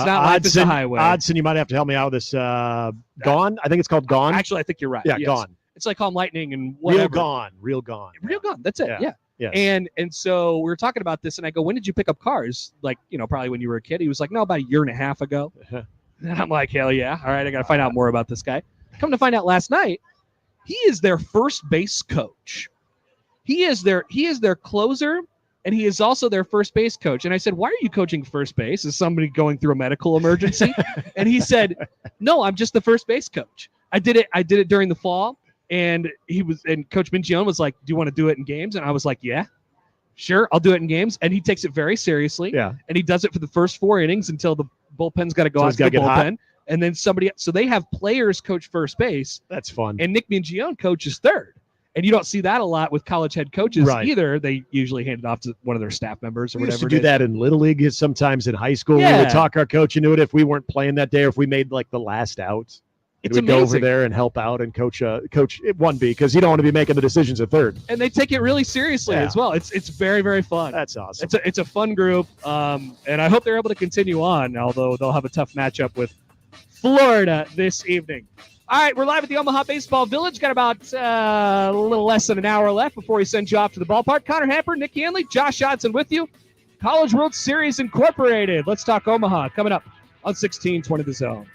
not Life is a Highway. Odson, you might have to help me out with this. Gone? I think it's called Gone. Actually, I think you're right. Yeah, yes. Gone. It's like Calm Lightning and whatever. Real Gone. That's it. Yeah. Yes. And so we were talking about this, and I go, when did you pick up Cars? Like, probably when you were a kid. He was like, no, about a year and a half ago. And I'm like, hell yeah. All right, I got to find out more about this guy. Come to find out last night, he is their first base coach. He is their closer, and he is also their first base coach. And I said, why are you coaching first base? Is somebody going through a medical emergency? And he said, no, I'm just the first base coach. I did it during the fall. And Coach Mingione was like, do you want to do it in games? And I was like, yeah, sure, I'll do it in games. And he takes it very seriously. Yeah. And he does it for the first 4 innings until the bullpen's got to go out to the bullpen. And then so they have players coach first base. That's fun. And Nick Mingione coaches third. And you don't see that a lot with college head coaches either. They usually hand it off to one of their staff members or we whatever. Used to do that in Little League, sometimes in high school. We would talk our coach into it if we weren't playing that day or if we made like the last out. It's we'd go over there and help out and coach 1B because you don't want to be making the decisions at third. And they take it really seriously as well. It's very, very fun. That's awesome. It's a fun group, and I hope they're able to continue on, although they'll have a tough matchup with Florida this evening. All right, we're live at the Omaha Baseball Village. Got about a little less than an hour left before we send you off to the ballpark. Connor Happer, Nick Handley, Josh Dotson with you. College World Series Incorporated. Let's talk Omaha coming up on 1620 The Zone.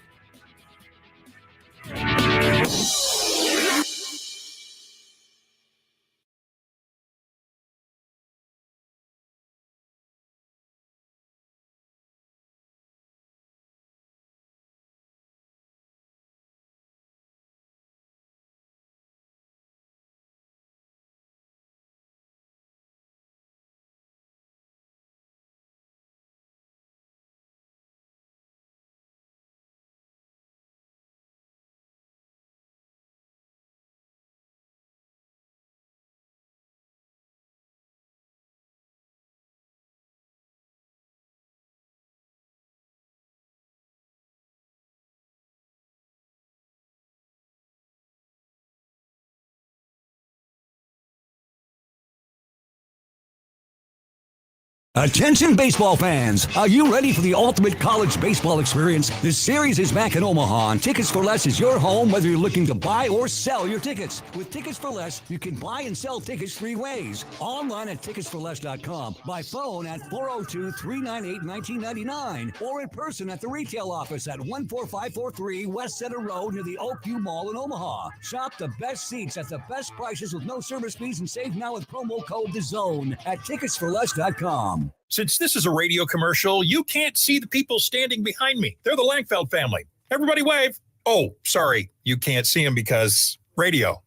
Attention baseball fans, are you ready for the ultimate college baseball experience? This series is back in Omaha, and Tickets for Less is your home whether you're looking to buy or sell your tickets. With Tickets for Less, you can buy and sell tickets 3 ways. Online at ticketsforless.com, by phone at 402-398-1999, or in person at the retail office at 14543 West Center Road near the Oakview Mall in Omaha. Shop the best seats at the best prices with no service fees and save now with promo code THEZONE at ticketsforless.com. Since this is a radio commercial, you can't see the people standing behind me. They're the Langfeld family. Everybody wave. Oh, sorry. You can't see them because radio.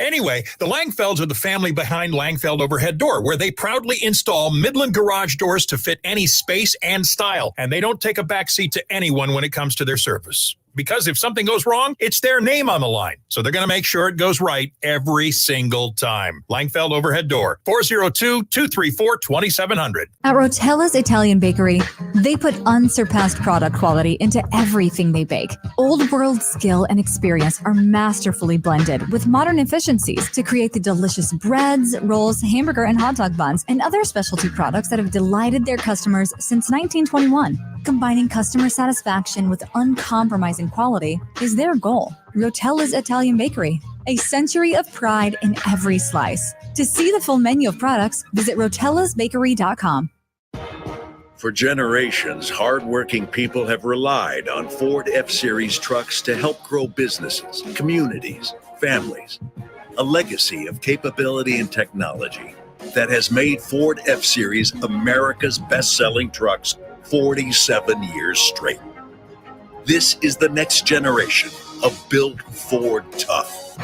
Anyway, the Langfelds are the family behind Langfeld Overhead Door, where they proudly install Midland garage doors to fit any space and style. And they don't take a backseat to anyone when it comes to their service. Because if something goes wrong, it's their name on the line. So they're going to make sure it goes right every single time. Langfeld Overhead Door, 402-234-2700. At Rotella's Italian Bakery, they put unsurpassed product quality into everything they bake. Old world skill and experience are masterfully blended with modern efficiencies to create the delicious breads, rolls, hamburger and hot dog buns, and other specialty products that have delighted their customers since 1921. Combining customer satisfaction with uncompromising quality is their goal. Rotella's Italian Bakery, a century of pride in every slice. To see the full menu of products, visit rotellasbakery.com. For generations, hardworking people have relied on Ford F-Series trucks to help grow businesses, communities, families. A legacy of capability and technology that has made Ford F-Series America's best-selling trucks 47 years straight. This is the next generation of Built Ford Tough.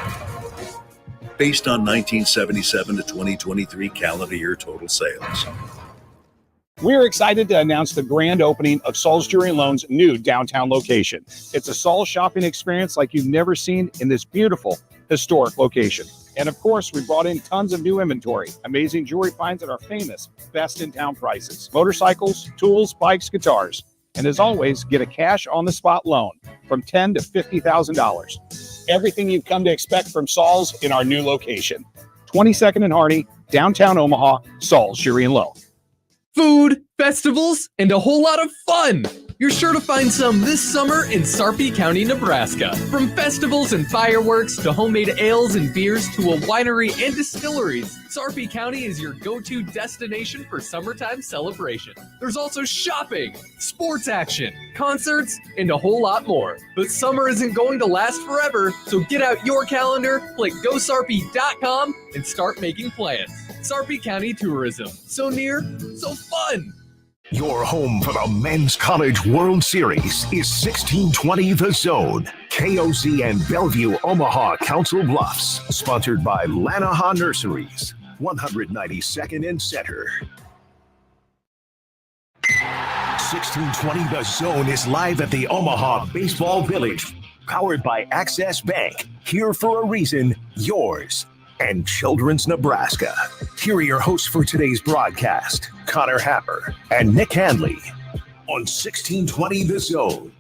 Based on 1977 to 2023 calendar year total sales. We're excited to announce the grand opening of Saul's Jewelry and Loan's new downtown location. It's a Saul's shopping experience like you've never seen in this beautiful, historic location. And of course, we brought in tons of new inventory, amazing jewelry finds at our famous best in town prices, motorcycles, tools, bikes, guitars. And as always, get a cash on the spot loan from $10,000 to $50,000. Everything you've come to expect from Saul's in our new location. 22nd and Harney, downtown Omaha, Saul's Jewelry and Loan. Food, festivals, and a whole lot of fun. You're sure to find some this summer in Sarpy County, Nebraska. From festivals and fireworks to homemade ales and beers to a winery and distilleries, Sarpy County is your go-to destination for summertime celebration. There's also shopping, sports action, concerts, and a whole lot more. But summer isn't going to last forever, so get out your calendar, click GoSarpy.com, and start making plans. Sarpy County Tourism. So near, so fun. Your home for the Men's College World Series is 1620 The Zone. KOZ and Bellevue, Omaha, Council Bluffs. Sponsored by Lanaha Nurseries. 192nd and Center. 1620 The Zone is live at the Omaha Baseball Village. Powered by Access Bank. Here for a reason, yours. And Children's Nebraska. Here are your hosts for today's broadcast, Connor Happer and Nick Handley on 1620 The Zone.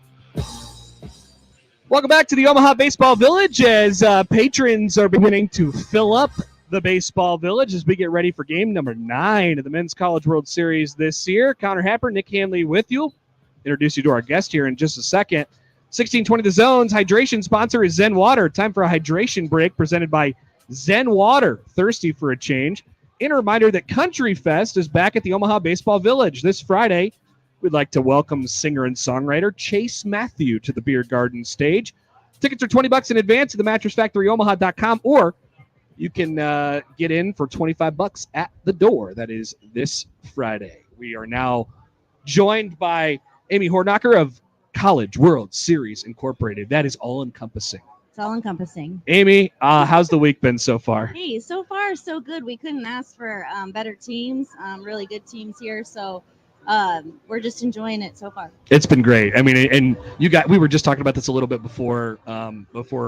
Welcome back to the Omaha Baseball Village as patrons are beginning to fill up the Baseball Village as we get ready for game number 9 of the Men's College World Series this year. Connor Happer, Nick Handley with you. Introduce you to our guest here in just a second. 1620 The Zone's hydration sponsor is Zen Water. Time for a hydration break presented by Zen Water, thirsty for a change. And a reminder that Country Fest is back at the Omaha Baseball Village this Friday. We'd like to welcome singer and songwriter Chase Matthew to the Beer Garden stage. Tickets are $20 in advance at themattressfactoryomaha.com, or you can get in for $25 at the door. That is this Friday. We are now joined by Amy Hornacker of College World Series Incorporated. That is all-encompassing. It's all encompassing. Amy, how's the week been so far? Hey, so far so good. We couldn't ask for better teams, really good teams here. So we're just enjoying it so far. It's been great. I mean, and we were just talking about this a little bit before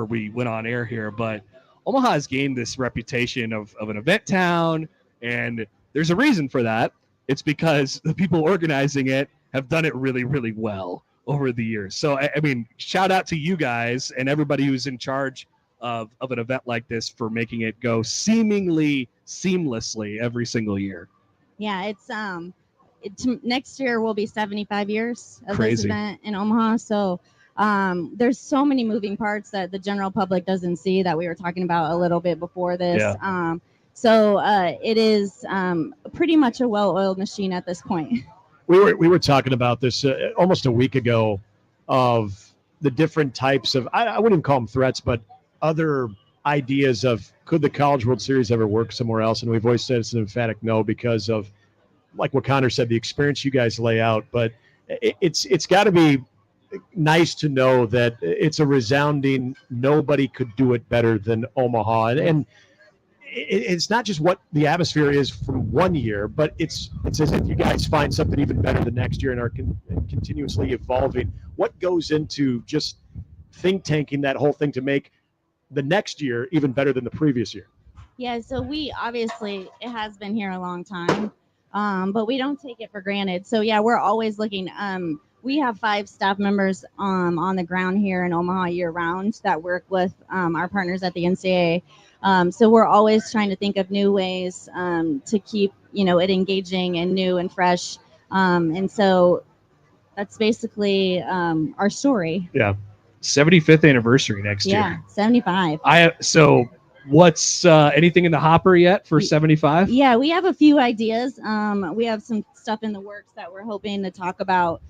we went on air here, but Omaha has gained this reputation of an event town, and there's a reason for that. It's because the people organizing it have done it really, really well over the years. So, I mean, shout out to you guys and everybody who's in charge of an event like this for making it go seemingly seamlessly every single year. Yeah, it's next year will be 75 years of this Crazy. event in Omaha. So there's so many moving parts that the general public doesn't see that we were talking about a little bit before this. Yeah. So it is pretty much a well-oiled machine at this point. We were talking about this almost a week ago of the different types of, I wouldn't even call them threats, but other ideas of could the College World Series ever work somewhere else? And we've always said it's an emphatic no because of, like what Connor said, the experience you guys lay out. But it's got to be nice to know that it's a resounding nobody could do it better than Omaha. And it's not just what the atmosphere is from one year, but it's as if you guys find something even better the next year and are continuously evolving. What goes into just think tanking that whole thing to make the next year even better than the previous year? Yeah, so we obviously, it has been here a long time, but we don't take it for granted. So yeah, we're always looking. We have 5 staff members on the ground here in Omaha year round that work with our partners at the NCAA. So we're always trying to think of new ways to keep, it engaging and new and fresh. And so that's basically our story. Yeah. 75th anniversary next year. Yeah, 75. So what's anything in the hopper yet for 75? Yeah, we have a few ideas. We have some stuff in the works that we're hoping to talk about,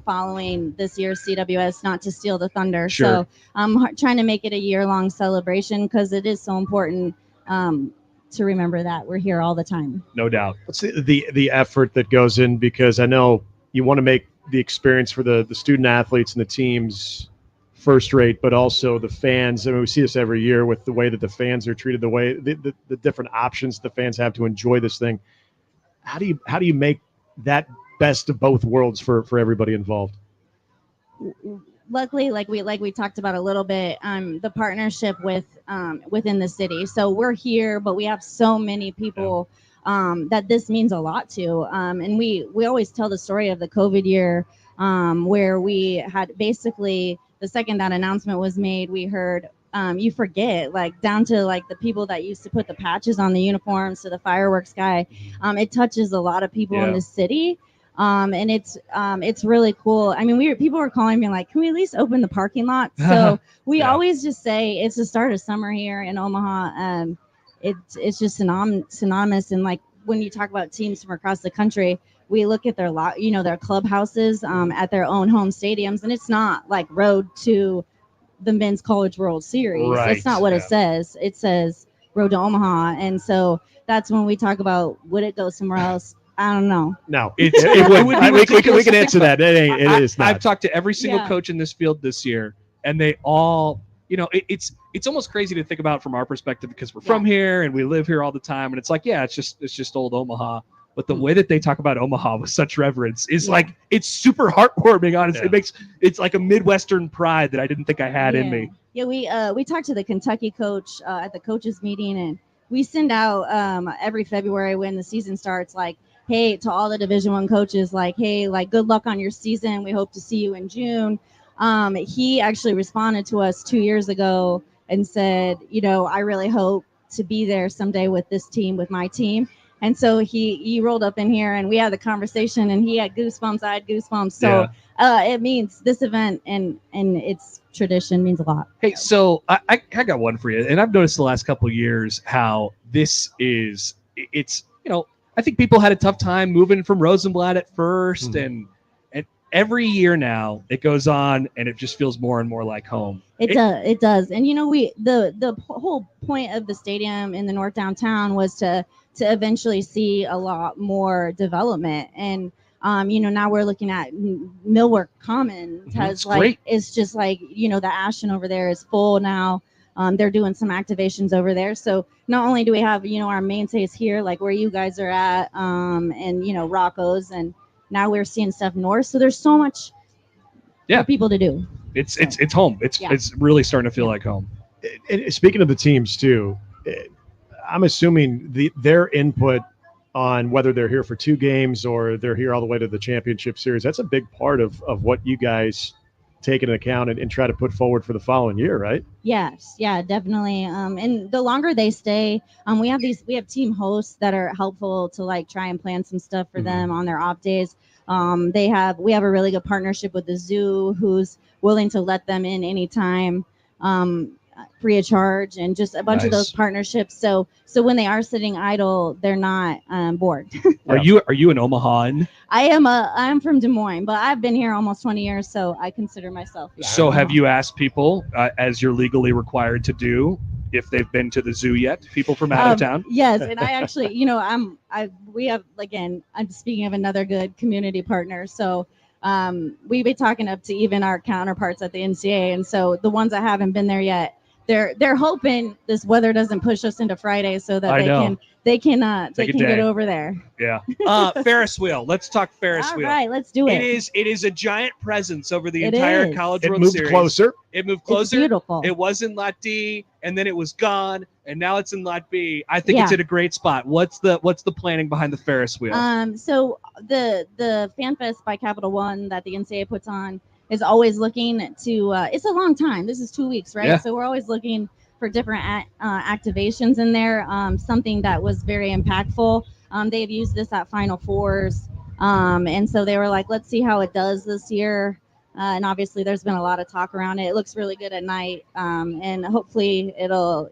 following this year's CWS, not to steal the thunder. Sure. So I'm trying to make it a year-long celebration because it is so important to remember that we're here all the time. No doubt. What's the effort that goes in? Because I know you want to make the experience for the student athletes and the teams first rate, but also the fans. I mean, we see this every year with the way that the fans are treated, the way the different options the fans have to enjoy this thing. How do you make that best of both worlds for everybody involved? Luckily, like we talked about a little bit, the partnership with within the city. So we're here, but we have so many people that this means a lot to. And we always tell the story of the COVID year where we had basically the second that announcement was made, we heard you forget, like down to like the people that used to put the patches on the uniforms to the fireworks guy. It touches a lot of people in the city. And it's really cool. I mean, people were calling me like, can we at least open the parking lot? So we always just say it's the start of summer here in Omaha. It's just synonymous. And like when you talk about teams from across the country, we look at their their clubhouses at their own home stadiums, and it's not like road to the Men's College World Series. Right. That's not what it says. It says road to Omaha. And so that's when we talk about would it go somewhere else? I don't know. No, we can answer that. It is not. I've talked to every single coach in this field this year, and they all, it's almost crazy to think about from our perspective because we're from here and we live here all the time, and it's like, it's just old Omaha. But the way that they talk about Omaha with such reverence is like, it's super heartwarming. Honestly, it's like a Midwestern pride that I didn't think I had in me. Yeah, we talked to the Kentucky coach at the coaches meeting, and we send out every February when the season starts, like, hey, to all the Division I coaches, like, hey, like, good luck on your season. We hope to see you in June. He actually responded to us 2 years ago and said, I really hope to be there someday with this team, with my team. And so he rolled up in here and we had the conversation and he had goosebumps. I had goosebumps. So it means this event and its tradition means a lot. Hey, so I got one for you. And I've noticed the last couple of years how this is, I think people had a tough time moving from Rosenblatt at first. And every year now it goes on and it just feels more and more like home. It does. And, the whole point of the stadium in the North Downtown was to eventually see a lot more development. And, now we're looking at Millwork Commons has it's just like, the Ashton over there is full now. They're doing some activations over there. So not only do we have, our mainstays here, like where you guys are at, and, Rocco's, and now we're seeing stuff north. So there's so much for people to do. It's home. It's really starting to feel like home. And speaking of the teams too, I'm assuming their input on whether they're here for 2 games or they're here all the way to the championship series, that's a big part of what you guys take into account and try to put forward for the following year, right? Yes, yeah, definitely. And the longer they stay, we have team hosts that are helpful to like try and plan some stuff for them on their off days. We have a really good partnership with the zoo, who's willing to let them in anytime, free of charge, and just a bunch of those partnerships. So when they are sitting idle, they're not bored. Are you an Omahan? I'm from Des Moines, but I've been here almost 20 years, so I consider myself. So have you asked people, as you're legally required to do, if they've been to the zoo yet? People from out of town? Yes, and I actually, I'm speaking of another good community partner. So we've been talking up to even our counterparts at the NCAA, and so the ones that haven't been there yet, they're hoping this weather doesn't push us into Friday so that they can get over there. Yeah. Ferris wheel. Let's talk Ferris wheel. All right, let's do it. It is a giant presence over the entire College World moved Series. Closer. It moved closer. It's beautiful. It was in Lot D, and then it was gone, and now it's in Lot B. I think it's at a great spot. What's the planning behind the Ferris wheel? So the Fan Fest by Capital One that the NCAA puts on is always looking to. It's a long time. This is 2 weeks, right? Yeah. So we're always looking for different activations in there. Something that was very impactful. They've used this at Final Fours, and so they were like, let's see how it does this year. And obviously, there's been a lot of talk around it. It looks really good at night, and hopefully, it'll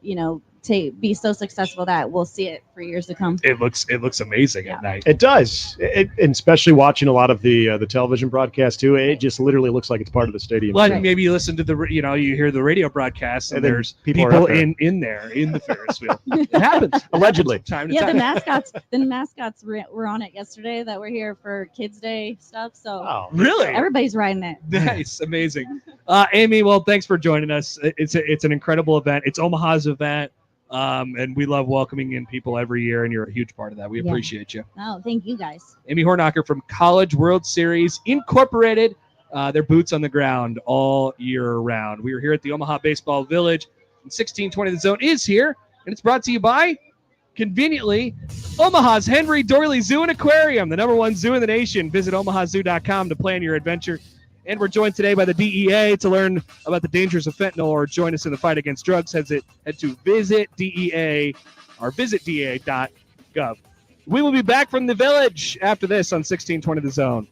be so successful that we'll see it for years to come. It looks amazing at night. It does, and especially watching a lot of the television broadcast too. It just literally looks like it's part of the stadium. Well, maybe you listen to you hear the radio broadcast, and there's people in there in the Ferris wheel. It happens allegedly. Time to Yeah, time. the mascots were on it yesterday that were here for Kids Day stuff. So really, everybody's riding it. Nice, amazing. Amy, well, thanks for joining us. It's an incredible event. It's Omaha's event. And we love welcoming in people every year, and you're a huge part of that. We appreciate you. Oh, thank you guys. Amy Hornacher from College World Series Incorporated. Their boots on the ground all year round. We are here at the Omaha Baseball Village, and 1620 The Zone is here, and it's brought to you by, conveniently, Omaha's Henry Doorly Zoo and Aquarium, the #1 zoo in the nation. Visit omahazoo.com to plan your adventure. And we're joined today by the DEA to learn about the dangers of fentanyl or join us in the fight against drugs. Head to visit DEA or visit DEA.gov. We will be back from the village after this on 1620 The Zone.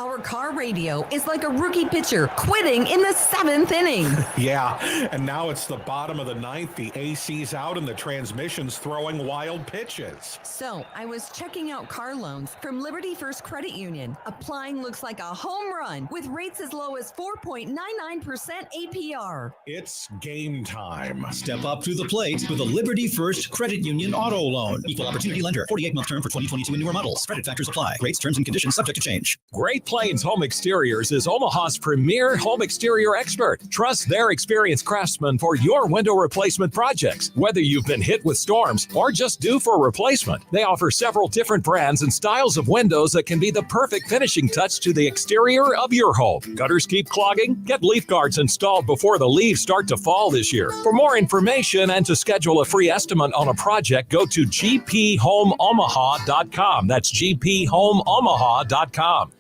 Our car radio is like a rookie pitcher quitting in the 7th inning. Yeah, and now it's the bottom of the 9th. The AC's out and the transmission's throwing wild pitches. So I was checking out car loans from Liberty First Credit Union. Applying looks like a home run with rates as low as 4.99% APR. It's game time. Step up to the plate with a Liberty First Credit Union auto loan. Equal opportunity lender. 48-month term for 2022 and newer models. Credit factors apply. Rates, terms, and conditions subject to change. Great Plains Home Exteriors is Omaha's premier home exterior expert. Trust their experienced craftsmen for your window replacement projects. Whether you've been hit with storms or just due for replacement, they offer several different brands and styles of windows that can be the perfect finishing touch to the exterior of your home. Gutters keep clogging? Get leaf guards installed before the leaves start to fall this year. For more information and to schedule a free estimate on a project, go to gphomeomaha.com. That's gphomeomaha.com.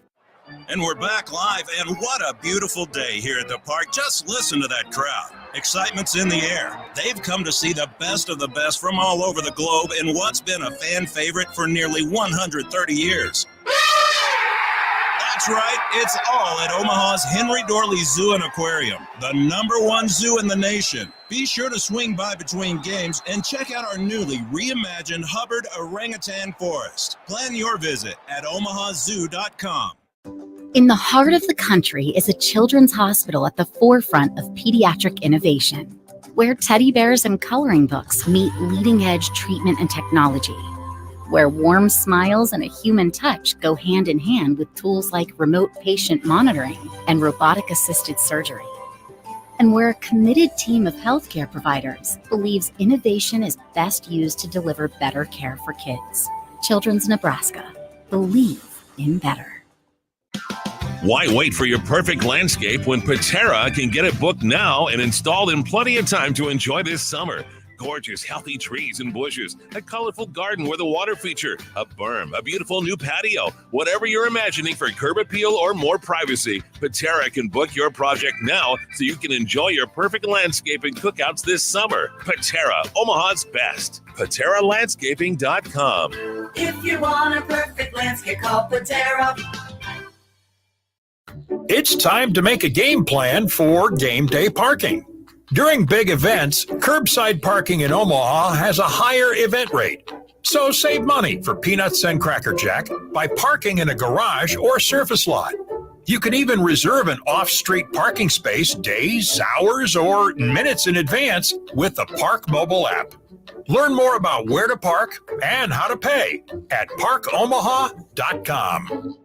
And we're back live, and what a beautiful day here at the park. Just listen to that crowd. Excitement's in the air. They've come to see the best of the best from all over the globe in what's been a fan favorite for nearly 130 years. That's right, it's all at Omaha's Henry Doorly Zoo and Aquarium, the #1 zoo in the nation. Be sure to swing by between games and check out our newly reimagined Hubbard Orangutan Forest. Plan your visit at omahazoo.com. In the heart of the country is a children's hospital at the forefront of pediatric innovation, where teddy bears and coloring books meet leading-edge treatment and technology, where warm smiles and a human touch go hand in hand with tools like remote patient monitoring and robotic-assisted surgery. And where a committed team of healthcare providers believes innovation is best used to deliver better care for kids. Children's Nebraska. Believe in better. Why wait for your perfect landscape when Patera can get it booked now and installed in plenty of time to enjoy this summer? Gorgeous, healthy trees and bushes, a colorful garden with a water feature, a berm, a beautiful new patio. Whatever you're imagining for curb appeal or more privacy, Patera can book your project now so you can enjoy your perfect landscape and cookouts this summer. Patera, Omaha's best. PateraLandscaping.com. If you want a perfect landscape, call Patera. It's time to make a game plan for game day parking. During big events, curbside parking in Omaha has a higher event rate. So save money for peanuts and Cracker Jack by parking in a garage or surface lot. You can even reserve an off-street parking space days, hours, or minutes in advance with the Park mobile app. Learn more about where to park and how to pay at parkomaha.com.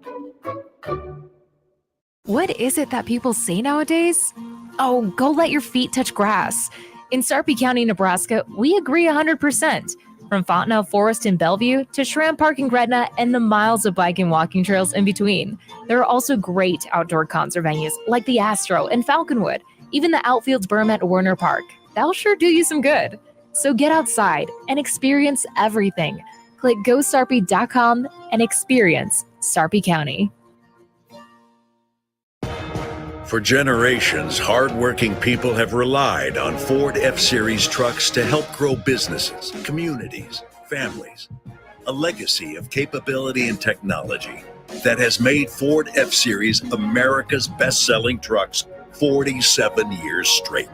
What is it that people say nowadays? Oh, go let your feet touch grass. In Sarpy County, Nebraska, we agree 100%. From Fontenelle Forest in Bellevue to Schramm Park in Gretna and the miles of bike and walking trails in between. There are also great outdoor concert venues like the Astro and Falconwood, even the outfield's berm at Warner Park. That'll sure do you some good. So get outside and experience everything. Click GoSarpy.com and experience Sarpy County. For generations, hardworking people have relied on Ford F-Series trucks to help grow businesses, communities, families. A legacy of capability and technology that has made Ford F-Series America's best-selling trucks 47 years straight.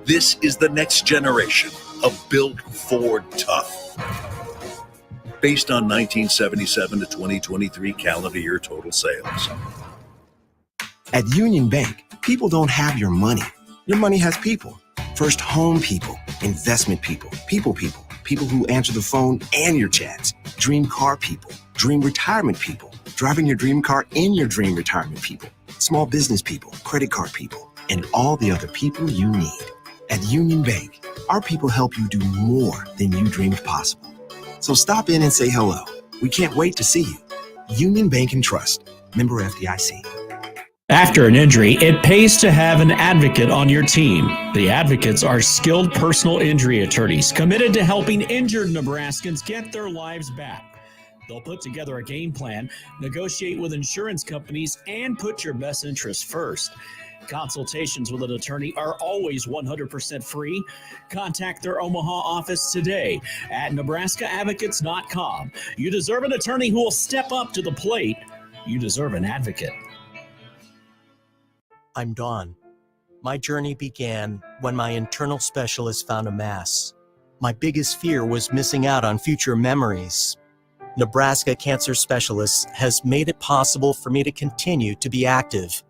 This is the next generation of Built Ford Tough. Based on 1977 to 2023 calendar year total sales. At Union Bank, people don't have your money. Your money has people. First home people, investment people, people who answer the phone and your chats, dream car people, dream retirement people, driving your dream car in your dream retirement people, small business people, credit card people, and all the other people you need. At Union Bank, our people help you do more than you dreamed possible. So stop in and say hello. We can't wait to see you. Union Bank and Trust. Member FDIC. After an injury, it pays to have an advocate on your team. The advocates are skilled personal injury attorneys committed to helping injured Nebraskans get their lives back. They'll put together a game plan, negotiate with insurance companies, and put your best interests first. Consultations with an attorney are always 100% free. Contact their Omaha office today at nebraskaadvocates.com. You deserve an attorney who will step up to the plate. You deserve an advocate. I'm Dawn. My journey began when my internal specialist found a mass. My biggest fear was missing out on future memories. Nebraska Cancer Specialists has made it possible for me to continue to be active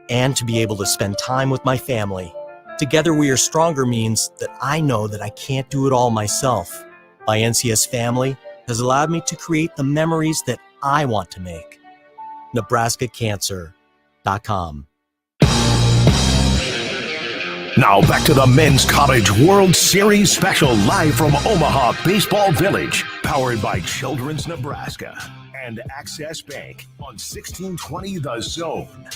and to be able to spend time with my family. Together We Are Stronger means that I know that I can't do it all myself. My NCS family has allowed me to create the memories that I want to make. NebraskaCancer.com. Now back to the Men's College World Series special live from Omaha Baseball Village, powered by Children's Nebraska and Access Bank on 1620 The Zone.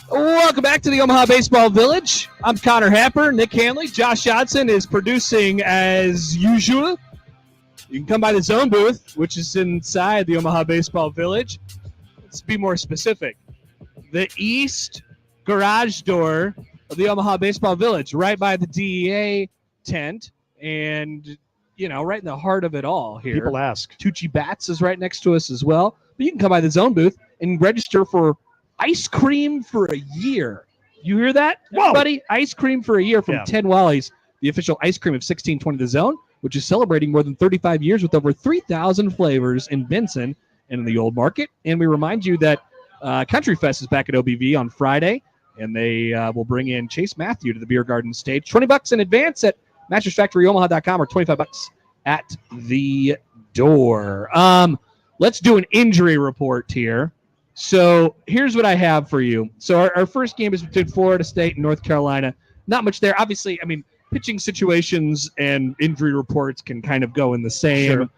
Welcome back to the Omaha Baseball Village. I'm Connor Happer, Nick Handley. Josh Johnson is producing as usual. You can come by the Zone booth, which is inside the Omaha Baseball Village. Let's be more specific. The east garage door of the Omaha Baseball Village, right by the DEA tent, and, you know, right in the heart of it all here. People ask. Tucci Bats is right next to us as well. But you can come by the Zone booth and register for ice cream for a year. You hear that, everybody? Ice cream for a year from Ted Wally's, the official ice cream of 1620 The Zone, which is celebrating more than 35 years with over 3,000 flavors in Benson and in the Old Market. And we remind you that Country Fest is back at OBV on Friday, and they will bring in Chase Matthew to the beer garden stage. $20 in advance at mattressfactoryomaha.com or $25 at the door. Let's do an injury report here. So here's what I have for you. So our first game is between Florida State and North Carolina. Not much there. Obviously, I mean, pitching situations and injury reports can kind of go in the same. Sure.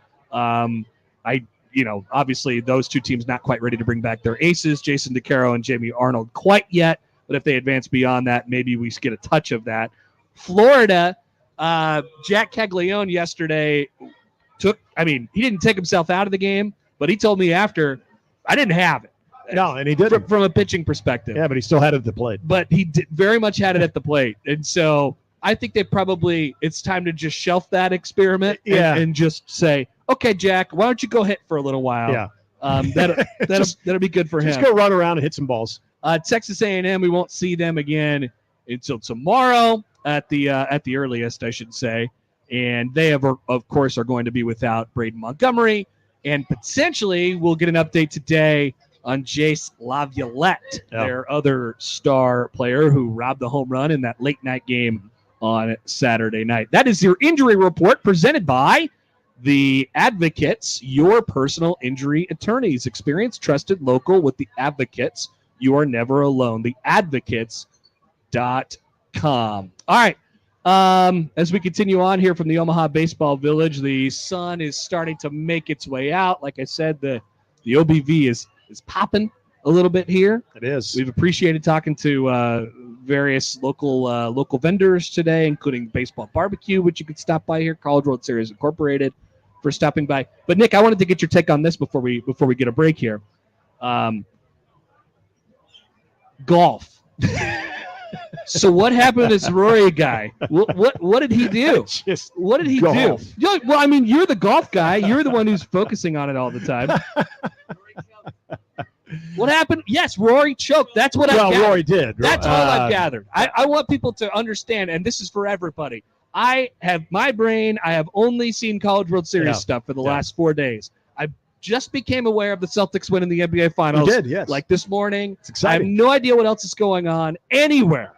Obviously those two teams not quite ready to bring back their aces, Jason DeCaro and Jamie Arnold, quite yet. But if they advance beyond that, maybe we get a touch of that. Florida, Jack Caglione yesterday he didn't take himself out of the game, but he told me after, I didn't have it. No, and he didn't. From a pitching perspective. Yeah, but he still had it at the plate. But he very much had it at the plate. And so I think it's time to just shelf that experiment and just say, okay, Jack, why don't you go hit for a little while? Yeah. That'll be good for him. Just go run around and hit some balls. Texas A&M, we won't see them again until tomorrow at the earliest, I should say. And they, of course, are going to be without Braden Montgomery. And potentially we'll get an update today on Jace Laviolette, their other star player who robbed the home run in that late night game on Saturday night. That is your injury report presented by the Advocates, your personal injury attorneys. Experienced, trusted, local with the Advocates. You are never alone. TheAdvocates.com. All right. As we continue on here from the Omaha Baseball Village, the sun is starting to make its way out. Like I said, the OBV is popping a little bit here. It is. We've appreciated talking to various local vendors today, including Baseball Barbecue, which you could stop by here, College World Series Incorporated, for stopping by. But Nick, I wanted to get your take on this before we get a break here. Golf. So what happened to this Rory guy? What did he do? What did he do? Well, I mean, you're the golf guy. You're the one who's focusing on it all the time. What happened? Yes, Rory choked. That's what I gathered. Rory did. That's all I've gathered. I want people to understand, and this is for everybody. I have my brain. I have only seen College World Series stuff for the last 4 days. I just became aware of the Celtics winning the NBA Finals. You did, yes. Like this morning. It's exciting. I have no idea what else is going on anywhere.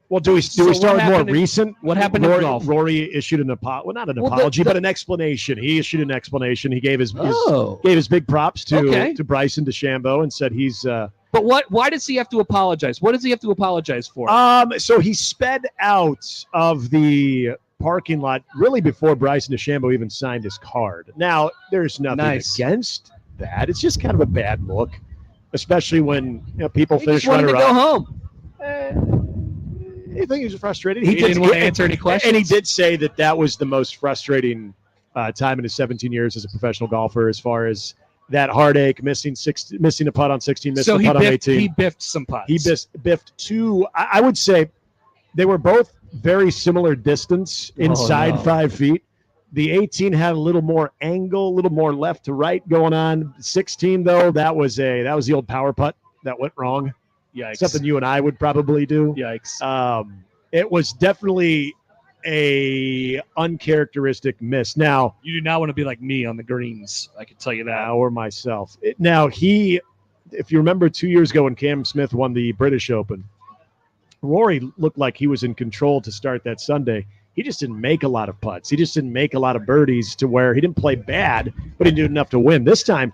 Well, do we start with more recent? What happened in golf? Rory issued an apology. Well, not an apology, but an explanation. He issued an explanation. He gave his big props to Bryson DeChambeau and said he's. But why does he have to apologize? What does he have to apologize for? So he sped out of the parking lot really before Bryson DeChambeau even signed his card. Now, there's nothing against that. It's just kind of a bad look, especially when people finish running around. Go home. I think he was frustrated. He didn't want to answer any questions. And he did say that was the most frustrating time in his 17 years as a professional golfer, as far as that heartache, missing a putt on 16, missing a putt on 18. He biffed some putts. He biffed two. I would say they were both very similar distance inside 5 feet. The 18 had a little more angle, a little more left to right going on. 16, though, that was the old power putt that went wrong. Yikes. Something you and I would probably do. Yikes. It was definitely a uncharacteristic miss. Now, you do not want to be like me on the greens. I can tell you that. Or myself. Now, if you remember 2 years ago when Cam Smith won the British Open, Rory looked like he was in control to start that Sunday. He just didn't make a lot of putts. He just didn't make a lot of birdies to where he didn't play bad, but he didn't do enough to win. This time,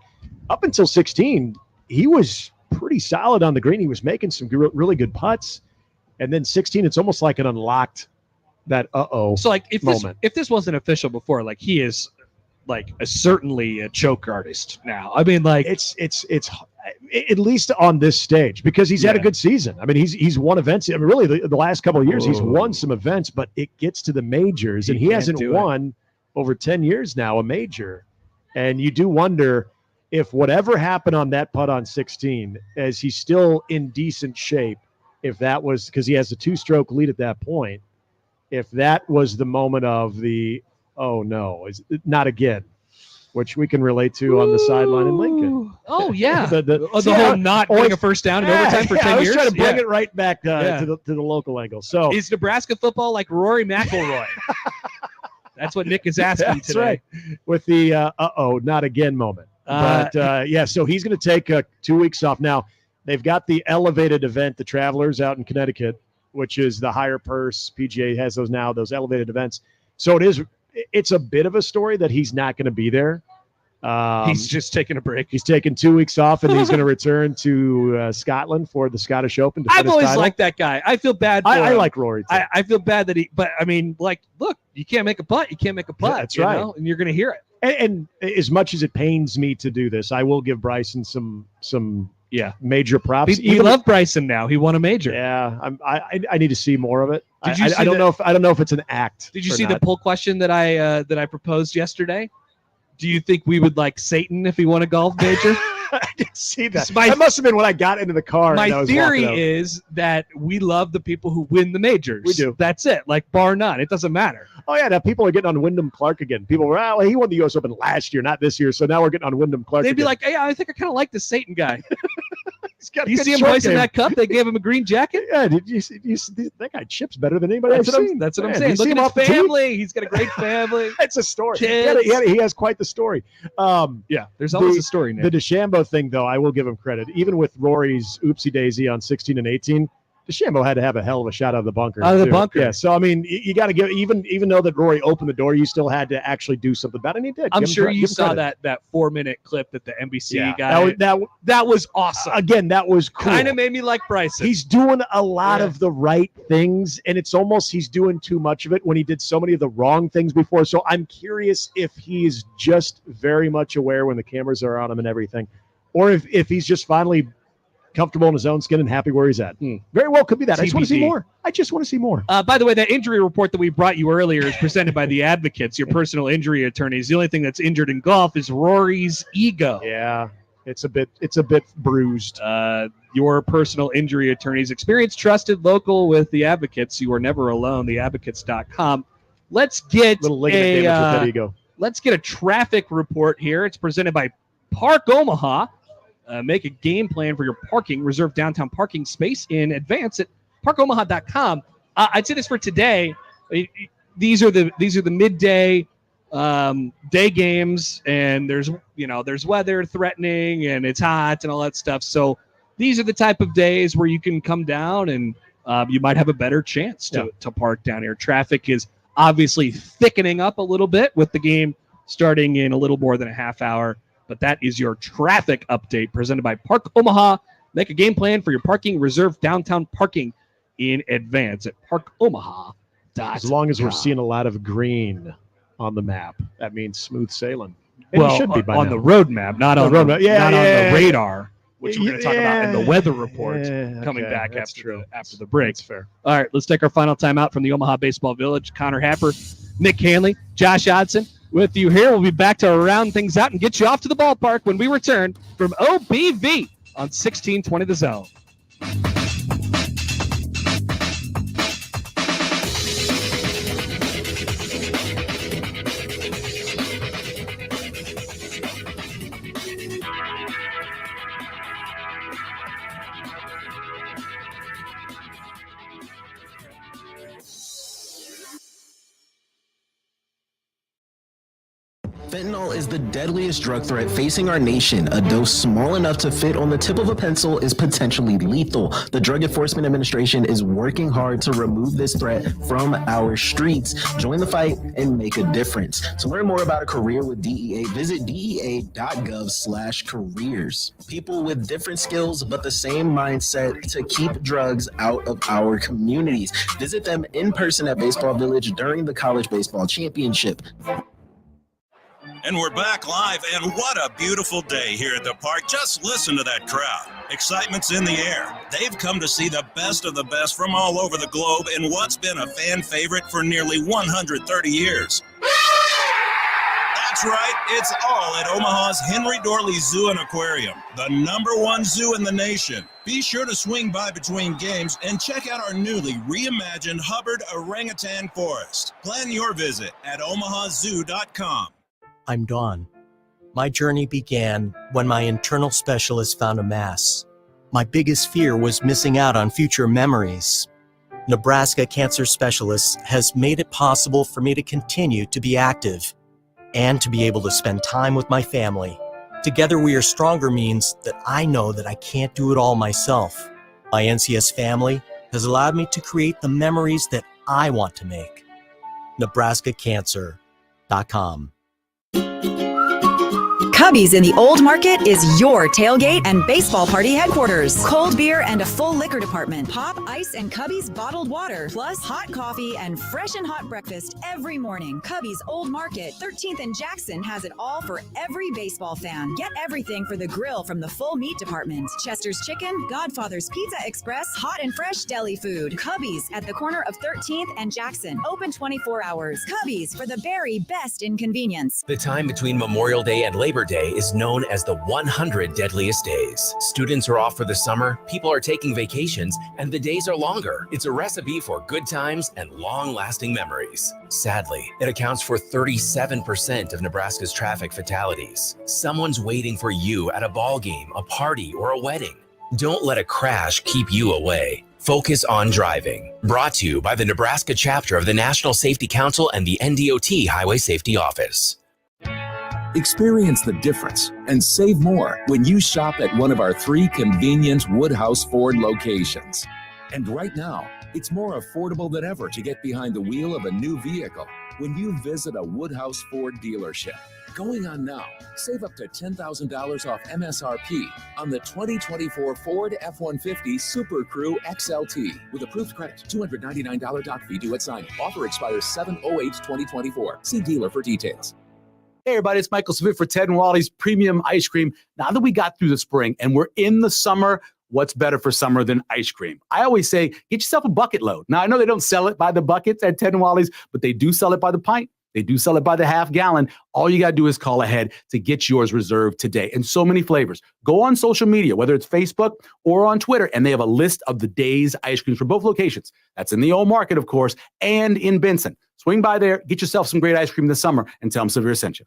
up until 16, he was pretty solid on the green. He was making some really good putts. And then 16, it's almost like an unlocked that So like if moment. This wasn't official before, like he is like certainly a choke artist now. I mean, like it's at least on this stage, because he's had a good season. I mean, he's won events. I mean, really the last couple of years he's won some events, but it gets to the majors and he hasn't won over 10 years now a major. And you do wonder if whatever happened on that putt on 16, as he's still in decent shape, if that was because he has a 2-stroke lead at that point, if that was the moment of the, oh no, is not again, which we can relate to on the sideline in Lincoln. Oh yeah, the whole not getting a first down in overtime for 10 years. I was trying to bring it right back to the local angle. So is Nebraska football like Rory McIlroy? That's what Nick is asking today. Right. With the not again moment. But so he's going to take 2 weeks off. Now, they've got the elevated event, the Travelers out in Connecticut, which is the higher purse. PGA has those now, those elevated events. So it's a bit of a story that he's not going to be there. He's just taking a break. He's taking 2 weeks off, and he's going to return to Scotland for the Scottish Open. I've always liked that guy. I feel bad for him. I like Rory, too. I feel bad that but I mean, like, look, you can't make a putt. You can't make a putt. Yeah, that's right. And you're going to hear it. And as much as it pains me to do this, I will give Bryson some major props. We love Bryson now. He won a major. Yeah, I need to see more of it. Did you I don't know if it's an act. Did you see the poll question that I proposed yesterday? Do you think we would like Satan if he won a golf major? I didn't see that. That must have been when I got into the car. My theory is that we love the people who win the majors. We do. That's it. Like, bar none. It doesn't matter. Oh, yeah. Now people are getting on Wyndham Clark again. People were, well, he won the U.S. Open last year, not this year. So now we're getting on Wyndham Clark. They'd be like, hey, I think I kind of like this Satan guy. Do you see him hoisting that cup? They gave him a green jacket. Yeah, did you see that guy chips better than anybody I've seen. That's what I'm saying. Look at his family. He's got a great family. It's a story. Kids. He has quite the story. Yeah, there's always a story now. The DeChambeau thing, though, I will give him credit. Even with Rory's oopsie daisy on 16 and 18, DeChambeau had to have a hell of a shot out of the bunker. Out of the bunker. Yeah, so, I mean, you got to give, even though that Rory opened the door, you still had to actually do something about it, and he did. I'm sure you saw that 4-minute clip that the NBC guy. That was awesome. Again, that was cool. Kind of made me like Bryson. He's doing a lot of the right things, and it's almost he's doing too much of it when he did so many of the wrong things before. So I'm curious if he's just very much aware when the cameras are on him and everything, or if he's just finally comfortable in his own skin and happy where he's at. Very well could be that. I just want to see more. By the way, that injury report that we brought you earlier is presented by the Advocates, your personal injury attorneys. The only thing that's injured in golf is Rory's ego. Yeah, it's a bit bruised. Your personal injury attorneys, experienced, trusted, local with the Advocates. You are never alone. TheAdvocates.com. Let's get let's get a traffic report here. It's presented by Park Omaha. Make a game plan for your parking. Reserve downtown parking space in advance at parkomaha.com. I'd say this for today. These are the midday day games, and there's weather threatening and it's hot and all that stuff. So these are the type of days where you can come down and you might have a better chance to park down here. Traffic is obviously thickening up a little bit with the game starting in a little more than a half hour. But that is your traffic update presented by Park Omaha. Make a game plan for your parking. Reserve downtown parking in advance at parkomaha.com. As long as we're seeing a lot of green on the map, that means smooth sailing. And it should be by on now. The road map, not on the radar, which we're going to talk about in the weather report coming back after the break. That's fair. All right, let's take our final time out from the Omaha Baseball Village. Connor Happer, Nick Handley, Josh Odson with you here. We'll be back to round things out and get you off to the ballpark when we return from OBV on 1620 The Zone. Fentanyl is the deadliest drug threat facing our nation. A dose small enough to fit on the tip of a pencil is potentially lethal. The Drug Enforcement Administration is working hard to remove this threat from our streets. Join the fight and make a difference. To learn more about a career with DEA, visit DEA.gov/careers. People with different skills but the same mindset to keep drugs out of our communities. Visit them in person at Baseball Village during the College Baseball Championship. And we're back live, and what a beautiful day here at the park. Just listen to that crowd. Excitement's in the air. They've come to see the best of the best from all over the globe in what's been a fan favorite for nearly 130 years. That's right, it's all at Omaha's Henry Dorley Zoo and Aquarium, the #1 zoo in the nation. Be sure to swing by between games and check out our newly reimagined Hubbard Orangutan Forest. Plan your visit at omahazoo.com. I'm Dawn. My journey began when my internal specialist found a mass. My biggest fear was missing out on future memories. Nebraska Cancer Specialists has made it possible for me to continue to be active and to be able to spend time with my family. Together We Are Stronger means that I know that I can't do it all myself. My NCS family has allowed me to create the memories that I want to make. Cubby's in the Old Market is your tailgate and baseball party headquarters. Cold beer and a full liquor department. Pop, ice, and Cubby's bottled water. Plus hot coffee and fresh and hot breakfast every morning. Cubby's Old Market, 13th and Jackson has it all for every baseball fan. Get everything for the grill from the full meat department. Chester's Chicken, Godfather's Pizza Express, hot and fresh deli food. Cubby's at the corner of 13th and Jackson. Open 24 hours. Cubby's for the very best in convenience. The time between Memorial Day and Labor Day is known as the 100 deadliest days. Students are off for the summer, people are taking vacations, and the days are longer. It's a recipe for good times and long-lasting memories. Sadly, it accounts for 37% of Nebraska's traffic fatalities. Someone's waiting for you at a ball game, a party, or a wedding. Don't let a crash keep you away. Focus on driving. Brought to you by the Nebraska chapter of the National Safety Council and the NDOT Highway Safety Office. Experience the difference and save more when you shop at one of our 3 convenience Woodhouse Ford locations. And right now, it's more affordable than ever to get behind the wheel of a new vehicle when you visit a Woodhouse Ford dealership. Going on now, save up to $10,000 off MSRP on the 2024 Ford F-150 Super Crew XLT with approved credit, $299 doc fee due at signing. Offer expires 7/08/2024. See dealer for details. Hey everybody, it's Michael Smith for Ted and Wally's Premium Ice Cream. Now that we got through the spring and we're in the summer, what's better for summer than ice cream? I always say, get yourself a bucket load. Now I know they don't sell it by the buckets at Ted and Wally's, but they do sell it by the pint. They do sell it by the half gallon. All you got to do is call ahead to get yours reserved today. And so many flavors. Go on social media, whether it's Facebook or on Twitter, and they have a list of the day's ice creams for both locations. That's in the Old Market, of course, and in Benson. Swing by there, get yourself some great ice cream this summer, and tell them Severe sent you.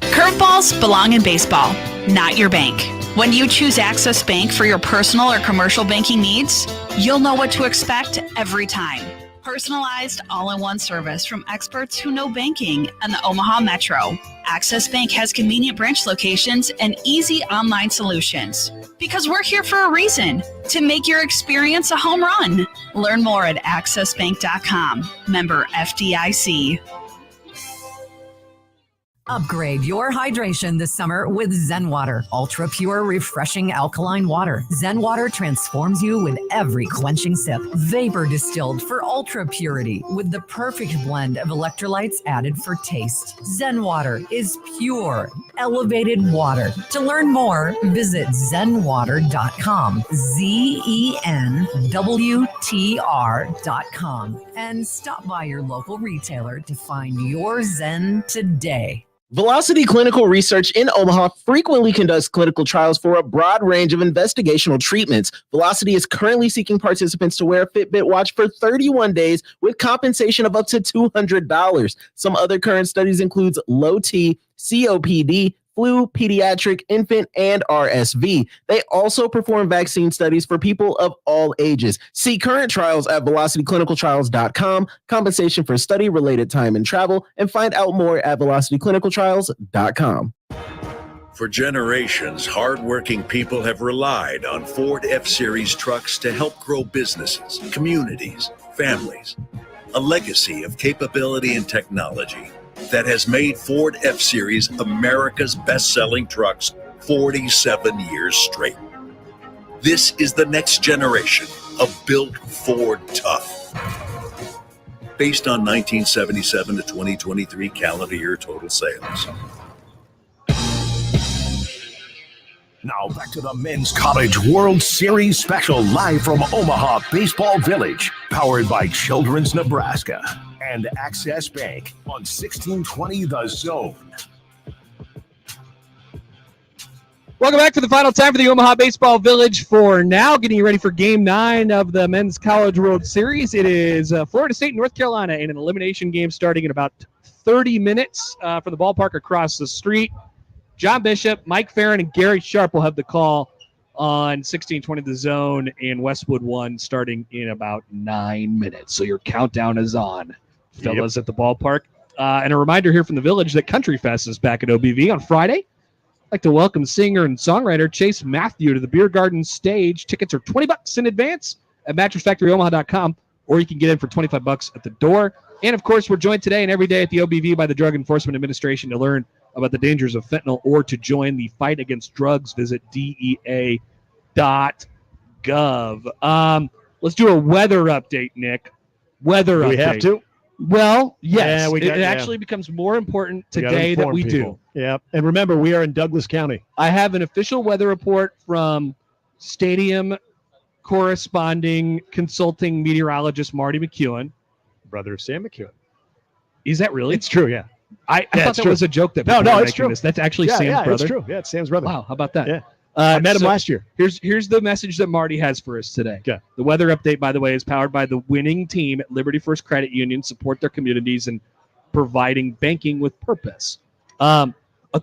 Curveballs belong in baseball, not your bank. When you choose Access Bank for your personal or commercial banking needs, you'll know what to expect every time. Personalized all-in-one service from experts who know banking and the Omaha Metro. Access Bank has convenient branch locations and easy online solutions. Because we're here for a reason, to make your experience a home run. Learn more at accessbank.com. Member FDIC. Upgrade your hydration this summer with Zen Water. Ultra pure, refreshing alkaline water. Zen Water transforms you with every quenching sip. Vapor distilled for ultra purity with the perfect blend of electrolytes added for taste. Zen Water is pure, elevated water. To learn more, visit zenwater.com. ZENWTR.com. And stop by your local retailer to find your Zen today. Velocity Clinical Research in Omaha frequently conducts clinical trials for a broad range of investigational treatments. Velocity is currently seeking participants to wear a Fitbit watch for 31 days with compensation of up to $200. Some other current studies include low T, COPD, flu, pediatric, infant, and RSV. They also perform vaccine studies for people of all ages. See current trials at velocityclinicaltrials.com, compensation for study-related time and travel, and find out more at velocityclinicaltrials.com. For generations, hardworking people have relied on Ford F-Series trucks to help grow businesses, communities, families. A legacy of capability and technology that has made Ford F-Series America's best-selling trucks 47 years straight. This is the next generation of Built Ford Tough. Based on 1977 to 2023 calendar year total sales. Now back to the Men's College World Series special live from Omaha Baseball Village, powered by Children's Nebraska and Access Bank on 1620 The Zone. Welcome back for the final time for the Omaha Baseball Village for now. Getting you ready for Game 9 of the Men's College World Series. It is Florida State and North Carolina in an elimination game starting in about 30 minutes for the ballpark across the street. John Bishop, Mike Farron, and Gary Sharp will have the call on 1620 The Zone in Westwood 1 starting in about 9 minutes. So your countdown is on, fellas, at the ballpark. And a reminder here from the Village that Country Fest is back at OBV on Friday. I'd like to welcome singer and songwriter Chase Matthew to the Beer Garden stage. Tickets are $20 in advance at mattressfactoryomaha.com, or you can get in for $25 at the door. And, of course, we're joined today and every day at the OBV by the Drug Enforcement Administration to learn about the dangers of fentanyl or to join the fight against drugs, visit DEA.gov. Let's do a weather update, Nick. Weather update. We have to? Well, yes. Yeah, it actually becomes more important today that we do. Yeah. And remember, we are in Douglas County. I have an official weather report from Stadium corresponding consulting meteorologist Marty McEwen. Brother of Sam McEwen. Is that really? It's true, yeah. I thought that was a joke that no, people were it's making true. This. That's actually Sam's brother. It's true. Yeah, it's Sam's brother. Wow, how about that? Yeah. I met him last year. Here's the message that Marty has for us today. Okay. The weather update, by the way, is powered by the winning team at Liberty First Credit Union, support their communities and providing banking with purpose. A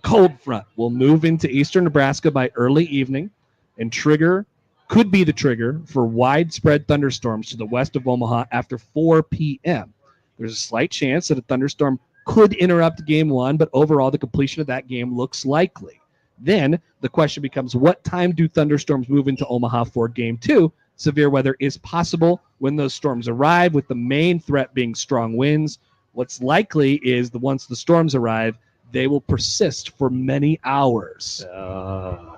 cold front will move into eastern Nebraska by early evening and could be the trigger for widespread thunderstorms to the west of Omaha after 4 p.m. There's a slight chance that a thunderstorm could interrupt game one, but overall the completion of that game looks likely. Then the question becomes, what time do thunderstorms move into Omaha for game two? Severe weather is possible when those storms arrive, with the main threat being strong winds. What's likely is that once the storms arrive, they will persist for many hours.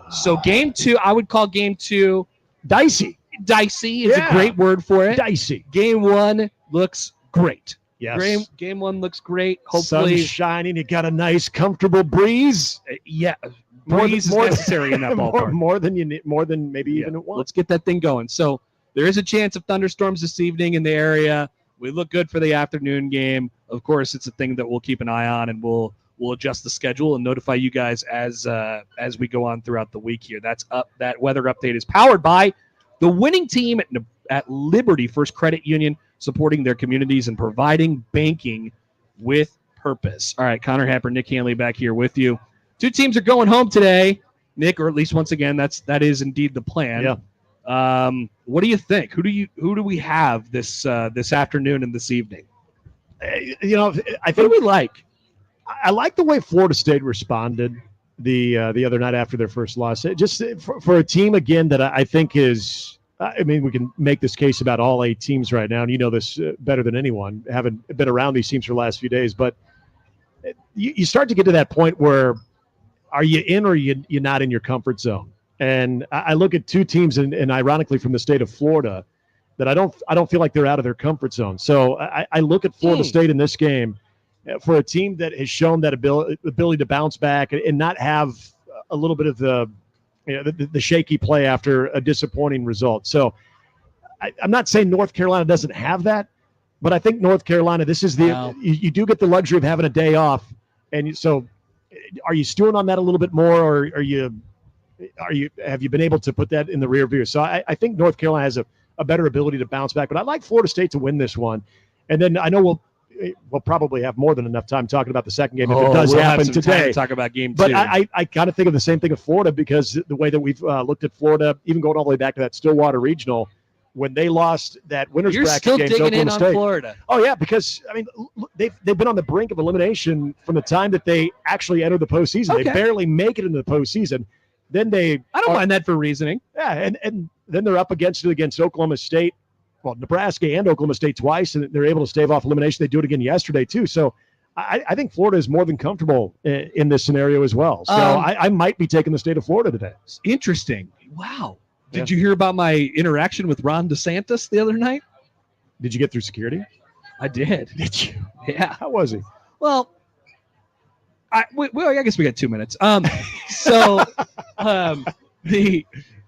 So game two, I would call game two dicey. Dicey is a great word for it. Dicey. Game one looks great. Yes. Game one looks great. Hopefully, sun's shining. You got a nice, comfortable breeze. Yeah. Breeze is necessary in that ballpark. More than maybe even at once. Let's get that thing going. So there is a chance of thunderstorms this evening in the area. We look good for the afternoon game. Of course, it's a thing that we'll keep an eye on, and we'll adjust the schedule and notify you guys as we go on throughout the week here. That weather update is powered by the winning team at Liberty First Credit Union, supporting their communities and providing banking with purpose. All right, Connor Happer, Nick Handley back here with you. Two teams are going home today, Nick, or at least once again, that is indeed the plan. Yeah. What do you think? Who do we have this afternoon and this evening? I think what do we like? I like the way Florida State responded the other night after their first loss. Just for a team again that I think is. I mean, we can make this case about all 8 teams right now, and you know this better than anyone, having been around these teams for the last few days. But you start to get to that point where are you in or you're not in your comfort zone? And I look at two teams, and ironically from the state of Florida, that I don't feel like they're out of their comfort zone. So I look at Florida State in this game for a team that has shown that ability to bounce back and not have a little bit of the shaky play after a disappointing result. So I'm not saying North Carolina doesn't have that, but I think North Carolina, this is you do get the luxury of having a day off. And so are you stewing on that a little bit more, or have you been able to put that in the rear view? So I think North Carolina has a better ability to bounce back, but I'd like Florida State to win this one. And then I know we'll probably have more than enough time talking about the second game if it does happen today. To talk about game but two. I kind of think of the same thing of Florida, because the way that we've looked at Florida, even going all the way back to that Stillwater Regional, when they lost that winners You're bracket still game to digging Oklahoma in on State. Florida. Oh yeah, because I mean they've been on the brink of elimination from the time that they actually entered the postseason. Okay. They barely make it into the postseason. Then I don't mind that for reasoning. Yeah, and then they're up against Oklahoma State. Well, Nebraska and Oklahoma State twice, and they're able to stave off elimination. They do it again yesterday, too. So I think Florida is more than comfortable in this scenario as well. So I might be taking the state of Florida today. Interesting. Wow. Did you hear about my interaction with Ron DeSantis the other night? Did you get through security? I did. Did you? Yeah. How was he? Well, I guess we got 2 minutes.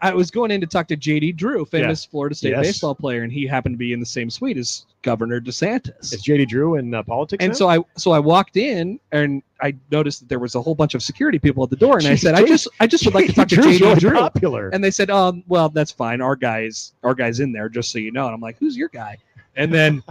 I was going in to talk to J.D. Drew, famous Florida State baseball player, and he happened to be in the same suite as Governor DeSantis. Is J.D. Drew in politics And now? so I walked in, and I noticed that there was a whole bunch of security people at the door, and I said, I just would like to talk to J.D. Drew. Popular. And they said, well, that's fine. Our guy's in there, just so you know. And I'm like, who's your guy? And then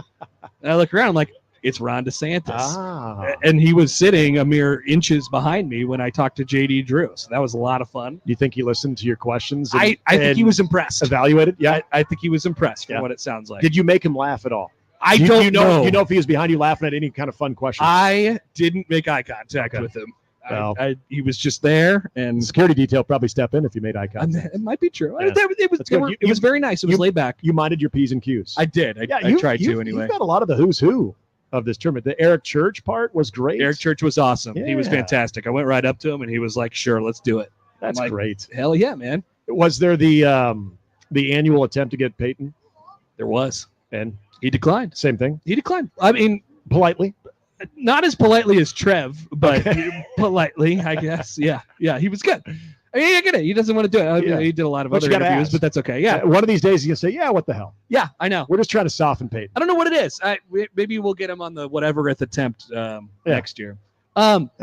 I look around, I'm like, it's Ron DeSantis. And he was sitting a mere inches behind me when I talked to J.D. Drew. So that was a lot of fun. Do you think he listened to your questions? I think he was impressed. Evaluated? Yeah. I think he was impressed from what it sounds like. Did you make him laugh at all? I don't know. You know if he was behind you laughing at any kind of fun questions? I didn't make eye contact with him. Well, he was just there, and the security detail probably step in if you made eye contact. It might be true. Yeah. It was very nice. It was laid back. You minded your P's and Q's. I did. I tried to anyway. You've got a lot of the who's who of this tournament. The Eric Church part was great. Eric Church was awesome. He was Yeah. fantastic. I went right up to him, and he was like, sure, let's do it. That's I'm like, great. Hell yeah, man. Was there the annual attempt to get Peyton? There was. And he declined. Same thing? He declined. I mean, politely? Not as politely as Trev, but politely, I guess. Yeah. He was good. I mean, I get it. He doesn't want to do it. I mean, he did a lot of But you other gotta interviews, ask. but that's okay. Yeah. One of these days he's going to say, yeah, what the hell? Yeah, I know. We're just trying to soften Peyton. I don't know what it is. Maybe we'll get him on the whatever at the attempt next year.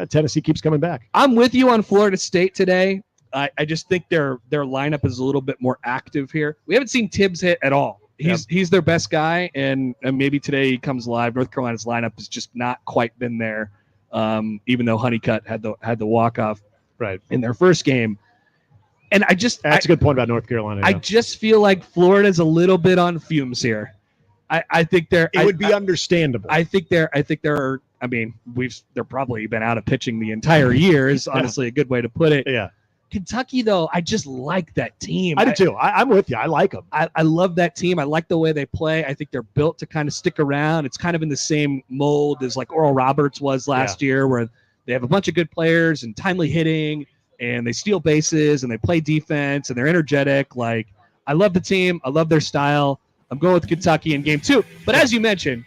Tennessee keeps coming back. I'm with you on Florida State today. I just think their lineup is a little bit more active here. We haven't seen Tibbs hit at all. He's their best guy, and maybe today he comes live. North Carolina's lineup has just not quite been there, even though Honeycutt had the walk-off in their first game. And that's a good point about North Carolina. I just feel like Florida's a little bit on fumes here. I think they're. It would be understandable. I think they're. I mean, they're probably been out of pitching the entire year. Is honestly a good way to put it. Yeah. Kentucky, though, I just like that team. I do too. I'm with you. I like them. I love that team. I like the way they play. I think they're built to kind of stick around. It's kind of in the same mold as like Oral Roberts was last year, where they have a bunch of good players and timely hitting, and they steal bases and they play defense and they're energetic. Like, I love the team. I love their style. I'm going with Kentucky in game 2. But as you mentioned,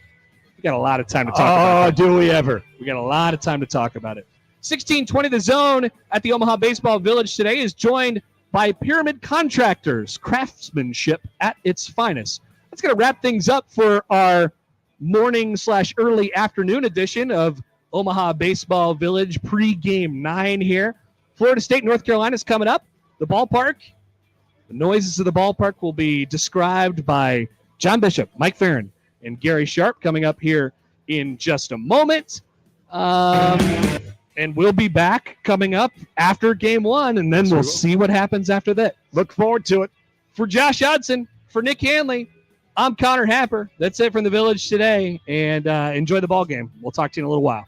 we got a lot of time to talk about it. Oh, do we ever? We got a lot of time to talk about it. 1620 The Zone at the Omaha Baseball Village today is joined by Pyramid Contractors, craftsmanship at its finest. That's going to wrap things up for our morning/early afternoon edition of Omaha Baseball Village pregame 9 here. Florida State, North Carolina is coming up. The ballpark, the noises of the ballpark will be described by John Bishop, Mike Farron, and Gary Sharp coming up here in just a moment. And we'll be back coming up after game 1, and then we'll see what happens after that. Look forward to it. For Josh Hudson, for Nick Handley, I'm Connor Happer. That's it from the Village today, and enjoy the ball game. We'll talk to you in a little while.